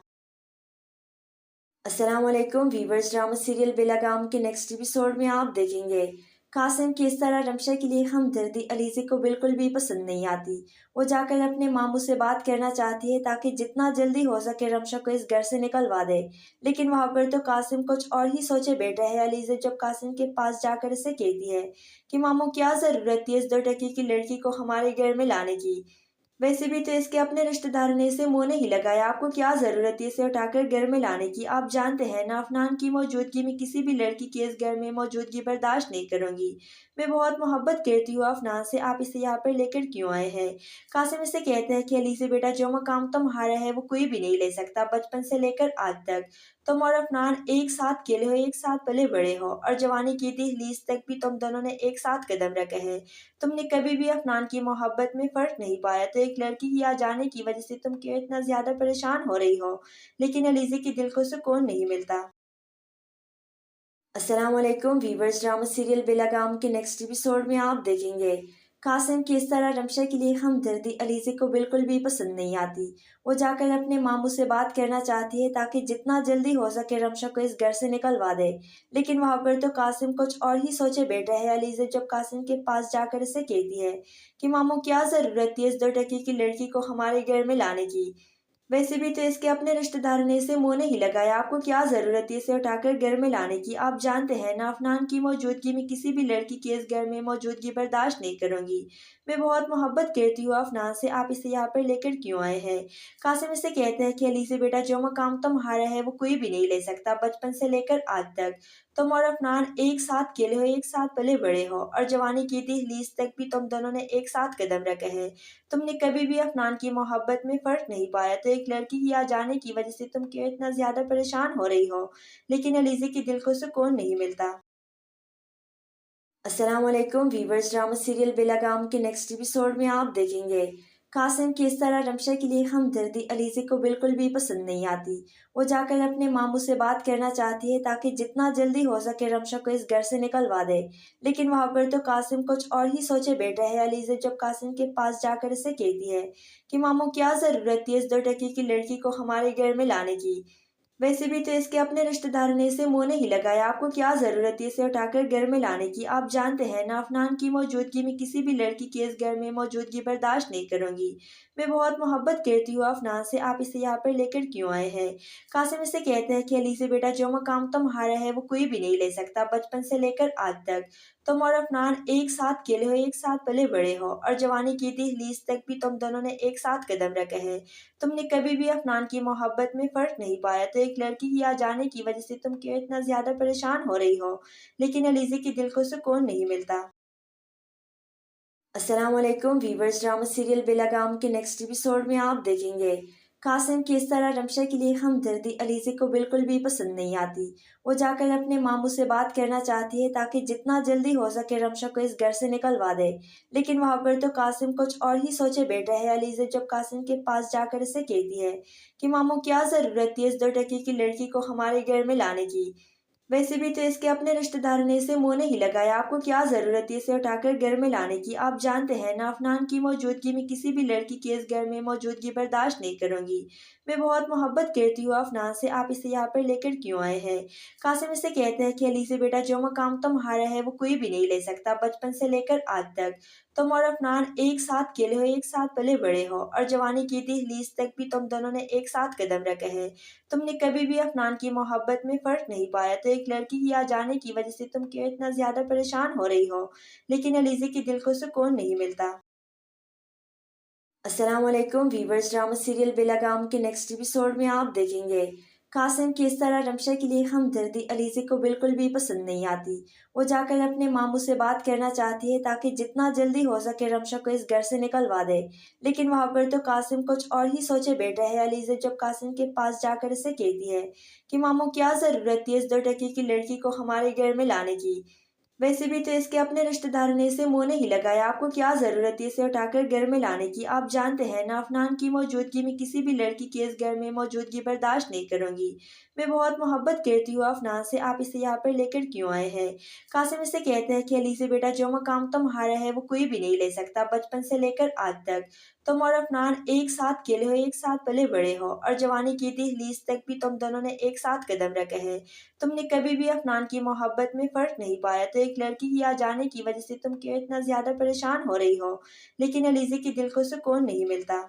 अस्सलाम वालेकुम वीवर्स, ड्रामा सीरियल बेलागाम के नेक्स्ट एपिसोड में आप देखेंगे कासिम की इस तरह रमशा के लिए हमदर्दी अलीज़े को बिल्कुल भी पसंद नहीं आती। वो जाकर अपने मामू से बात करना चाहती है ताकि जितना जल्दी हो सके रमशा को इस घर से निकलवा दे, लेकिन वहाँ पर तो कासिम कुछ और ही सोचे बैठा है। अलीज़े जब कासिम के पास जाकर इसे कहती है कि मामू क्या ज़रूरत थी इस 2 टके की लड़की को हमारे घर में लाने की, वैसे भी तो इसके अपने रिश्तेदारों ने इसे मुंह नहीं लगाया, आपको क्या जरूरत है इसे उठाकर घर में लाने की। आप जानते हैं ना अफनान की मौजूदगी में किसी भी लड़की की इस घर में मौजूदगी बर्दाश्त नहीं करूंगी। मैं बहुत मोहब्बत करती हूँ अफनान से, आप इसे यहाँ पर लेकर क्यों आए हैं। कासिम इसे कहते हैं कि अली से बेटा जो मकाम तुम्हारा है वो कोई भी नहीं ले सकता। बचपन से लेकर आज तक तुम और अफनान एक साथ खेले हो, एक साथ पले बड़े हो और जवानी की दहलीज तक भी तुम दोनों ने एक साथ कदम रखे हैं। तुमने कभी भी अफनान की मोहब्बत में फ़र्क नहीं पाया, तो एक लड़की की आ जाने की वजह से तुम क्यों इतना ज़्यादा परेशान हो रही हो, लेकिन अलीज़े के दिल को सुकून नहीं मिलता। अस्सलाम वालेकुम वीवर्स, ड्रामा सीरियल बेलगाम के नेक्स्ट एपिसोड में आप देखेंगे कासिम की इस तरह रमशा के लिए हमदर्दी अलीज़े को बिल्कुल भी पसंद नहीं आती। वो जाकर अपने मामू से बात करना चाहती है ताकि जितना जल्दी हो सके रमशा को इस घर से निकलवा दे, लेकिन वहाँ पर तो कासिम कुछ और ही सोचे बैठा है। अलीज़े जब कासिम के पास जाकर इसे कहती है कि मामू क्या ज़रूरत थी इस 2 टके की लड़की को हमारे घर में लाने की, वैसे भी तो इसके अपने रिश्तेदार ने इसे मुंह नहीं लगाया, आपको क्या जरूरत है इसे उठाकर घर में लाने की। आप जानते हैं ना, अफनान की मौजूदगी में किसी भी लड़की की इस घर में मौजूदगी बर्दाश्त नहीं करूंगी। मैं बहुत मोहब्बत करती हूँ अफनान से, आप इसे यहाँ पर लेकर क्यों आए हैं। कासिम इसे कहते हैं कि अली से बेटा, जो मकाम तुम्हारा है वो कोई भी नहीं ले सकता। बचपन से लेकर आज तक तुम और अफनान एक साथ खेले हो, एक साथ पले बड़े हो और जवानी की दहलीज तक भी तुम दोनों ने एक साथ कदम रखे हैं। तुमने कभी भी अफनान की मोहब्बत में फ़र्क नहीं पाया, तो एक लड़की की आ जाने की वजह से तुम क्यों इतना ज़्यादा परेशान हो रही हो, लेकिन अलीज़े के दिल को सुकून नहीं मिलता। अस्सलाम वालेकुम वीवर्स, ड्रामा सीरियल बेलगाम के नेक्स्ट एपिसोड में आप देखेंगे कासिम की इस तरह रमशा के लिए हमदर्दी अलीज़े को बिल्कुल भी पसंद नहीं आती। वो जाकर अपने मामू से बात करना चाहती है ताकि जितना जल्दी हो सके रमशा को इस घर से निकलवा दे, लेकिन वहाँ पर तो कासिम कुछ और ही सोचे बैठा है। अलीज़े जब कासिम के पास जाकर इसे कहती है कि मामू क्या ज़रूरत थी इस 2 टके की लड़की को हमारे घर में लाने की, वैसे भी तो इसके अपने रिश्तेदार ने इसे मुंह नहीं लगाया, आपको क्या जरूरत है इसे उठाकर घर में लाने की। आप जानते हैं ना, अफनान की मौजूदगी में किसी भी लड़की की इस घर में मौजूदगी बर्दाश्त नहीं करूंगी। मैं बहुत मोहब्बत करती हूँ अफनान से, आप इसे यहाँ पर लेकर क्यों आए हैं। कासिम इसे कहते हैं कि अली से बेटा, जो मकाम तुम्हारा है वो कोई भी नहीं ले सकता। बचपन से लेकर आज तक तुम और अफनान एक साथ खेले हो, एक साथ पले बड़े हो और जवानी की दहलीज तक भी तुम दोनों ने एक साथ कदम रखे हैं। तुमने कभी भी अफनान की मोहब्बत में फ़र्क नहीं पाया, तो एक लड़की की आ जाने की वजह से तुम क्यों इतना ज़्यादा परेशान हो रही हो, लेकिन अलीज़े के दिल को सुकून नहीं मिलता। अस्सलाम वालेकुम वीवर्स, ड्रामा सीरियल बेलगाम के नेक्स्ट एपिसोड में आप देखेंगे कासिम की इस तरह रमशा के लिए हमदर्दी अलीज़े को बिल्कुल भी पसंद नहीं आती। वो जाकर अपने मामू से बात करना चाहती है ताकि जितना जल्दी हो सके रमशा को इस घर से निकलवा दे, लेकिन वहाँ पर तो कासिम कुछ और ही सोचे बैठा है। अलीज़े जब कासिम के पास जाकर इसे कहती है कि मामू क्या ज़रूरत थी इस 2 टके की लड़की को हमारे घर में लाने की, वैसे भी तो इसके अपने रिश्तेदार ने इसे मुंह नहीं लगाया, आपको क्या जरूरत है इसे उठाकर घर में लाने की। आप जानते हैं ना, अफनान की मौजूदगी में किसी भी लड़की की इस घर में मौजूदगी बर्दाश्त नहीं करूंगी। मैं बहुत मोहब्बत करती हूँ अफनान से, आप इसे यहाँ पर लेकर क्यों आए हैं। कासिम इसे कहते हैं कि अली से बेटा, जो मकाम तुम्हारा है वो कोई भी नहीं ले सकता। बचपन से लेकर आज तक तुम और अफनान एक साथ खेले हो, एक साथ पले बड़े हो और जवानी की दहलीज तक भी तुम दोनों ने एक साथ कदम रखे हैं। तुमने कभी भी अफनान की मोहब्बत में फ़र्क नहीं पाया, तो एक लड़की की आ जाने की वजह से तुम क्यों इतना ज़्यादा परेशान हो रही हो, लेकिन अलीज़े के दिल को सुकून नहीं मिलता। अस्सलाम वालेकुम वीवर्स, ड्रामा सीरियल बेलगाम के नेक्स्ट एपिसोड में आप देखेंगे कासिम की इस तरह रमशा के लिए हमदर्दी अलीज़े को बिल्कुल भी पसंद नहीं आती। वो जाकर अपने मामू से बात करना चाहती है ताकि जितना जल्दी हो सके रमशा को इस घर से निकलवा दे, लेकिन वहाँ पर तो कासिम कुछ और ही सोचे बैठा है। अलीज़े जब कासिम के पास जाकर इसे कहती है कि मामू क्या ज़रूरत थी इस 2 टके की लड़की को हमारे घर में लाने की, वैसे भी तो इसके अपने रिश्तेदार ने इसे मुंह नहीं लगाया, आपको क्या जरूरत है इसे उठाकर घर में लाने की। आप जानते हैं ना, अफनान की मौजूदगी में किसी भी लड़की की इस घर में मौजूदगी बर्दाश्त नहीं करूंगी। मैं बहुत मोहब्बत करती हूँ अफनान से, आप इसे यहाँ पर लेकर क्यों आए हैं। कासिम इसे कहते हैं कि अली से बेटा, जो मकाम तुम्हारा है वो कोई भी नहीं ले सकता। बचपन से लेकर आज तक तुम और अफनान एक साथ खेले हो, एक साथ पले बड़े हो और जवानी की दहलीज तक भी तुम दोनों ने एक साथ कदम रखे हैं। तुमने कभी भी अफनान की मोहब्बत में फ़र्क नहीं पाया, तो एक लड़की की आ जाने की वजह से तुम क्यों इतना ज़्यादा परेशान हो रही हो, लेकिन अलीज़े के दिल को सुकून नहीं मिलता।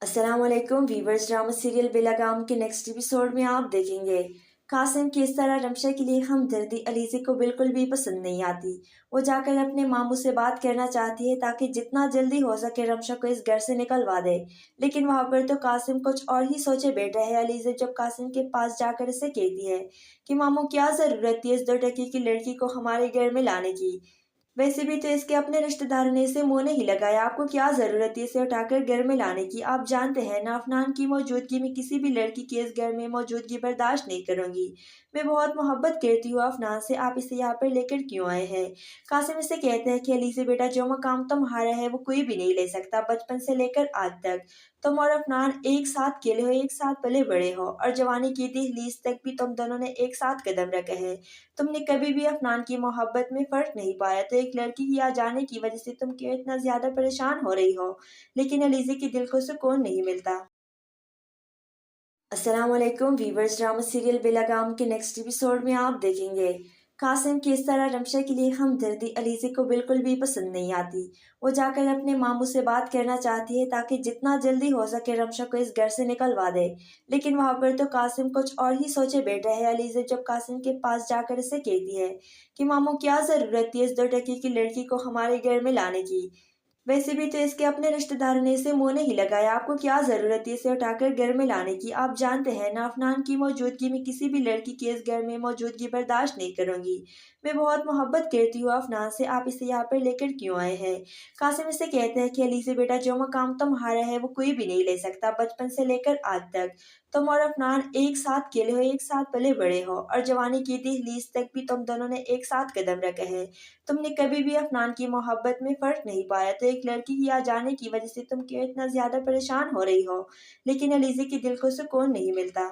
अस्सलाम वालेकुम वीवर्स, ड्रामा सीरियल बेलगाम के नेक्स्ट एपिसोड में आप देखेंगे कासिम की इस तरह रमशा के लिए हमदर्दी अलीज़े को बिल्कुल भी पसंद नहीं आती। वो जाकर अपने मामू से बात करना चाहती है ताकि जितना जल्दी हो सके रमशा को इस घर से निकलवा दे, लेकिन वहाँ पर तो कासिम कुछ और ही सोचे बैठा है। अलीज़े जब कासिम के पास जाकर इसे कहती है कि मामू क्या ज़रूरत थी इस 2 टके की लड़की को हमारे घर में लाने की, वैसे भी तो इसके अपने रिश्तेदारों ने इसे मुंह नहीं लगाया, आपको क्या जरूरत है इसे उठाकर घर में लाने की। आप जानते हैं ना, अफनान की मौजूदगी में किसी भी लड़की की इस घर में मौजूदगी बर्दाश्त नहीं करूंगी। मैं बहुत मोहब्बत करती हूँ अफनान से, आप इसे यहाँ पर लेकर क्यों आए हैं। कासिम इसे कहते हैं कि अली से बेटा जो मकाम तुम्हारा है वो कोई भी नहीं ले सकता, बचपन से लेकर आज तक तुम और अफनान एक साथ खेले हो, एक साथ पले बड़े हो और जवानी की दहलीज तक भी तुम दोनों ने एक साथ कदम रखे हैं। तुमने कभी भी अफनान की मोहब्बत में फर्क नहीं पाया, तो एक लड़की की आ जाने की वजह से तुम क्यों इतना ज्यादा परेशान हो रही हो। लेकिन अलीज़े के दिल को सुकून नहीं मिलता। अस्सलाम वालेकुम वीवर्स, ड्रामा सीरियल बेलगाम के नेक्स्ट एपिसोड में आप देखेंगे कासिम की इस तरह रमशा के लिए हमदर्दी अलीज़े को बिल्कुल भी पसंद नहीं आती। वो जाकर अपने मामू से बात करना चाहती है ताकि जितना जल्दी हो सके रमशा को इस घर से निकलवा दे। लेकिन वहाँ पर तो कासिम कुछ और ही सोचे बैठा है। अलीज़े जब कासिम के पास जाकर इसे कहती है कि मामू क्या ज़रूरत थी इस 2 टके की लड़की को हमारे घर में लाने की। वैसे भी तो इसके अपने रिश्तेदारों ने इसे मुंह नहीं लगाया, आपको क्या जरूरत है इसे उठाकर घर में लाने की। आप जानते हैं ना, अफनान की मौजूदगी में किसी भी लड़की की इस घर में मौजूदगी बर्दाश्त नहीं करूंगी। मैं बहुत मोहब्बत करती हूँ अफनान से, आप इसे यहाँ पर लेकर क्यों आए हैं। कासिम इसे कहते हैं कि अली से बेटा जो मकाम तुम्हारा है वो कोई भी नहीं ले सकता, बचपन से लेकर आज तक तुम और अफनान एक साथ खेले हो, एक साथ पले बड़े हो और जवानी की दहलीज तक भी तुम दोनों ने एक साथ कदम रखे हैं। तुमने कभी भी अफनान की मोहब्बत में फर्क नहीं पाया, तो एक लड़की की आ जाने की वजह से तुम क्यों इतना ज्यादा परेशान हो रही हो। लेकिन अलीज़े के दिल को सुकून नहीं मिलता।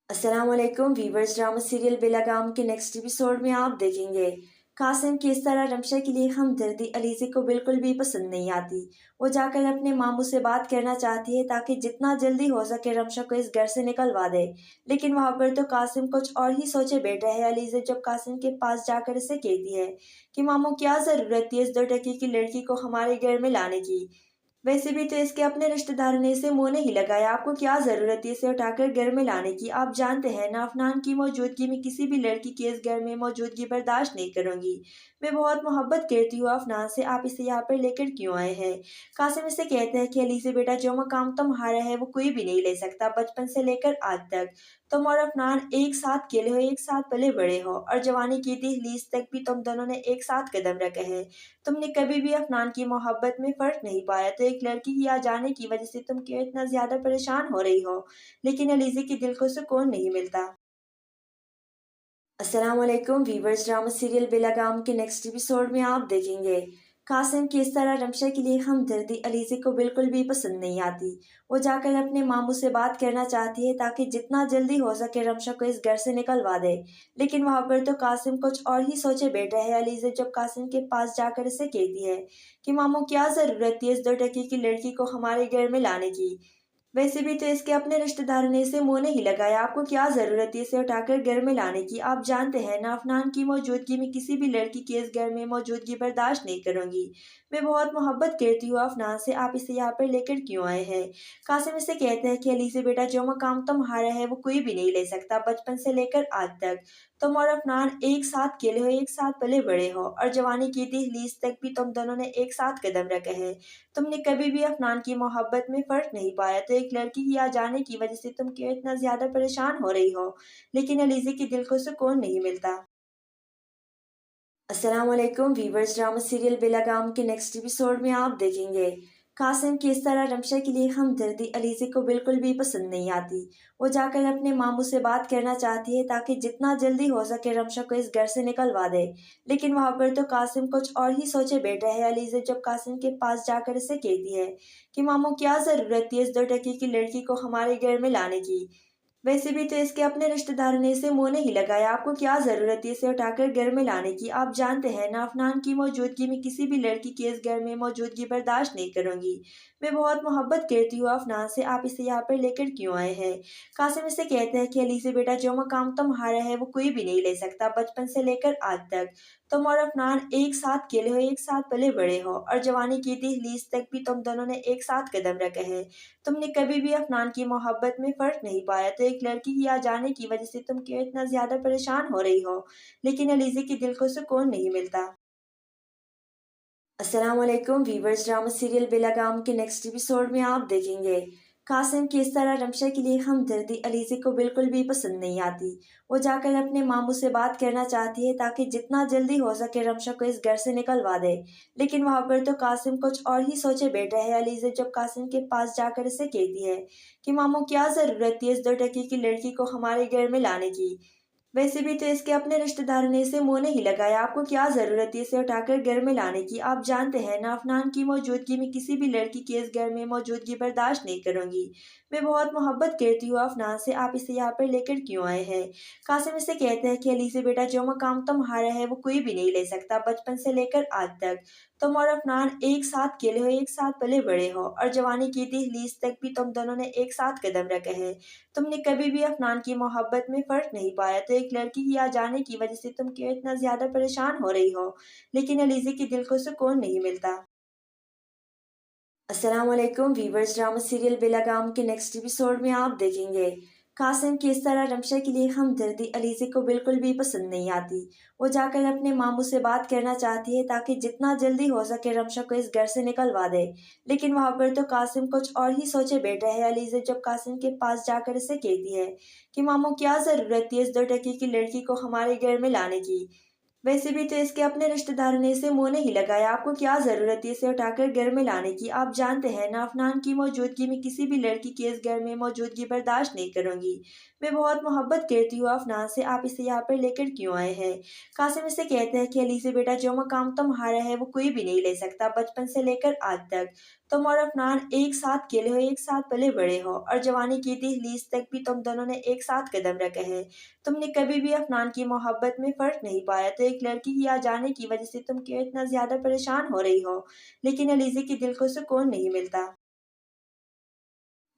अस्सलाम वालेकुम वीवर्स, ड्रामा सीरियल बेलगाम के नेक्स्ट एपिसोड में आप देखेंगे कासिम की इस तरह रमशा के लिए हमदर्दी अलीज़े को बिल्कुल भी पसंद नहीं आती। वो जाकर अपने मामू से बात करना चाहती है ताकि जितना जल्दी हो सके रमशा को इस घर से निकलवा दे। लेकिन वहाँ पर तो कासिम कुछ और ही सोचे बैठा है। अलीज़े जब कासिम के पास जाकर इसे कहती है कि मामू क्या ज़रूरत थी इस 2 टके की लड़की को हमारे घर में लाने की। वैसे भी तो इसके अपने रिश्तेदारों ने इसे मुंह नहीं लगाया, आपको क्या जरूरत है इसे उठाकर घर में लाने की। आप जानते हैं ना, अफनान की मौजूदगी में किसी भी लड़की की इस घर में मौजूदगी बर्दाश्त नहीं करूंगी। मैं बहुत मोहब्बत करती हूँ अफनान से, आप इसे यहाँ पर लेकर क्यों आए हैं। कासिम इसे कहते हैं कि अली से बेटा जो मकाम तुम्हारा है वो कोई भी नहीं ले सकता, बचपन से लेकर आज तक तुम और अफनान एक साथ खेले हो, एक साथ पले बड़े हो और जवानी की दहलीज तक भी तुम दोनों ने एक साथ कदम रखे हैं। तुमने कभी भी अफनान की मोहब्बत में फर्क नहीं पाया, तो एक लड़की की आ जाने की वजह से तुम क्यों इतना ज्यादा परेशान हो रही हो। लेकिन अलीज़े के दिल को सुकून नहीं मिलता। अस्सलाम वालेकुम वीवर्स, ड्रामा सीरियल बेलगाम के नेक्स्ट एपिसोड में आप देखेंगे कासिम की इस तरह रमशा के लिए हमदर्दी अलीज़े को बिल्कुल भी पसंद नहीं आती। वो जाकर अपने मामू से बात करना चाहती है ताकि जितना जल्दी हो सके रमशा को इस घर से निकलवा दे। लेकिन वहाँ पर तो कासिम कुछ और ही सोचे बैठा है। अलीज़े जब कासिम के पास जाकर इसे कहती है कि मामू क्या ज़रूरत थी इस 2 टके की लड़की को हमारे घर में लाने की। वैसे भी तो इसके अपने रिश्तेदारों ने इसे मुंह नहीं लगाया, आपको क्या जरूरत है इसे उठाकर घर में लाने की। आप जानते हैं ना, अफनान की मौजूदगी में किसी भी लड़की की इस घर में मौजूदगी बर्दाश्त नहीं करूंगी। मैं बहुत मोहब्बत करती हूँ अफनान से, आप इसे यहाँ पर लेकर क्यों आए हैं। कासिम इसे कहते हैं कि अली से बेटा जो मकाम तुम्हारा है वो कोई भी नहीं ले सकता, बचपन से लेकर आज तक तुम और अफनान एक साथ खेले हो, एक साथ पले बड़े हो और जवानी की दहलीज तक भी तुम दोनों ने एक साथ कदम रखे हैं। तुमने कभी भी अफनान की मोहब्बत में फर्क नहीं पाया, तो एक लड़की की आ जाने की वजह से तुम क्यों इतना ज्यादा परेशान हो रही हो। लेकिन अलीज़े के दिल को सुकून नहीं मिलता। अस्सलाम वालेकुम वीवर्स, ड्रामा सीरियल बेलगाम के नेक्स्ट एपिसोड में आप देखेंगे कासिम की इस तरह रमशा के लिए हमदर्दी अलीज़े को बिल्कुल भी पसंद नहीं आती। वो जाकर अपने मामू से बात करना चाहती है ताकि जितना जल्दी हो सके रमशा को इस घर से निकलवा दे। लेकिन वहाँ पर तो कासिम कुछ और ही सोचे बैठा है। अलीज़े जब कासिम के पास जाकर इसे कहती है कि मामू क्या ज़रूरत थी इस 2 टके की लड़की को हमारे घर में लाने की। वैसे भी तो इसके अपने रिश्तेदारों ने इसे मुंह नहीं लगाया, आपको क्या जरूरत है इसे उठाकर घर में लाने की। आप जानते हैं ना, अफनान की मौजूदगी में किसी भी लड़की की इस घर में मौजूदगी बर्दाश्त नहीं करूंगी। मैं बहुत मोहब्बत करती हूँ अफनान से, आप इसे यहाँ पर लेकर क्यों आए हैं। कासिम इसे कहते हैं कि अली से बेटा जो मकाम तुम्हारा है वो कोई भी नहीं ले सकता, बचपन से लेकर आज तक तुम और अफनान एक साथ खेले हो, एक साथ पले बड़े हो और जवानी की दहलीज तक भी तुम दोनों ने एक साथ कदम रखे हैं। तुमने कभी भी अफनान की मोहब्बत में फर्क नहीं पाया, तो एक लड़की की आ जाने की वजह से तुम क्यों इतना ज्यादा परेशान हो रही हो। लेकिन अलीज़े के दिल को सुकून नहीं मिलता। अस्सलाम वालेकुम वीवर्स, ड्रामा सीरियल बेलगाम के नेक्स्ट एपिसोड में आप देखेंगे कासिम की इस तरह रमशा के लिए हमदर्दी अलीज़े को बिल्कुल भी पसंद नहीं आती। वो जाकर अपने मामू से बात करना चाहती है ताकि जितना जल्दी हो सके रमशा को इस घर से निकलवा दे, लेकिन वहाँ पर तो कासिम कुछ और ही सोचे बैठा है। अलीज़े जब कासिम के पास जाकर इसे कहती है कि मामू क्या ज़रूरत थी इस 2 टके की लड़की को हमारे घर में लाने की। वैसे भी तो इसके अपने रिश्तेदार ने इसे मुंह नहीं लगाया, आपको क्या जरूरत है इसे उठाकर घर में लाने की। आप जानते हैं ना अफनान की मौजूदगी में किसी भी लड़की की इस घर में मौजूदगी बर्दाश्त नहीं करूंगी। मैं बहुत मोहब्बत करती हूँ अफनान से, आप इसे यहाँ पर लेकर क्यों आए हैं। कासिम इसे कहते हैं कि अली से बेटा जो मकाम तुम्हारा है वो कोई भी नहीं ले सकता। बचपन से लेकर आज तक तुम और अफनान एक साथ खेले हो, एक साथ पले बड़े हो और जवानी की दहलीज तक भी तुम दोनों ने एक साथ कदम रखे हैं। तुमने कभी भी अफनान की मोहब्बत में फर्क नहीं पाया, तो एक लड़की की आ जाने की वजह से तुम क्यों इतना ज्यादा परेशान हो रही हो। लेकिन अलीज़े के दिल को सुकून नहीं मिलता। अस्सलाम वालेकुम वीवर्स, ड्रामा सीरियल बेलगाम के नेक्स्ट एपिसोड में आप देखेंगे कासिम की इस तरह रमशा के लिए हमदर्दी अलीज़े को बिल्कुल भी पसंद नहीं आती। वो जाकर अपने मामू से बात करना चाहती है ताकि जितना जल्दी हो सके रमशा को इस घर से निकलवा दे, लेकिन वहाँ पर तो कासिम कुछ और ही सोचे बैठा है। अलीज़े जब कासिम के पास जाकर इसे कहती है कि मामू क्या ज़रूरत थी इस 2 टके की लड़की को हमारे घर में लाने की। वैसे भी तो इसके अपने रिश्तेदार ने इसे मुंह नहीं लगाया, आपको क्या जरूरत है इसे उठाकर घर में लाने की। आप जानते हैं ना अफनान की मौजूदगी में किसी भी लड़की की इस घर में मौजूदगी बर्दाश्त नहीं करूंगी। मैं बहुत मोहब्बत करती हूँ अफनान से, आप इसे यहाँ पर लेकर क्यों आए हैं। कासिम इसे कहते हैं कि अली से बेटा जो मकाम तुम्हारा है वो कोई भी नहीं ले सकता। बचपन से लेकर आज तक तुम और अफनान एक साथ खेले हो, एक साथ पले बड़े हो और जवानी की दहलीज तक भी तुम दोनों ने एक साथ कदम रखे हैं। तुमने कभी भी अफनान की मोहब्बत में फर्क नहीं पाया, तो एक लड़की की आ जाने की वजह से तुम क्यों इतना ज्यादा परेशान हो रही हो। लेकिन अलीज़े के दिल को सुकून नहीं मिलता।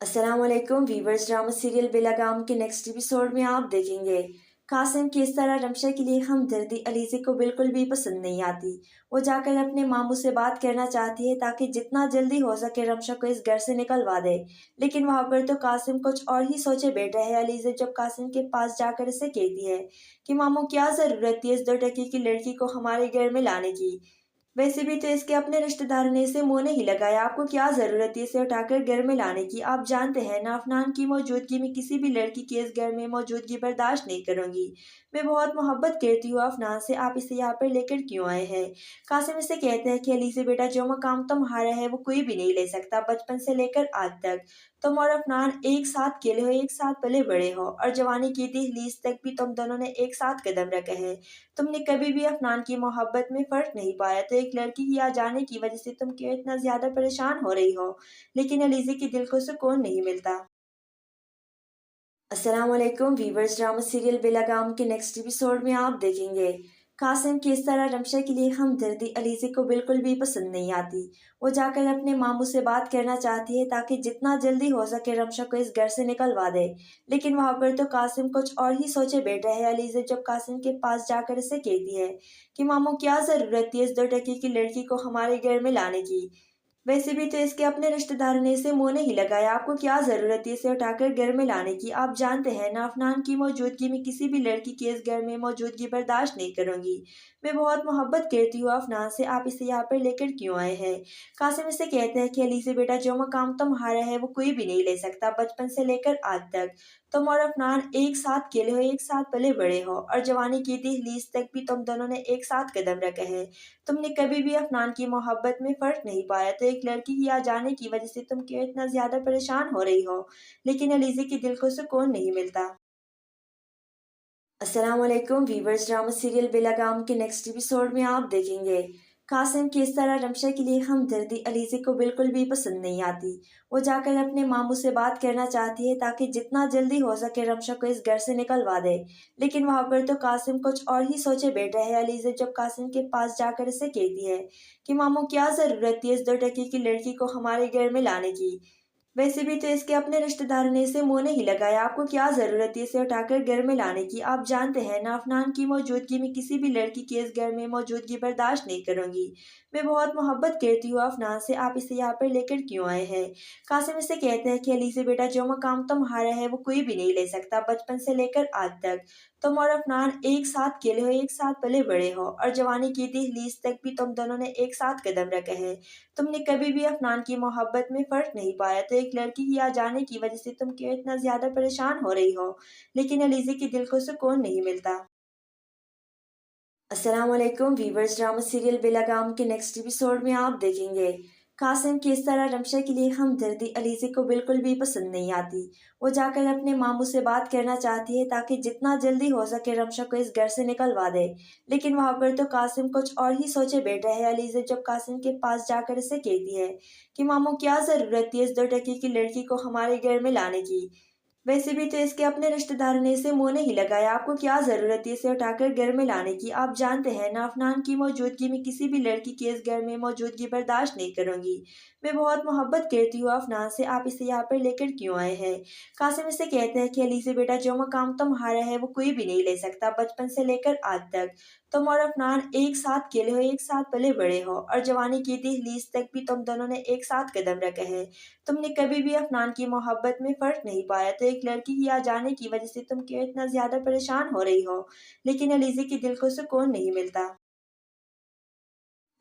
अस्सलाम वालेकुम वीवर्स, ड्रामा सीरियल बेलगाम के नेक्स्ट एपिसोड में आप देखेंगे कासिम की इस तरह रमशा के लिए हमदर्दी अलीज़े को बिल्कुल भी पसंद नहीं आती। वो जाकर अपने मामू से बात करना चाहती है ताकि जितना जल्दी हो सके रमशा को इस घर से निकलवा दे, लेकिन वहाँ पर तो कासिम कुछ और ही सोचे बैठा है। अलीज़े जब कासिम के पास जाकर इसे कहती है कि मामू क्या ज़रूरत थी इस 2 टके की लड़की को हमारे घर में लाने की। वैसे भी तो इसके अपने रिश्तेदार ने इसे मुंह नहीं लगाया, आपको क्या जरूरत है इसे उठाकर घर में लाने की। आप जानते हैं ना अफनान की मौजूदगी में किसी भी लड़की की इस घर में मौजूदगी बर्दाश्त नहीं करूंगी। मैं बहुत मोहब्बत करती हूँ अफनान से, आप इसे यहाँ पर लेकर क्यों आए हैं। कासिम इसे कहते हैं कि अली से बेटा जो मकाम तुम्हारा है वो कोई भी नहीं ले सकता। बचपन से लेकर आज तक तुम और अफनान एक साथ खेले हो, एक साथ पले बड़े हो और जवानी की दहलीज तक भी तुम दोनों ने एक साथ कदम रखे हैं। तुमने कभी भी अफनान की मोहब्बत में फर्क नहीं पाया, तो एक लड़की की आ जाने की वजह से तुम क्यों इतना ज्यादा परेशान हो रही हो। लेकिन अलीज़े के दिल को सुकून नहीं मिलता। अस्सलाम वालेकुम वीवर्स, ड्रामा सीरियल बेलगाम के नेक्स्ट एपिसोड में आप देखेंगे कासिम की इस तरह रमशा के लिए हमदर्दी अलीज़े को बिल्कुल भी पसंद नहीं आती। वो जाकर अपने मामू से बात करना चाहती है ताकि जितना जल्दी हो सके रमशा को इस घर से निकलवा दे, लेकिन वहाँ पर तो कासिम कुछ और ही सोचे बैठा है। अलीज़े जब कासिम के पास जाकर इसे कहती है कि मामू क्या ज़रूरत थी इस 2 टके की लड़की को हमारे घर में लाने की। वैसे भी तो इसके अपने रिश्तेदार ने इसे मुंह नहीं लगाया, आपको क्या जरूरत है इसे उठाकर घर में लाने की। आप जानते हैं ना अफनान की मौजूदगी में किसी भी लड़की की इस घर में मौजूदगी बर्दाश्त नहीं करूंगी। मैं बहुत मोहब्बत करती हूँ अफनान से, आप इसे यहाँ पर लेकर क्यों आए हैं। कासिम इसे कहते हैं कि अली से बेटा जो मकाम तुम्हारा है वो कोई भी नहीं ले सकता। बचपन से लेकर आज तक तुम और अफनान एक साथ खेले हो, एक साथ पले बड़े हो और जवानी की दहलीज तक भी तुम दोनों ने एक साथ कदम रखे हैं। तुमने कभी भी अफनान की मोहब्बत में फर्क नहीं पाया, तो एक लड़की की आ जाने की वजह से तुम क्यों इतना ज्यादा परेशान हो रही हो। लेकिन अलीज़े के दिल को सुकून नहीं मिलता। अस्सलाम वालेकुम वीवर्स, ड्रामा सीरियल बेलगाम के नेक्स्ट एपिसोड में आप देखेंगे कासिम की इस तरह रमशा के लिए हमदर्दी अलीज़े को बिल्कुल भी पसंद नहीं आती। वो जाकर अपने मामू से बात करना चाहती है ताकि जितना जल्दी हो सके रमशा को इस घर से निकलवा दे, लेकिन वहाँ पर तो कासिम कुछ और ही सोचे बैठा है। अलीज़े जब कासिम के पास जाकर इसे कहती है कि मामू क्या ज़रूरत थी इस 2 टके की लड़की को हमारे घर में लाने की। वैसे भी तो इसके अपने रिश्तेदार ने इसे मुंह नहीं लगाया, आपको क्या जरूरत है इसे उठाकर घर में लाने की। आप जानते हैं ना अफनान की मौजूदगी में किसी भी लड़की की इस घर में मौजूदगी बर्दाश्त नहीं करूंगी। मैं बहुत मोहब्बत करती हूँ अफनान से, आप इसे यहाँ पर लेकर क्यों आए हैं। कासिम इसे कहते हैं कि अली से बेटा जो मकाम तुम्हारा है वो कोई भी नहीं ले सकता। बचपन से लेकर आज तक तुम और अफनान एक साथ खेले हो, एक साथ पले बड़े हो और जवानी की दहलीज तक भी तुम दोनों ने एक साथ कदम रखे हैं। तुमने कभी भी अफनान की मोहब्बत में फर्क नहीं पाया, तो एक लड़की की आ जाने की वजह से तुम क्यों इतना ज्यादा परेशान हो रही हो, लेकिन अलीज़े के दिल को सुकून नहीं मिलता। अस्सलाम वालेकुम वीवर्स, ड्रामा सीरियल बेलगाम के नेक्स्ट एपिसोड में आप देखेंगे कासिम की इस तरह रमशा के लिए हमदर्दी अलीज़े को बिल्कुल भी पसंद नहीं आती। वो जाकर अपने मामू से बात करना चाहती है ताकि जितना जल्दी हो सके रमशा को इस घर से निकलवा दे, लेकिन वहाँ पर तो कासिम कुछ और ही सोचे बैठा है। अलीज़े जब कासिम के पास जाकर इसे कहती है कि मामू क्या ज़रूरत थी इस 2 टके की लड़की को हमारे घर में लाने की, वैसे भी तो इसके अपने रिश्तेदार ने इसे मुंह नहीं लगाया, आपको क्या जरूरत है इसे उठाकर घर में लाने की। आप जानते हैं ना अफनान की मौजूदगी में किसी भी लड़की की इस घर में मौजूदगी बर्दाश्त नहीं करूंगी। मैं बहुत मोहब्बत करती हूँ अफनान से, आप इसे यहाँ पर लेकर क्यों आए हैं। कासिम इसे कहते हैं कि अली से बेटा जो मकाम तुम्हारा है वो कोई भी नहीं ले सकता। बचपन से लेकर आज तक तुम और अफनान एक साथ खेले हो, एक साथ पले बड़े हो और जवानी की दहलीज तक भी तुम दोनों ने एक साथ कदम रखे हैं। तुमने कभी भी अफनान की मोहब्बत में फर्क नहीं पाया, तो एक लड़की की आ जाने की वजह से तुम क्यों इतना ज्यादा परेशान हो रही हो, लेकिन अलीज़े के दिल को सुकून नहीं मिलता।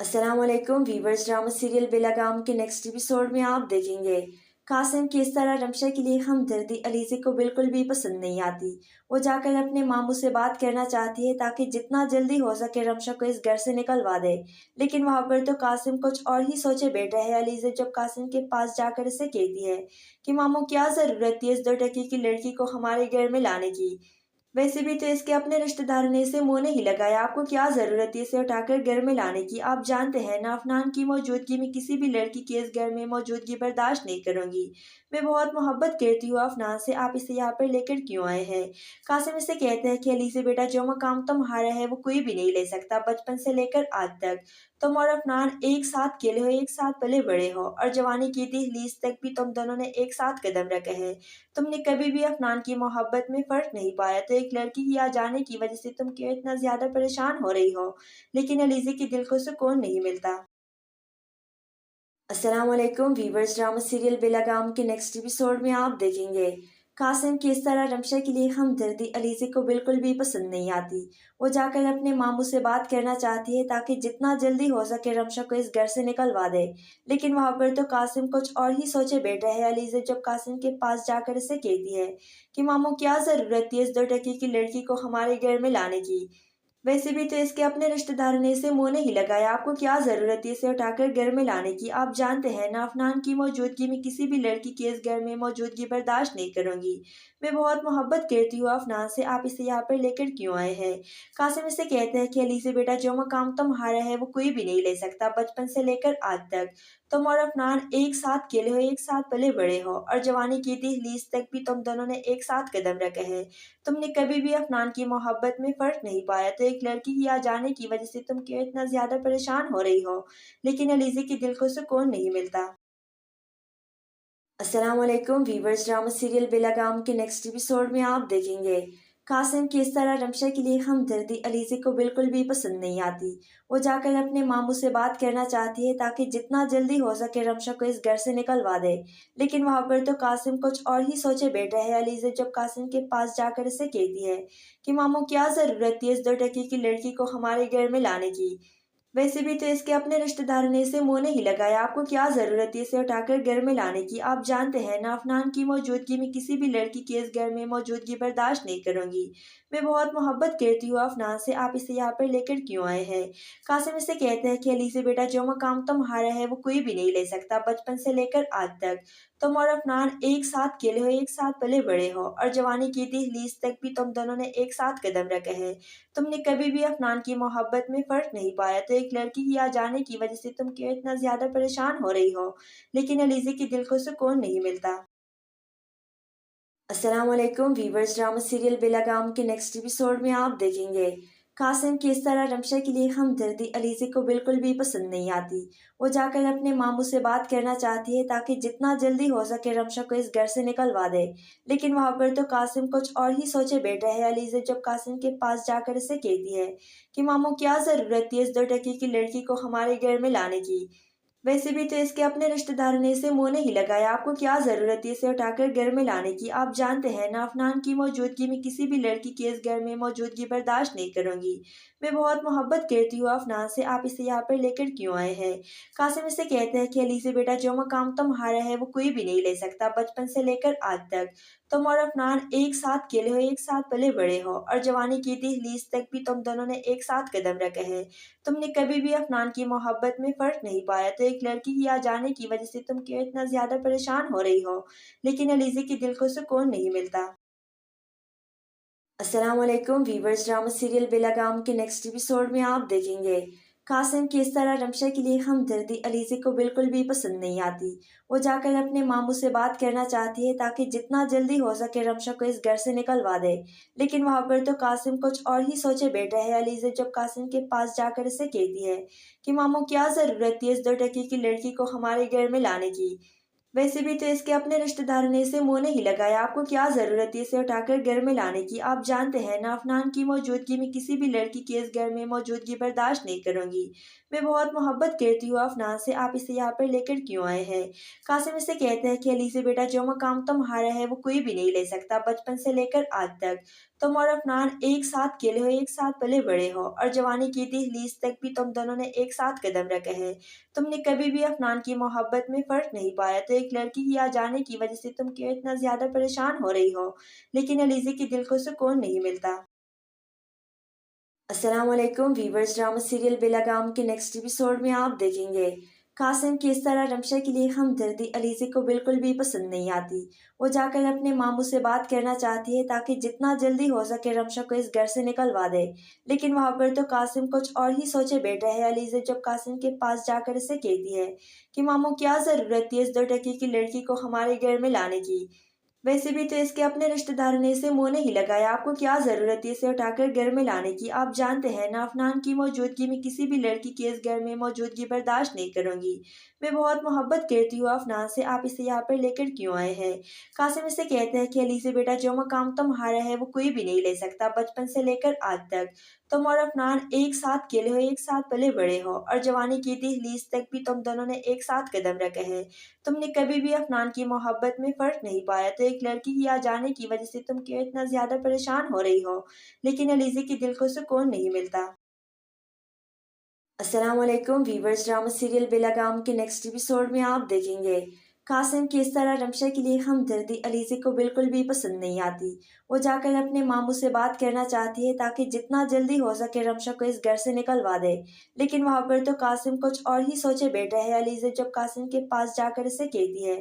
अस्सलाम वालेकुम वीवर्स, ड्रामा सीरियल बेलगाम के नेक्स्ट एपिसोड में आप देखेंगे कासिम की इस तरह रमशा के लिए हमदर्दी अलीज़े को बिल्कुल भी पसंद नहीं आती। वो जाकर अपने मामू से बात करना चाहती है ताकि जितना जल्दी हो सके रमशा को इस घर से निकलवा दे, लेकिन वहाँ पर तो कासिम कुछ और ही सोचे बैठा है। अलीज़े जब कासिम के पास जाकर इसे कहती है कि मामू क्या ज़रूरत थी इस 2 टके की लड़की को हमारे घर में लाने की, वैसे भी तो इसके अपने रिश्तेदार ने इसे मुंह नहीं लगाया, आपको क्या जरूरत है इसे उठाकर घर में लाने की। आप जानते हैं ना अफनान की मौजूदगी में किसी भी लड़की की इस घर में मौजूदगी बर्दाश्त नहीं करूंगी। मैं बहुत मोहब्बत करती हूँ अफनान से, आप इसे यहाँ पर लेकर क्यों आए हैं। कासिम इसे कहते हैं कि अली से बेटा जो मकाम तुम्हारा है वो कोई भी नहीं ले सकता। बचपन से लेकर आज तक तुम और अफनान एक साथ खेले हो, एक साथ पले बड़े हो और जवानी की दहलीज तक भी तुम दोनों ने एक साथ कदम रखे हैं। तुमने कभी भी अफनान की मोहब्बत में फर्क नहीं पाया, तो एक लड़की की आ जाने की वजह से तुम क्यों इतना ज्यादा परेशान हो रही हो, लेकिन अलीज़े के दिल को सुकून नहीं मिलता। अस्सलाम वालेकुम वीवर्स, ड्रामा सीरियल बेलगाम के नेक्स्ट एपिसोड में आप देखेंगे कासिम की इस तरह रमशा के लिए हमदर्दी अलीज़े को बिल्कुल भी पसंद नहीं आती। वो जाकर अपने मामू से बात करना चाहती है ताकि जितना जल्दी हो सके रमशा को इस घर से निकलवा दे, लेकिन वहाँ पर तो कासिम कुछ और ही सोचे बैठा है। अलीज़े जब कासिम के पास जाकर इसे कहती है कि मामू क्या ज़रूरत थी इस 2 टके की लड़की को हमारे घर में लाने की, वैसे भी तो इसके अपने रिश्तेदार ने इसे मुंह नहीं लगाया, आपको क्या जरूरत है इसे उठाकर घर में लाने की। आप जानते हैं ना अफनान की मौजूदगी में किसी भी लड़की की इस घर में मौजूदगी बर्दाश्त नहीं करूंगी। मैं बहुत मोहब्बत करती हूँ अफनान से, आप इसे यहाँ पर लेकर क्यों आए हैं। कासिम इसे कहते हैं कि अली से बेटा जो मकाम तुम्हारा है वो कोई भी नहीं ले सकता। बचपन से लेकर आज तक तुम और अफनान एक साथ खेले हो, एक साथ पले बड़े हो और जवानी की दहलीज तक भी तुम दोनों ने एक साथ कदम रखे हैं। तुमने कभी भी अफनान की मोहब्बत में फर्क नहीं पाया, तो एक लड़की की आ जाने की वजह से तुम क्यों इतना ज्यादा परेशान हो रही हो, लेकिन अलीज़े के दिल को सुकून नहीं मिलता। अस्सलाम वालेकुम वीवर्स, ड्रामा सीरियल बेलगाम के नेक्स्ट एपिसोड में आप देखेंगे कासिम की इस तरह रमशा के लिए हमदर्दी अलीज़े को बिल्कुल भी पसंद नहीं आती। वो जाकर अपने मामू से बात करना चाहती है ताकि जितना जल्दी हो सके रमशा को इस घर से निकलवा दे, लेकिन वहाँ पर तो कासिम कुछ और ही सोचे बैठा है। अलीज़े जब कासिम के पास जाकर इसे कहती है कि मामू क्या ज़रूरत थी इस 2 टके की लड़की को हमारे घर में लाने की, वैसे भी तो इसके अपने रिश्तेदार ने इसे मुंह नहीं लगाया, आपको क्या जरूरत है इसे उठाकर घर में लाने की। आप जानते हैं ना अफनान की मौजूदगी में किसी भी लड़की की इस घर में मौजूदगी बर्दाश्त नहीं करूंगी। मैं बहुत मोहब्बत करती हूँ अफनान से, आप इसे यहाँ पर लेकर क्यों आए हैं। कासिम इसे कहते हैं कि अली से बेटा जो मकाम तुम्हारा है वो कोई भी नहीं ले सकता। बचपन से लेकर आज तक तुम और अफनान एक साथ खेले हो, एक साथ पले बड़े हो और जवानी की दहलीज तक भी तुम दोनों ने एक साथ कदम रखे हैं। तुमने कभी भी अफनान की मोहब्बत में फर्क नहीं पाया, तो एक लड़की की आ जाने की वजह से तुम क्यों इतना ज्यादा परेशान हो रही हो, लेकिन अलीज़े के दिल को सुकून नहीं मिलता। अस्सलाम वालेकुम वीवर्स, ड्रामा सीरियल बेलगाम के नेक्स्ट एपिसोड में आप देखेंगे कासिम की इस तरह रमशा के लिए हमदर्दी अलीज़े को बिल्कुल भी पसंद नहीं आती। वो जाकर अपने मामू से बात करना चाहती है ताकि जितना जल्दी हो सके रमशा को इस घर से निकलवा दे, लेकिन वहाँ पर तो कासिम कुछ और ही सोचे बैठा है। अलीज़े जब कासिम के पास जाकर इसे कहती है कि मामू क्या ज़रूरत थी इस 2 टके की लड़की को हमारे घर में लाने की, वैसे भी तो इसके अपने रिश्तेदारों ने इसे मुंह नहीं लगाया, आपको क्या जरूरत है इसे उठाकर घर में लाने की। आप जानते हैं ना, अफनान की मौजूदगी में किसी भी लड़की की इस घर में मौजूदगी बर्दाश्त नहीं करूंगी। मैं बहुत मोहब्बत करती हूँ अफनान से, आप इसे यहाँ पर लेकर क्यों आए हैं। कासिम इसे कहते हैं कि अली से बेटा जो मकाम तुम्हारा है वो कोई भी नहीं ले सकता, बचपन से लेकर आज तक तुम और अफनान एक साथ खेले हो, एक साथ पले बड़े हो और जवानी की दहलीज तक भी तुम दोनों ने एक साथ कदम रखे हैं। तुमने कभी भी अफनान की मोहब्बत में फर्क नहीं पाया, तो एक लड़की की आ जाने की वजह से तुम क्यों इतना ज्यादा परेशान हो रही हो। लेकिन अलीजे के दिल को सुकून नहीं मिलता। अस्सलाम वालेकुम वीवर्स, ड्रामा सीरियल बेलगाम के नेक्स्ट एपिसोड में आप देखेंगे कासिम की इस तरह रमशा के लिए हमदर्दी अलीजे को बिल्कुल भी पसंद नहीं आती। वो जाकर अपने मामू से बात करना चाहती है ताकि जितना जल्दी हो सके रमशा को इस घर से निकलवा दे। लेकिन वहां पर तो कासिम कुछ और ही सोचे बैठा है। अलीजे जब कासिम के पास जाकर इसे कहती है कि मामू क्या जरूरत थी इस 2 टके की लड़की को हमारे घर में लाने की। वैसे भी तो इसके अपने रिश्तेदारों ने इसे मुंह नहीं लगाया, आपको क्या जरूरत है इसे उठाकर घर में लाने की। आप जानते हैं ना, अफनान की मौजूदगी में किसी भी लड़की की इस घर में मौजूदगी बर्दाश्त नहीं करूंगी। मैं बहुत मोहब्बत करती हूँ अफनान से, आप इसे यहाँ पर लेकर क्यों आए हैं। कासिम इसे कहते हैं कि अली से बेटा जो मकाम तुम्हारा है वो कोई भी नहीं ले सकता, बचपन से लेकर आज तक तुम और अफनान एक साथ खेले हो, एक साथ पले बड़े हो और जवानी की दहलीज तक भी तुम दोनों ने एक साथ कदम रखे हैं। तुमने कभी भी अफनान की मोहब्बत में फर्क नहीं पाया, तो एक लड़की की आ जाने की वजह से तुम क्यों इतना ज्यादा परेशान हो रही हो। लेकिन अलीजे के दिल को सुकून नहीं मिलता। अस्सलाम वालेकुम वीवर्स, ड्रामा सीरियल बेलगाम के नेक्स्ट एपिसोड में आप देखेंगे कासिम की इस तरह रमशा के लिए हमदर्दी अलीजे को बिल्कुल भी पसंद नहीं आती। वो जाकर अपने मामू से बात करना चाहती है ताकि जितना जल्दी हो सके रमशा को इस घर से निकलवा दे। लेकिन वहां पर तो कासिम कुछ और ही सोचे बैठा है। अलीजे जब कासिम के पास जाकर इसे कहती है कि मामू क्या जरूरत थी इस 2 टके की लड़की को हमारे घर में लाने की। वैसे भी तो इसके अपने रिश्तेदारों ने इसे मुंह नहीं लगाया, आपको क्या जरूरत है इसे उठाकर घर में लाने की। आप जानते हैं ना, अफनान की मौजूदगी में किसी भी लड़की की इस घर में मौजूदगी बर्दाश्त नहीं करूंगी। मैं बहुत मोहब्बत करती हूँ अफनान से, आप इसे यहाँ पर लेकर क्यों आए हैं। कासिम इसे कहते हैं कि अली से बेटा जो मकाम तुम्हारा है वो कोई भी नहीं ले सकता, बचपन से लेकर आज तक तुम और अफनान एक साथ खेले हो, एक साथ पले बड़े हो और जवानी की दहलीज तक भी तुम दोनों ने एक साथ कदम रखे हैं। तुमने कभी भी अफनान की मोहब्बत में फर्क नहीं पाया, तो एक लड़की की आ जाने की वजह से तुम क्यों इतना ज्यादा परेशान हो रही हो। लेकिन अलीजे के दिल को सुकून नहीं मिलता। अस्सलाम वालेकुम वीवर्स, ड्रामा सीरियल बेलगाम के नेक्स्ट एपिसोड में आप देखेंगे कासिम की इस तरह रमशा के लिए हमदर्दी अलीजे को बिल्कुल भी पसंद नहीं आती। वो जाकर अपने मामू से बात करना चाहती है ताकि जितना जल्दी हो सके रमशा को इस घर से निकलवा दे। लेकिन वहां पर तो कासिम कुछ और ही सोचे बैठा है। अलीजे जब कासिम के पास जाकर इसे कहती है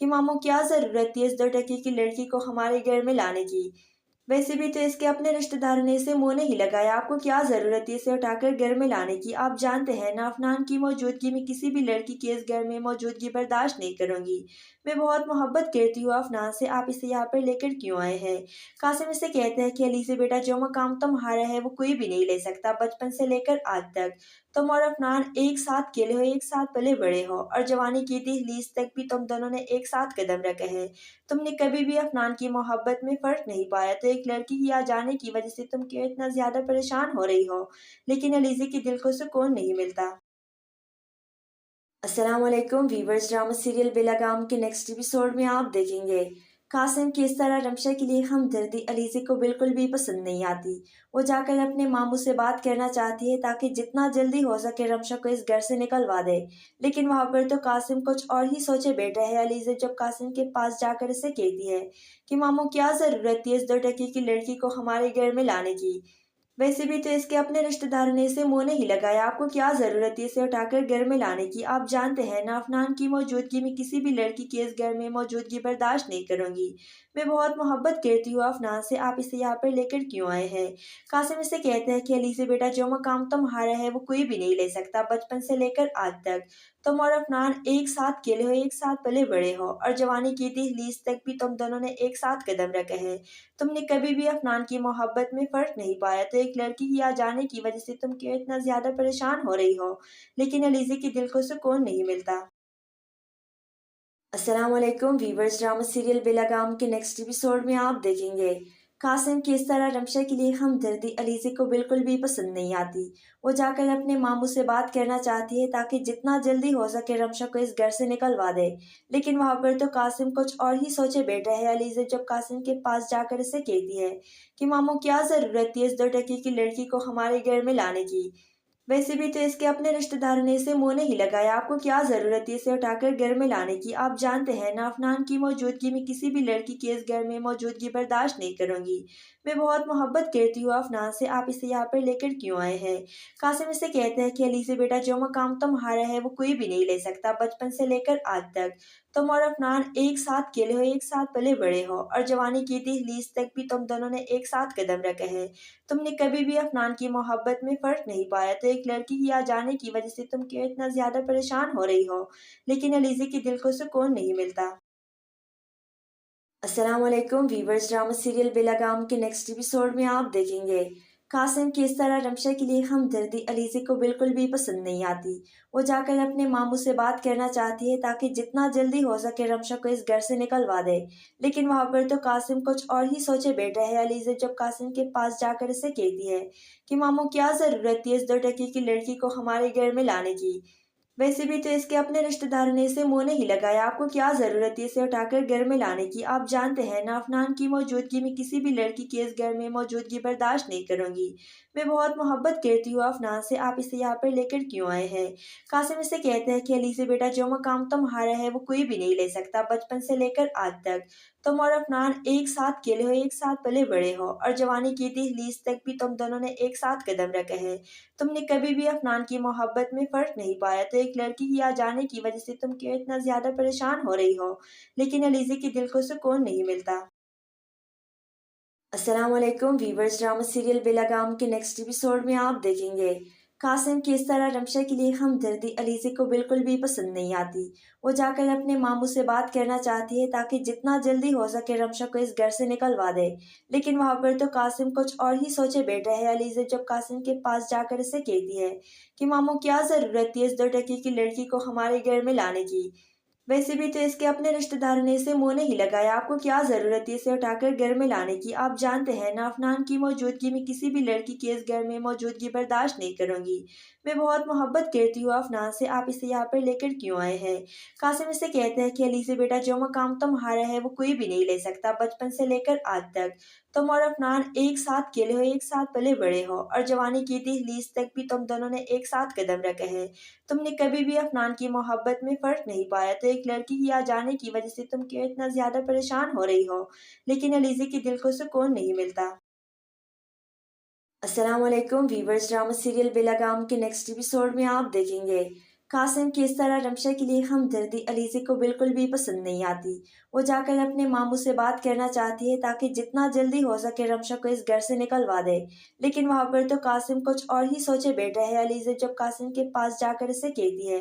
कि मामू क्या जरूरत थी इस 2 टके की लड़की को हमारे घर में लाने की। वैसे भी तो इसके अपने रिश्तेदारों ने इसे मुंह नहीं लगाया, आपको क्या जरूरत है इसे उठाकर घर में लाने की। आप जानते हैं ना, अफनान की मौजूदगी में किसी भी लड़की की इस घर में मौजूदगी बर्दाश्त नहीं करूंगी। मैं बहुत मोहब्बत करती हूँ अफनान से, आप इसे यहाँ पर लेकर क्यों आए हैं। कासिम इसे कहते हैं कि अली से बेटा जो मकाम तुम्हारा है वो कोई भी नहीं ले सकता, बचपन से लेकर आज तक तुम और अफनान एक साथ खेले हो, एक साथ पले बड़े हो और जवानी की दहलीज तक भी तुम दोनों ने एक साथ कदम रखे हैं। तुमने कभी भी अफनान की मोहब्बत में फर्क नहीं पाया, तो एक लड़की की आ जाने की वजह से तुम क्यों इतना ज्यादा परेशान हो रही हो। लेकिन अलीजे के दिल को सुकून नहीं मिलता। अस्सलाम वालेकुम वीवर्स, ड्रामा सीरियल बेलगाम के नेक्स्ट एपिसोड में आप देखेंगे कासिम की इस तरह रमशा के लिए हमदर्दी अलीजे को बिल्कुल भी पसंद नहीं आती। वो जाकर अपने मामू से बात करना चाहती है ताकि जितना जल्दी हो सके रमशा को इस घर से निकलवा दे। लेकिन वहां पर तो कासिम कुछ और ही सोचे बैठा है। अलीजे जब कासिम के पास जाकर इसे कहती है कि मामू क्या जरूरत थी इस 2 टके की लड़की को हमारे घर में लाने की। वैसे भी तो इसके अपने रिश्तेदारों ने इसे मुंह नहीं लगाया, आपको क्या जरूरत है इसे उठाकर घर में लाने की। आप जानते हैं ना, अफनान की मौजूदगी में किसी भी लड़की की इस घर में मौजूदगी बर्दाश्त नहीं करूंगी। मैं बहुत मोहब्बत करती हूँ अफनान से, आप इसे यहाँ पर लेकर क्यों आए हैं। कासिम इसे कहते हैं कि अली से बेटा जो मकाम तुम्हारा है वो कोई भी नहीं ले सकता, बचपन से लेकर आज तक तुम और अफनान एक साथ खेले हो, एक साथ पले बड़े हो और जवानी की दहलीज तक भी तुम दोनों ने एक साथ कदम रखे हैं। तुमने कभी भी अफनान की मोहब्बत में फर्क नहीं पाया, तो एक लड़की की आ जाने की वजह से तुम क्यों इतना ज्यादा परेशान हो रही हो। लेकिन अलीजे के दिल को सुकून नहीं मिलता। अस्सलाम वालेकुम वीवर्स, ड्रामा सीरियल बेलगाम के नेक्स्ट एपिसोड में आप देखेंगे कासिम की इस तरह रमशा के लिए हमदर्दी अलीज़े को बिल्कुल भी पसंद नहीं आती। वो जाकर अपने मामू से बात करना चाहती है ताकि जितना जल्दी हो सके रमशा को इस घर से निकलवा दे, लेकिन वहाँ पर तो कासिम कुछ और ही सोचे बैठा है। अलीज़े जब कासिम के पास जाकर इसे कहती है कि मामू क्या ज़रूरत थी इस 2 टके की लड़की को हमारे घर में लाने की, वैसे भी तो इसके अपने रिश्तेदारों ने इसे मुंह नहीं लगाया, आपको क्या जरूरत है इसे उठाकर घर में लाने की। आप जानते हैं ना अफनान की मौजूदगी में किसी भी लड़की की इस घर में मौजूदगी बर्दाश्त नहीं करूंगी। मैं बहुत मोहब्बत करती हूँ अफनान से, आप इसे यहाँ पर लेकर क्यों आए हैं। कासिम इसे कहते हैं कि अली से बेटा जो मकाम तुम्हारा है वो कोई भी नहीं ले सकता। बचपन से लेकर आज तक तुम और अफनान एक साथ खेले हो, एक साथ पले बड़े हो और जवानी की दहलीज तक भी तुम दोनों ने एक साथ कदम रखे हैं। तुमने कभी भी अफनान की मोहब्बत में फर्क नहीं पाया, तो एक लड़की की आ जाने की वजह से तुम क्यों इतना ज्यादा परेशान हो रही हो। लेकिन अलीज़े के दिल को सुकून नहीं मिलता। अस्सलाम वालेकुम वीवर्स, ड्रामा सीरियल बेलगाम के नेक्स्ट एपिसोड में आप देखेंगे कासिम की इस तरह रमशा के लिए हमदर्दी अलीज़े को बिल्कुल भी पसंद नहीं आती। वो जाकर अपने मामू से बात करना चाहती है ताकि जितना जल्दी हो सके रमशा को इस घर से निकलवा दे, लेकिन वहाँ पर तो कासिम कुछ और ही सोचे बैठा है। अलीज़े जब कासिम के पास जाकर इसे कहती है कि मामू क्या ज़रूरत थी इस 2 टके की लड़की को हमारे घर में लाने की, वैसे भी तो इसके अपने रिश्तेदारों ने इसे मुंह नहीं लगाया, आपको क्या जरूरत है इसे उठाकर घर में लाने की। आप जानते हैं ना अफनान की मौजूदगी में किसी भी लड़की की इस घर में मौजूदगी बर्दाश्त नहीं करूंगी। मैं बहुत मोहब्बत करती हूँ अफनान से, आप इसे यहाँ पर लेकर क्यों आए हैं। कासिम इसे कहते हैं कि अली से बेटा जो मकाम तुम्हारा है वो कोई भी नहीं ले सकता। बचपन से लेकर आज तक तुम और अफनान एक साथ खेले हो, एक साथ पले बड़े हो और जवानी की दहलीज तक भी तुम दोनों ने एक साथ कदम रखे हैं। तुमने कभी भी अफनान की मोहब्बत में फर्क नहीं पाया, तो एक लड़की की आ जाने की वजह से तुम क्यों इतना ज्यादा परेशान हो रही हो। लेकिन अलीज़े के दिल को सुकून नहीं मिलता। अस्सलाम वालेकुम वीवर्स, ड्रामा सीरियल बेलगाम के नेक्स्ट एपिसोड में आप देखेंगे कासिम की इस तरह रमशा के लिए हमदर्दी अलीज़े को बिल्कुल भी पसंद नहीं आती। वो जाकर अपने मामू से बात करना चाहती है ताकि जितना जल्दी हो सके रमशा को इस घर से निकलवा दे, लेकिन वहाँ पर तो कासिम कुछ और ही सोचे बैठा है। अलीज़े जब कासिम के पास जाकर इसे कहती है कि मामू क्या ज़रूरत थी इस 2 टके की लड़की को हमारे घर में लाने की, वैसे भी तो इसके अपने रिश्तेदारों ने इसे मुंह नहीं लगाया, आपको क्या जरूरत है इसे उठाकर घर में लाने की। आप जानते हैं ना अफनान की मौजूदगी में किसी भी लड़की की इस घर में मौजूदगी बर्दाश्त नहीं करूंगी। मैं बहुत मोहब्बत करती हूँ अफनान से, आप इसे यहाँ पर लेकर क्यों आए हैं। कासिम इसे कहते हैं कि अली से बेटा जो मकाम तुम्हारा है वो कोई भी नहीं ले सकता। बचपन से लेकर आज तक तुम और अफनान एक साथ खेले हो, एक साथ पले बड़े हो और जवानी की दहलीज तक भी तुम दोनों ने एक साथ कदम रखे हैं। तुमने कभी भी अफनान की मोहब्बत में फर्क नहीं पाया, तो एक लड़की की आ जाने की वजह से तुम क्यों इतना ज्यादा परेशान हो रही हो। लेकिन अलीज़े के दिल को सुकून नहीं मिलता। अस्सलाम वालेकुम वीवर्स, ड्रामा सीरियल बेलगाम के नेक्स्ट एपिसोड में आप देखेंगे कासिम की इस तरह रमशा के लिए हमदर्दी अलीज़े को बिल्कुल भी पसंद नहीं आती। वो जाकर अपने मामू से बात करना चाहती है ताकि जितना जल्दी हो सके रमशा को इस घर से निकलवा दे, लेकिन वहाँ पर तो कासिम कुछ और ही सोचे बैठा है। अलीज़े जब कासिम के पास जाकर इसे कहती है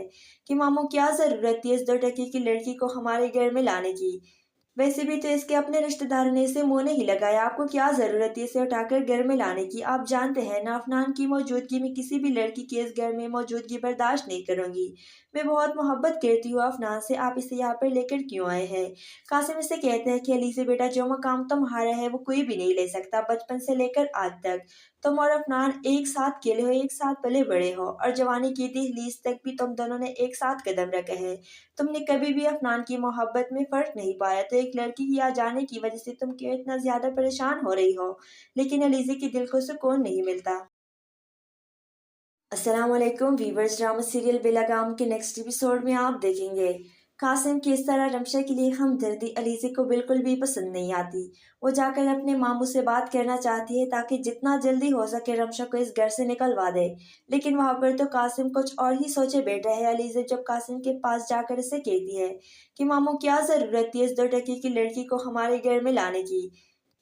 कि मामू क्या ज़रूरत थी इस 2 टके की लड़की को हमारे घर में लाने की, वैसे भी तो इसके अपने रिश्तेदारों ने इसे मुंह नहीं लगाया, आपको क्या जरूरत है इसे उठाकर घर में लाने की। आप जानते हैं ना अफनान की मौजूदगी में किसी भी लड़की की इस घर में मौजूदगी बर्दाश्त नहीं करूंगी। मैं बहुत मोहब्बत करती हूँ अफनान से, आप इसे यहाँ पर लेकर क्यों आए हैं। कासिम इसे कहते हैं कि अली से बेटा जो मकाम तुम्हारा है वो कोई भी नहीं ले सकता। बचपन से लेकर आज तक तुम और अफनान एक साथ खेले हो, एक साथ पले बड़े हो और जवानी की दहलीज तक भी तुम दोनों ने एक साथ कदम रखे हैं। तुमने कभी भी अफनान की मोहब्बत में फर्क नहीं पाया, तो एक लड़की की आ जाने की वजह से तुम क्यों इतना ज्यादा परेशान हो रही हो। लेकिन अलीज़े के दिल को सुकून नहीं मिलता। अस्सलाम वालेकुम वीवर्स, ड्रामा सीरियल बेलगाम के नेक्स्ट एपिसोड में आप देखेंगे कासिम की इस तरह रमशा के लिए हमदर्दी अलीज़े को बिल्कुल भी पसंद नहीं आती। वो जाकर अपने मामू से बात करना चाहती है ताकि जितना जल्दी हो सके रमशा को इस घर से निकलवा दे, लेकिन वहाँ पर तो कासिम कुछ और ही सोचे बैठा है। अलीज़े जब कासिम के पास जाकर इसे कहती है कि मामू क्या ज़रूरत थी इस 2 टके की लड़की को हमारे घर में लाने की,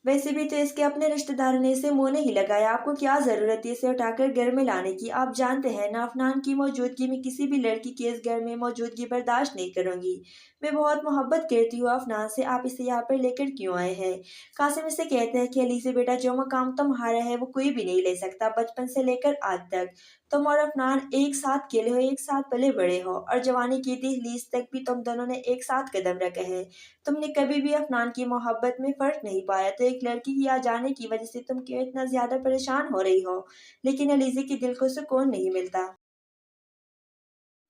वैसे भी तो इसके अपने रिश्तेदारों ने इसे मुंह नहीं लगाया, आपको क्या जरूरत है इसे उठाकर घर में लाने की। आप जानते हैं ना अफनान की मौजूदगी में किसी भी लड़की की इस घर में मौजूदगी बर्दाश्त नहीं करूंगी। मैं बहुत मोहब्बत करती हूँ अफनान से, आप इसे यहाँ पर लेकर क्यों आए हैं। कासिम इसे कहते हैं कि अली से बेटा जो मकाम तुम्हारा है वो कोई भी नहीं ले सकता। बचपन से लेकर आज तक तुम और अफनान एक साथ खेले हो, एक साथ पले बड़े हो और जवानी की दहलीज तक भी तुम दोनों ने एक साथ कदम रखे हैं। तुमने कभी भी अफनान की मोहब्बत में फर्क नहीं पाया, तो एक लड़की की आ जाने की वजह से तुम क्यों इतना ज्यादा परेशान हो रही हो, लेकिन अलीज़े के दिल को सुकून नहीं मिलता।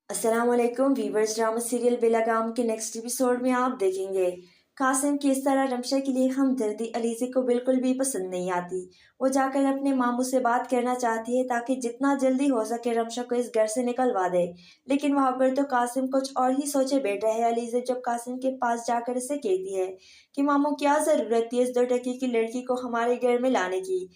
अस्सलाम वालेकुम वीवर्स, ड्रामा सीरियल बेलगाम के नेक्स्ट एपिसोड में आप देखेंगे कासिम किस तरह रमशा के लिए हमदर्दी अलीज़े को बिल्कुल भी पसंद नहीं आती। वो जाकर अपने मामू से बात करना चाहती है ताकि जितना जल्दी हो सके रमशा को इस घर से निकलवा दे, लेकिन वहाँ पर तो कासिम कुछ और ही सोचे बैठा है। अलीज़े जब कासिम के पास जाकर इसे कहती है कि मामू क्या ज़रूरत थी इस 2 टके की लड़की को हमारे घर में लाने की,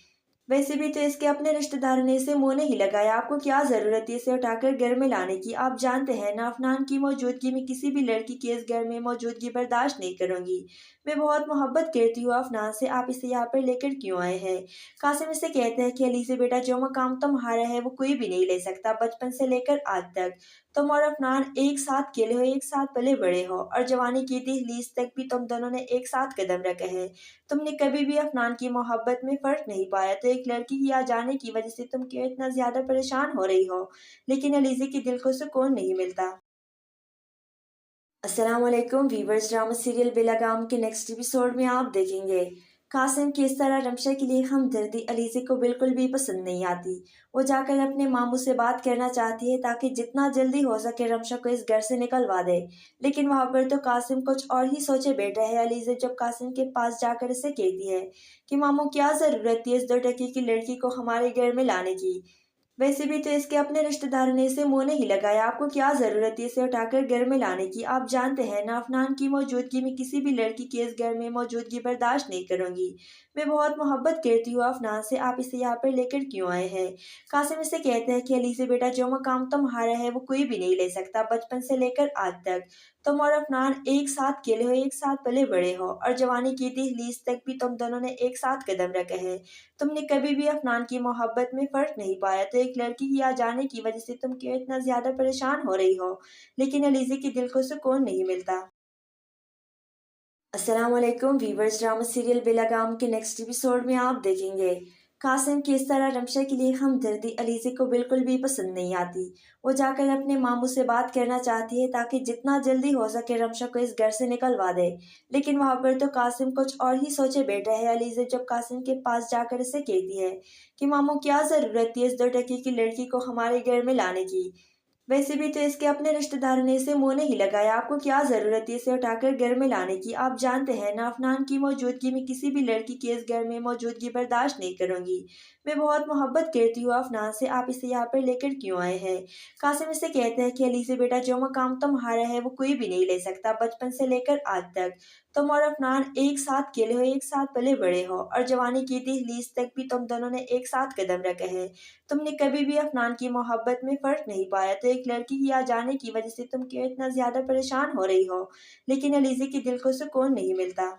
वैसे भी तो इसके अपने रिश्तेदारों ने इसे मुंह नहीं लगाया, आपको क्या जरूरत है इसे उठाकर घर में लाने की। आप जानते हैं ना अफनान की मौजूदगी में किसी भी लड़की की इस घर में मौजूदगी बर्दाश्त नहीं करूंगी। मैं बहुत मोहब्बत करती हूँ अफनान से, आप इसे यहाँ पर लेकर क्यों आए हैं। कासिम इसे कहते हैं कि अली से बेटा जो मकाम तुम्हारा है वो कोई भी नहीं ले सकता। बचपन से लेकर आज तक तुम और अफनान एक साथ खेले हो, एक साथ पले बड़े हो और जवानी की दहलीज तक भी तुम दोनों ने एक साथ कदम रखे हैं। तुमने कभी भी अफनान की मोहब्बत में फर्क नहीं पाया, तो एक लड़की की आ जाने की वजह से तुम क्यों इतना ज्यादा परेशान हो रही हो, लेकिन अलीज़े के दिल को सुकून नहीं मिलता। अस्सलाम वालेकुम वीवर्स, ड्रामा सीरियल बेलगाम के नेक्स्ट एपिसोड में आप देखेंगे कासिम किस तरह रमशा के लिए हमदर्दी अलीज़े को बिल्कुल भी पसंद नहीं आती। वो जाकर अपने मामू से बात करना चाहती है ताकि जितना जल्दी हो सके रमशा को इस घर से निकलवा दे, लेकिन वहाँ पर तो कासिम कुछ और ही सोचे बैठा है। अलीज़े जब कासिम के पास जाकर इसे कहती है कि मामू क्या ज़रूरत थी इस 2 टके की लड़की को हमारे घर में लाने की, वैसे भी तो इसके अपने रिश्तेदारों ने इसे मुंह नहीं लगाया, आपको क्या जरूरत है इसे उठाकर घर में लाने की। आप जानते हैं ना अफनान की मौजूदगी में किसी भी लड़की की इस घर में मौजूदगी बर्दाश्त नहीं करूंगी। मैं बहुत मोहब्बत करती हूँ अफनान से, आप इसे यहाँ पर लेकर क्यों आए हैं। कासिम इसे कहते हैं कि अली से बेटा जो मकाम तुम्हारा है वो कोई भी नहीं ले सकता। बचपन से लेकर आज तक तुम और अफनान एक साथ खेले हो, एक साथ पले बड़े हो और जवानी की दहलीज तक भी तुम दोनों ने एक साथ कदम रखे हैं। तुमने कभी भी अफनान की मोहब्बत में फर्क नहीं पाया, तो एक लड़की की आ जाने की वजह से तुम क्यों इतना ज्यादा परेशान हो रही हो, लेकिन अलीज़े के दिल को सुकून नहीं मिलता। अस्सलाम वालेकुम वीवर्स, ड्रामा सीरियल बेलगाम के नेक्स्ट एपिसोड में आप देखेंगे कासिम किस तरह रमशा के लिए हमदर्दी अलीज़े को बिल्कुल भी पसंद नहीं आती। वो जाकर अपने मामू से बात करना चाहती है ताकि जितना जल्दी हो सके रमशा को इस घर से निकलवा दे, लेकिन वहाँ पर तो कासिम कुछ और ही सोचे बैठा है। अलीज़े जब कासिम के पास जाकर इसे कहती है कि मामू क्या ज़रूरत थी इस 2 टके की लड़की को हमारे घर में लाने की, वैसे भी तो इसके अपने रिश्तेदारों ने इसे मुंह नहीं लगाया, आपको क्या जरूरत है इसे उठाकर घर में लाने की। आप जानते हैं ना अफनान की मौजूदगी में किसी भी लड़की की इस घर में मौजूदगी बर्दाश्त नहीं करूंगी। मैं बहुत मोहब्बत करती हूँ अफनान से, आप इसे यहाँ पर लेकर क्यों आए हैं। कासिम इसे कहते हैं कि अली से बेटा जो मकाम तुम्हारा है वो कोई भी नहीं ले सकता। बचपन से लेकर आज तक तुम और अफनान एक साथ खेले हो, एक साथ पले बड़े हो और जवानी की दहलीज तक भी तुम दोनों ने एक साथ कदम रखे हैं। तुमने कभी भी अफनान की मोहब्बत में फर्क नहीं पाया, तो एक लड़की की आ जाने की वजह से तुम क्यों इतना ज्यादा परेशान हो रही हो, लेकिन अलीज़े के दिल को सुकून नहीं मिलता।